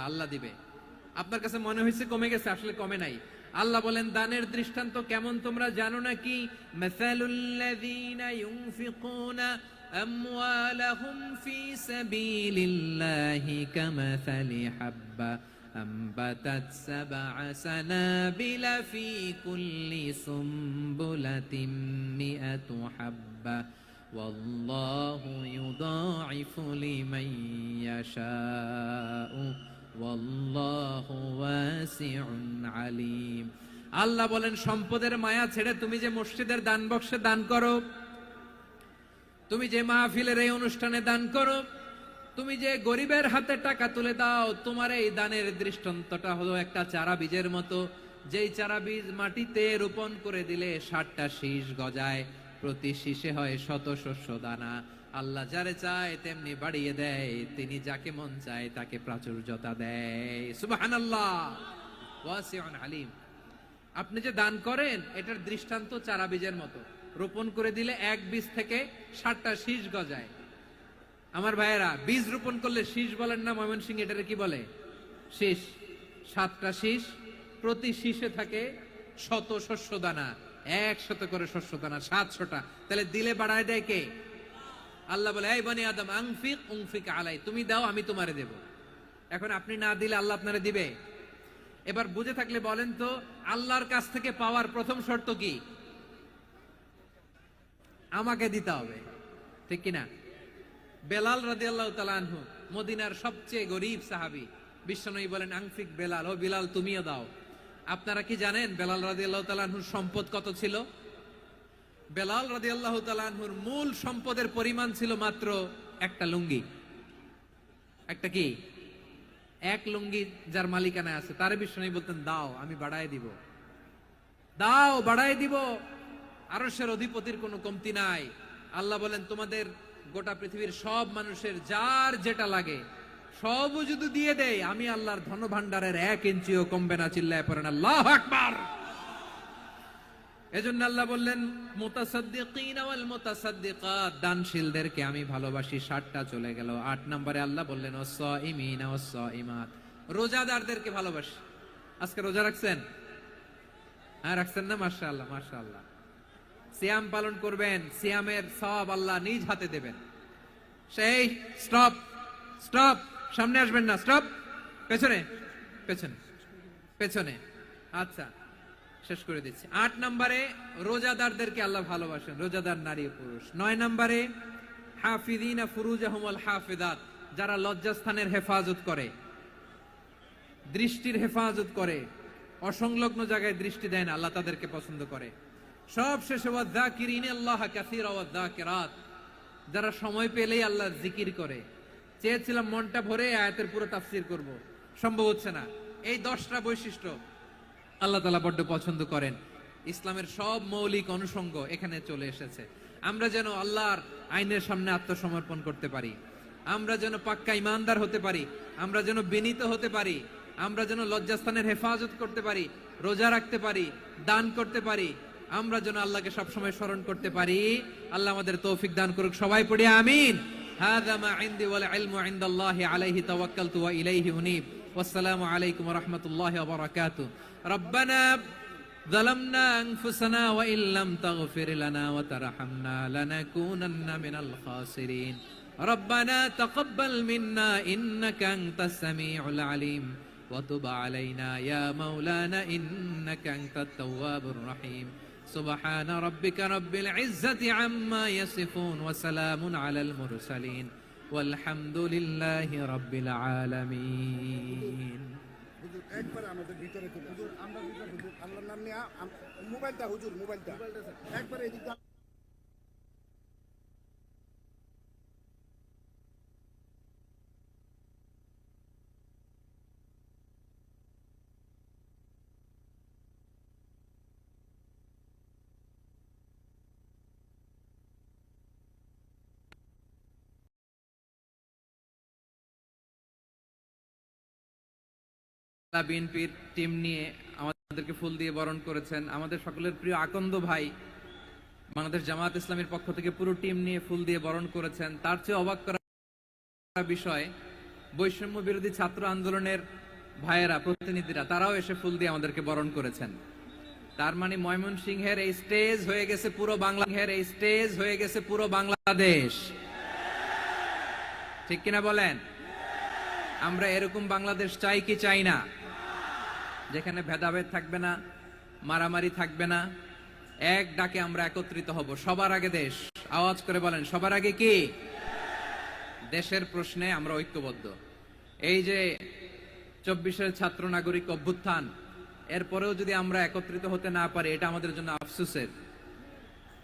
আল্লাহ দিবে। আপনার কাছে মনে হয়েছে কমে গেছে, আসলে কমে নাই। আল্লাহ বলেন দানের দৃষ্টান্ত কেমন তোমরা জানো নাকি? মাসালুল্লাযীনা ইউনফিকুনা আমওয়ালাহুম ফি সাবিলিল্লাহি কামাসালি হাব্বা أنبتت 7 سنابل في كل سنبلة 100 حبة والله يضاعف لمن يشاء والله واسع عليم। আল্লাহ বলেন সম্পদের মায়া ছেড়ে তুমি যে মসজিদের দান বক্সে দান করো, তুমি যে মাহফিলের এই অনুষ্ঠানে দান করো, তুমি যে গরিবের হাতে টাকা তুলে দাও, তোমার এই দানের দৃষ্টান্তটা হলো একটা চারা বীজের মতো। যেই চারা বীজ মাটিতে রোপণ করে দিলে 60টা শীষ গজায়, প্রতি শীষে হয় 100 শস্য দানা। আল্লাহ যারে চায় তেমনি বাড়িয়ে দেয়, তিনি যাকে মন চায় তাকে প্রাচুর্যতা দেয়। সুবহানাল্লাহ, ওয়াসিউন আলিম। আপনি যে দান করেন এটার দৃষ্টান্ত চারা বীজের মতো, রোপণ করে দিলে এক বীজ থেকে 60টা শীষ গজায়। আমার ভাইয়েরা, বীজ রোপণ করলে শীষ বলেন না ময়মনসিংহ, এটারে কি বলে? শীষ। 7টা শীষ, প্রতি শীষে থাকে 100 শস্য দানা, 100 করে শস্য দানা, 700টা। তাহলে দিলে বাড়ায় দেয় কে? আল্লাহ বলে এই বনি আদম আনফিক উনফিক আলাই, তুমি দাও আমি তোমারে দেব। এখন আপনি না দিলে আল্লাহ আপনারে দিবে? এবার বুঝে থাকলে বলেন তো, আল্লাহর কাছ থেকে পাওয়ার প্রথম শর্ত কি? আমাকে দিতে হবে। ঠিক কিনা? বেলাল রাদিয়াল্লাহু তাআলা আনহু মদিনার সবচেয়ে গরীব সাহাবী, বিশ্বনবী বলেন আনফিক বেলাল, ও বেলাল তুমিও দাও। আপনারা কি জানেন বেলাল রাদিয়াল্লাহু তাআলা আনহুর সম্পদ কত ছিল? বেলাল রাদিয়াল্লাহু তাআলা আনহুর মূল সম্পদের পরিমাণ ছিল মাত্র একটা লুঙ্গি। একটা কি? এক লুঙ্গি যার মালিকানায় আছে, তারে বিশ্বনবী বলতেন দাও আমি বাড়ায় দিব, দাও বাড়ায় দিব। আরশের অধিপতির কোনো কমতি নাই। আল্লাহ বলেন তোমাদের গোটা পৃথিবীর সব মানুষের যার যেটা লাগে সবও যদি দিয়ে দেয়, আমি আল্লাহর ধন ভান্ডারের 1 ইঞ্চিও কমবে না। চিল্লায় পড়েন আল্লাহু আকবার। এজন্য আল্লাহ বললেন মুতাসাদ্দিকিন ওয়াল মুতাসাদ্দিকাত, দানশীলদেরকে আমি ভালোবাসি। 60টা চলে গেল। 8 নম্বরে আল্লাহ বললেন ওয়াস-সাইমিনা ওয়াস-সাইমাত, রোজাদারদেরকে ভালোবাসি। আজকে রোজা রাখছেন? হ্যাঁ রাখছেন না? মাশাআল্লাহ মাশাআল্লাহ। সিয়াম পালন করবেন, সিয়ামের সওয়াব আল্লাহ নিজ হাতে দেবেন। সেই স্টপ স্টপ, সামনে আসবেন না, স্টপ, পেছনে পেছনে পেছনে। আচ্ছা শেষ করে দিচ্ছি। 8 নম্বরে রোজাদারদেরকে আল্লাহ ভালোবাসেন, রোজাদার নারী পুরুষ। 9 নম্বরে হাফিযিনা ফুরুজাহুম ওয়াল হাফিযাত, যারা লজ্জাস্থানের হেফাজত করে, দৃষ্টির হেফাজত করে, অসংলগ্ন জায়গায় দৃষ্টি দেয় না, আল্লাহ তাদেরকে পছন্দ করে। সব শেষে ওয়াযাকিরিনাল্লাহা কাসীরা ওয়াযাকিরাত, যারা সময় পেলেই আল্লাহর জিকির করে। চেয়েছিলাম মনটা ভরে আয়াতের পুরো তাফসীর করব, সম্ভব হচ্ছে না। এই 10টা বৈশিষ্ট্য আল্লাহ তাআলা বড্ড পছন্দ করেন। ইসলামের সব মৌলিক অনুষঙ্গ এখানে চলে এসেছে। আমরা যেন আল্লাহর আইনের সামনে আত্মসমর্পণ করতে পারি, আমরা যেন পাক্কা ইমানদার হতে পারি, আমরা যেন বিনীত হতে পারি, আমরা যেন লজ্জাস্থানের হেফাজত করতে পারি, রোজা রাখতে পারি, দান করতে পারি, আমরা যেন আল্লাহকে সবসময় স্মরণ করতে পারি। আল্লাহ আমাদের তৌফিক দান করুক। সবাই পড়ি আমিন। হাযা মা ইনদি ওয়াল ইলমু ইনদাল্লাহি আলাইহি তাওয়াক্কালতু ওয়া ইলাইহি উনীব। ওয়াসসালামু আলাইকুম ওয়া রাহমাতুল্লাহি ওয়া বারাকাতুহু। রব্বানা ظلمنا أنفسنا وإن لم تغفر لنا وترحمنا لنكونن من الخاسرين ربنا تقبل منا إنك أنت السميع العليم وتب علينا يا مولانا إنك أنت التواب الرحيم سبحان ربك رب العزة عما يصفون وسلام على المرسلين والحمد لله رب العالمين হুজুর একবার আমাদের ভিতরে তো হুজুর আমরা ভিতরে হুজুর আল্লাহর নাম নিয়ে মোবাইলটা হুজুর মোবাইলটা একবার এদিক বিএনপির টিম নিয়ে আমাদেরকে ফুল দিয়ে বরণ করেছেন। আমাদের সকলের প্রিয় আকন্দ ভাই বাংলাদেশ জামায়াত ইসলামীর পক্ষ থেকে পুরো টিম নিয়ে ফুল দিয়ে বরণ করেছেন। তার চেয়ে অবাক করা বিষয়, বৈষম্য বিরোধী ছাত্র আন্দোলনের ভাইয়েরা, প্রতিনিধিরা, তারাও এসে ফুল দিয়ে আমাদেরকে বরণ করেছেন। তার মানে ময়মনসিংহের এই স্টেজ হয়ে গেছে পুরো বাংলাদেশ। ঠিক কিনা বলেন? আমরা এরকম বাংলাদেশ চাই কি চাই না, যেখানে ভেদাভেদ থাকবে না, মারামারি থাকবে না, এক ডাকে আমরা একত্রিত হব। সবার আগে দেশ। আওয়াজ করে বলেন, সবার আগে কি? দেশের প্রশ্নে আমরা ঐক্যবদ্ধ। এই যে 24-এর ছাত্র নাগরিক অভ্যুত্থান, এরপরেও যদি আমরা একত্রিত হতে না পারি, এটা আমাদের জন্য আফসোসের।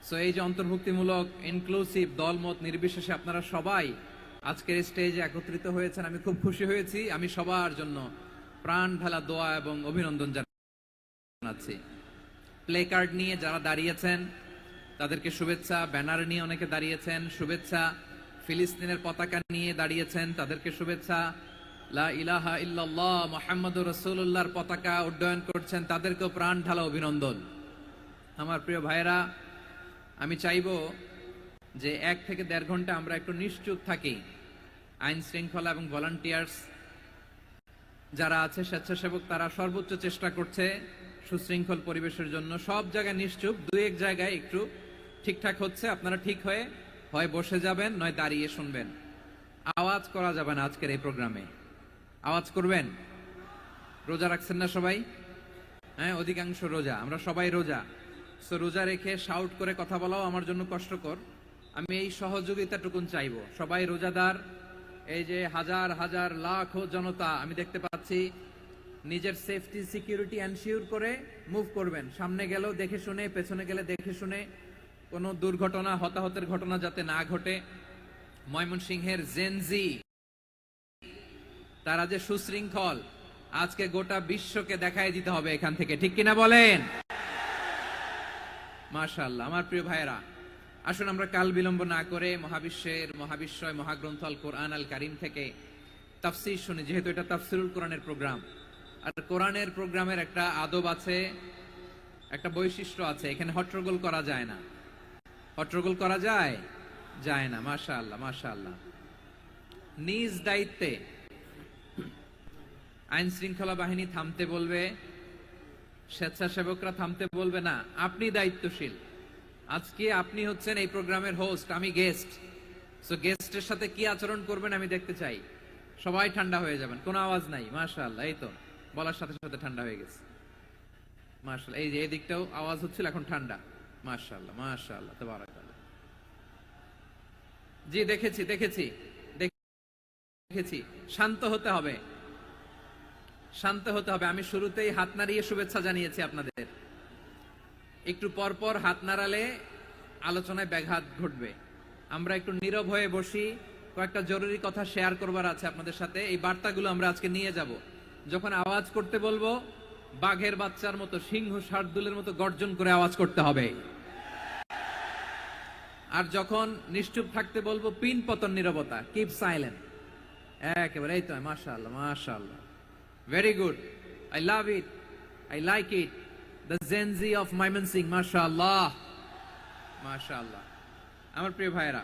সো এই যে অন্তর্ভুক্তিমূলক ইনক্লুসিভ দলমত নির্বিশেষে আপনারা সবাই আজকের স্টেজে একত্রিত হয়েছেন, আমি খুব খুশি হয়েছি। আমি সবার জন্য প্রাণ ঢালা দোয়া এবং অভিনন্দন জানাচ্ছি। প্লে কার্ড নিয়ে যারা দাঁড়িয়েছেন তাদেরকে শুভেচ্ছা, ব্যানার নিয়ে অনেকে দাঁড়িয়েছেন শুভেচ্ছা, ফিলিস্তিনের পতাকা নিয়ে দাঁড়িয়েছেন তাদেরকে শুভেচ্ছা, লা ইলাহা ইল্লাল্লাহ মুহাম্মাদুর রাসূলুল্লাহর পতাকা উড্ডয়ন করছেন তাদেরকেও প্রাণ ঢালা অভিনন্দন। আমার প্রিয় ভাইয়েরা, আমি চাইবো যে 1 থেকে 1.5 ঘন্টা আমরা একটু নিশ্চুপ থাকি। আইন শৃঙ্খলা এবং ভলান্টিয়ার্স যারা আছে, স্বেচ্ছাসেবক, তারা সর্বোচ্চ চেষ্টা করছে সুশৃঙ্খল পরিবেশের জন্য। সব জায়গায় নিশ্চুপ, 2-1 জায়গায় একটু ঠিকঠাক হচ্ছে। আপনারা ঠিক হয়ে হয় বসে যাবেন, নয় দাঁড়িয়ে শুনবেন। আওয়াজ করা যাবে না আজকের এই প্রোগ্রামে। আওয়াজ করবেন? রোজা রাখছেন না সবাই? হ্যাঁ, অধিকাংশ রোজা, আমরা সবাই রোজা। সো রোজা রেখে শাউট করে কথা বলাও আমার জন্য কষ্টকর। আমি এই সহযোগিতাটুকুন চাইবো। সবাই রোজাদার, এই যে হাজার হাজার লাখ জনতা আমি দেখতে পাচ্ছি, নিজের সেফটি সিকিউরিটি এনশিওর করে মুভ করবেন। সামনে গেলেও দেখে শুনে, পেছনে গেলে দেখে শুনে, কোনো দুর্ঘটনা, হতাহতের ঘটনা যাতে না ঘটে। ময়মনসিংহের জেনজি তারা যে সুশৃঙ্খল, আজকে গোটা বিশ্বকে দেখায় দিতে হবে এখান থেকে। ঠিক কিনা বলেন? মাশাআল্লাহ। আমার প্রিয় ভাইয়েরা, আসুন আমরা কাল বিলম্ব না করে মহাবিশ্বয় মহাগ্রন্থ আল কোরআন আল কারীম থেকে তাফসীর শুনি। যেহেতু এটা তাফসীরুল কোরআনের প্রোগ্রাম, আর কোরআনের প্রোগ্রামের একটা আদব আছে, একটা বৈশিষ্ট্য আছে। এখানে হট্টগোল করা যায় না। হট্টগোল করা যায় না। মাশাআল্লাহ, মাশাআল্লাহ। নিজ দায়িত্বে আইন শৃঙ্খলা বাহিনী থামতে বলবে, স্বেচ্ছাসেবকরা থামতে বলবে না। আপনি দায়িত্বশীল। আজকে আপনি হচ্ছেন এই প্রোগ্রামের হোস্ট, আমি গেস্ট। সো গেস্টের সাথে কি আচরণ করবেন আমি দেখতে চাই। সবাই ঠান্ডা হয়ে যাবেন, কোনো আওয়াজ নাই। মাশাআল্লাহ, এই তো বলার সাথে সাথে ঠান্ডা হয়ে গেছে। মাশাআল্লাহ। এই যে এই দিকটাও আওয়াজ হচ্ছিল, এখন ঠান্ডা। মাশাআল্লাহ, মাশাআল্লাহ, তাবারাকাল্লাহ। জি, দেখেছি। শান্ত হতে হবে। আমি শুরুতেই হাত নাড়িয়ে শুভেচ্ছা জানিয়েছি আপনাদের। একটু পরপর হাত নাড়ালে আলোচনায় ব্যাঘাত ঘটবে। আমরা একটু নীরব হয়ে বসি, কয়েকটা জরুরি কথা শেয়ার করবার আছে আপনাদের সাথে। এই বার্তাগুলো আমরা আজকে নিয়ে যাব। যখন আওয়াজ করতে বলবো বাঘের বাচ্চার মতো, সিংহ শার্দুলের মতো গর্জন করে আওয়াজ করতে হবে। আর যখন নিশ্চুপ থাকতে বলবো, পিন পতন নীরবতা, কিপ সাইলেন্ট। একেবারে এই তো, মাশাআল্লাহ মাশাআল্লাহ, very good, I love it, I like it, the Gen Z of Mymensingh, মাশাআল্লাহ মাশাআল্লাহ। আমার প্রিয় ভাইরা,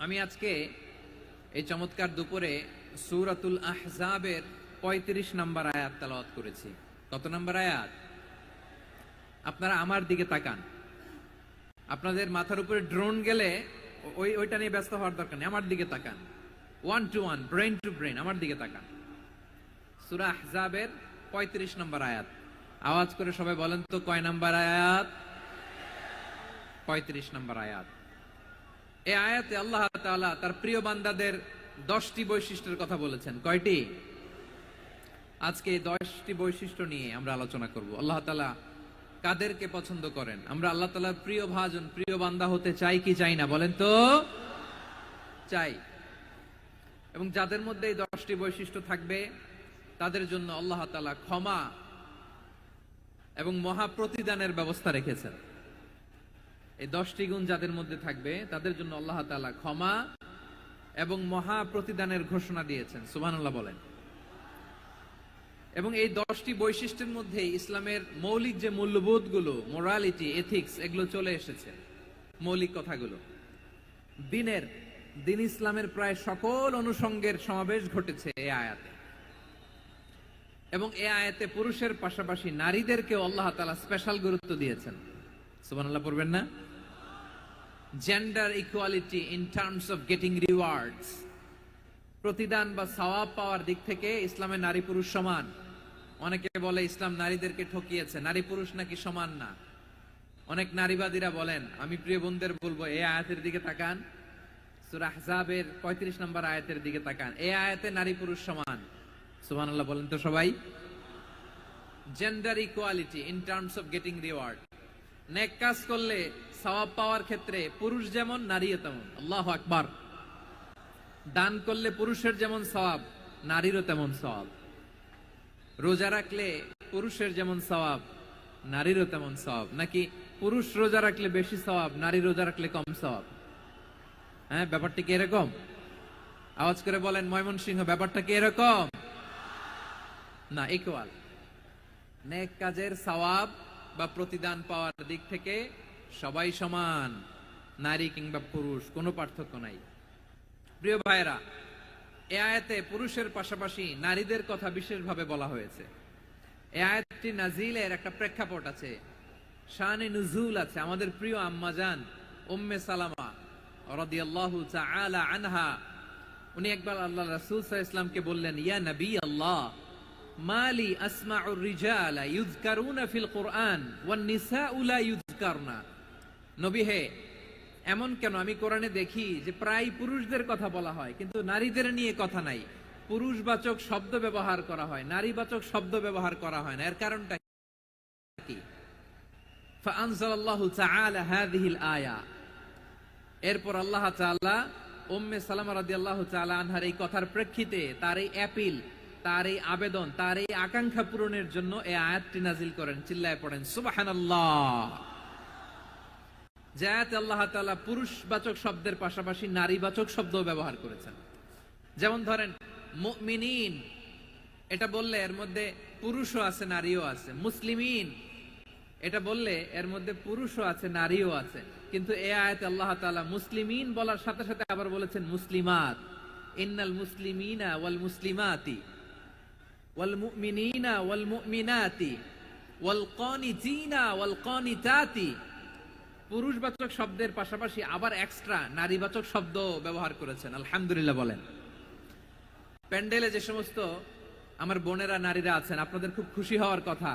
আমি আজকে এই চমৎকার দুপুরে সূরাতুল আহজাবের 35 নম্বর আয়াত তেলাওয়াত করেছি। কত নম্বর আয়াত? আপনারা আমার দিকে তাকান। আপনাদের মাথার উপরে ড্রোন গেলে ওইটা নিয়ে ব্যস্ত হওয়ার দরকার নেই, আমার দিকে তাকান। 1 to 1, ব্রেন টু ব্রেন, আমার দিকে তাকান। সূরা আহজাবের 35 নম্বর আয়াত। আওয়াজ করে সবাই বলেন তো, কয় নম্বর আয়াত? 35 নম্বর আয়াত। এই আয়াতে আল্লাহ তাআলা তার প্রিয় বান্দাদের 10টি বৈশিষ্ট্যের কথা বলেছেন। কয়টি? আজকে এই 10টি বৈশিষ্ট্য নিয়ে আমরা আলোচনা করব। আল্লাহ তাআলা কাদেরকে পছন্দ করেন? আমরা আল্লাহ তাআলার প্রিয় ভাজন, প্রিয় বান্দা হতে চাই কি চাই না? বলেন তো। চাই। এবং যাদের মধ্যে এই 10টি বৈশিষ্ট্য থাকবে তাদের জন্য আল্লাহ তাআলা ক্ষমা এবং মহা প্রতিদানের ব্যবস্থা রেখেছেন। এই 10টি গুণ যাদের মধ্যে থাকবে তাদের জন্য আল্লাহ তাআলা ক্ষমা এবং মহা প্রতিদানের ঘোষণা দিয়েছেন। সুবহানাল্লাহ বলেন। এবং এই 10টি বৈশিষ্ট্যের মধ্যে ইসলামের মৌলিক যে মূল্যবোধগুলো, মোরালিটি, এথিক্স, এগুলো চলে এসেছে। মৌলিক কথাগুলো দিন ইসলামের প্রায় সকল অনুষঙ্গের সমাবেশ ঘটেছে এই আয়াতে। এবং এই আয়াতে পুরুষের পাশাপাশি নারীদেরকেও আল্লাহ তাআলা স্পেশাল গুরুত্ব দিয়েছেন। সুবহানাল্লাহ পড়বেন না? Gender equality in terms of getting rewards, প্রতিদান বা সওয়াব পাওয়ার দিক থেকে ইসলামে নারী পুরুষ সমান। অনেকে বলে ইসলাম নারীদেরকে ঠকিয়েছে, নারী পুরুষ নাকি সমান না। অনেক নারীবাদীরা বলেন, আমি প্রিয় বোনদের বলবো, এই আয়াতের দিকে তাকান, সূরা আহজাবের 35 নম্বর আয়াতের দিকে তাকান। এই আয়াতে নারী পুরুষ সমান। সুবহানাল্লাহ বলেন তো সবাই। Gender equality in terms of getting reward, নেক কাজ করলে সওয়াব পাওয়ার ক্ষেত্রে পুরুষ যেমন নারীও তেমন। আল্লাহু আকবার। দান করলে পুরুষের যেমন সওয়াব, নারীরও তেমন সওয়াব। রোজা রাখলে পুরুষের যেমন সওয়াব, নারীরও তেমন সওয়াব। নাকি পুরুষ রোজা রাখলে বেশি সওয়াব, নারী রোজা রাখলে কম সওয়াব? হ্যাঁ, ব্যাপারটা কি এরকম? আওয়াজ করে বলেন ময়মনসিংহ, ব্যাপারটা কি এরকম? না, ইকুয়াল। নেক কাজের সওয়াব বা প্রতিদান পাওয়ার দিক থেকে সবাই সমান, নারী কিংবা পুরুষ, কোনো পার্থক্য নাই। প্রিয় ভাইরা, এই আয়াতে পুরুষের পাশাপাশি নারীদের কথা বিশেষভাবে বলা হয়েছে। এই আয়াতটি নাজিলের একটা প্রেক্ষাপট আছে, শানে নুজুল আছে। আমাদের প্রিয় আম্মাজান উম্মে সালামা রাদিয়াল্লাহু তাআলা আনহা, উনি একবার আল্লাহ রাসূল সাল্লাল্লাহু আলাইহি ওয়াসাল্লামকে বললেন, ইয়া নবী আল্লাহ, মালি আসমাউর রিজালা ইউযকারুনা ফিল কুরআন ওয়ান নিসাউ লা ইউযকারনা। নবী হে, এমন কেন আমি কোরআনে দেখি যে প্রায় পুরুষদের কথা বলা হয় কিন্তু নারীদের নিয়ে কথা নাই। পুরুষবাচক শব্দ ব্যবহার করা হয়, নারীবাচক শব্দ ব্যবহার করা হয় না। এর কারণটা কি? ফাআনজালাল্লাহু তাআলা হাযিহিল আয়া। এরপর আল্লাহ তাআলা উম্মে সালামা রাদিয়াল্লাহু তাআলা আনহার এই কথার প্রেক্ষিতে, তার এই অ্যাপিল, তার এই আবেদন, তার এই আকাঙ্ক্ষা পূরণের জন্য এই আয়াতটি নাজিল করেন। চিল্লায় পড়েন সুবহানাল্লাহ। যে আয়াতে আল্লাহ তাআলা পুরুষবাচক শব্দের পাশাপাশি নারীবাচক শব্দও ব্যবহার করেছেন। যেমন ধরেন মুমিনিন, এটা বললে এর মধ্যে পুরুষও আছে নারীও আছে। মুসলিমিন, এটা বললে এর মধ্যে পুরুষও আছে নারীও আছে। কিন্তু এই আয়াতে আল্লাহ তাআলা মুসলিমিন বলার সাথে সাথে আবার বলেছেন মুসলিমাত। ইন্নাল মুসলিমিনা ওয়াল মুসলিমাতি ওয়াল মুমিনিনা ওয়াল মুমিনাতি ওয়াল কানিতিনা ওয়াল কানিতাতি। পুরুষবাচক শব্দের পাশাপাশি আবার এক্সট্রা নারীবাচক শব্দ ব্যবহার করেছেন। আলহামদুলিল্লাহ বলেন। প্যান্ডেলে যে সমস্ত আমার বোনেরা নারীরা আছেন, আপনাদের খুব খুশি হওয়ার কথা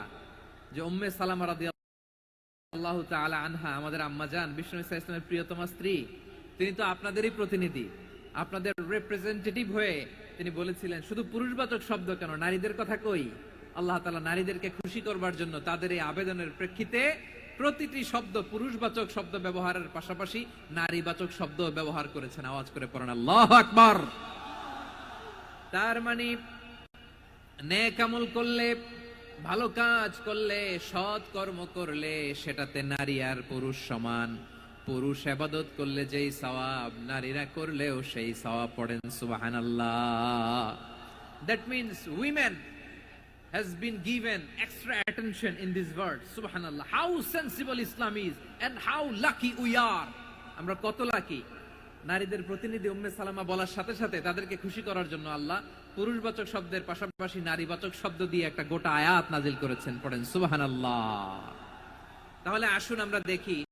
যে উম্মে সালামা রাদিয়াল্লাহু তাআলা আনহা, আমাদের আম্মাজান, বিষ্ণু ইসা ইসলামের প্রিয়তমা স্ত্রী, তিনি তো আপনাদেরই প্রতিনিধি, আপনাদের রিপ্রেজেন্টেটিভ হয়ে তিনি বলেছিলেন শুধু পুরুষবাচক শব্দ কেন, নারীদের কথা কই। আল্লাহ তাআলা নারীদেরকে খুশি করবার জন্য তাদের এই আবেদনের প্রেক্ষিতে প্রতিটি শব্দ পুরুষবাচক শব্দ ব্যবহারের পাশাপাশি নারীবাচক শব্দ ব্যবহার করেছেন। আওয়াজ করে পড়েন আল্লাহু আকবার। তার মানে নেক আমল করলে ভালো কাজ করলে, সৎ কর্ম করলে সেটাতে নারী আর পুরুষ সমান। পুরুষ ইবাদত করলে যেই সওয়াব, নারীরা করলেও সেই সওয়াব। পড়েন সুবহানাল্লাহ। That means women has been given extra attention in this verse. Subhanallah. How sensible Islam is and how lucky we are. আমরা কত লাকি। নারীদের প্রতিনিধি উম্মে সালামা বলার সাথে সাথে তাদেরকে খুশি করার জন্য আল্লাহ পুরুষবাচক শব্দের পাশাপাশি নারীবাচক শব্দ দিয়ে একটা গোটা আয়াত নাজিল করেছেন। পড়েন সুবহানাল্লাহ। তাহলে আসুন আমরা দেখি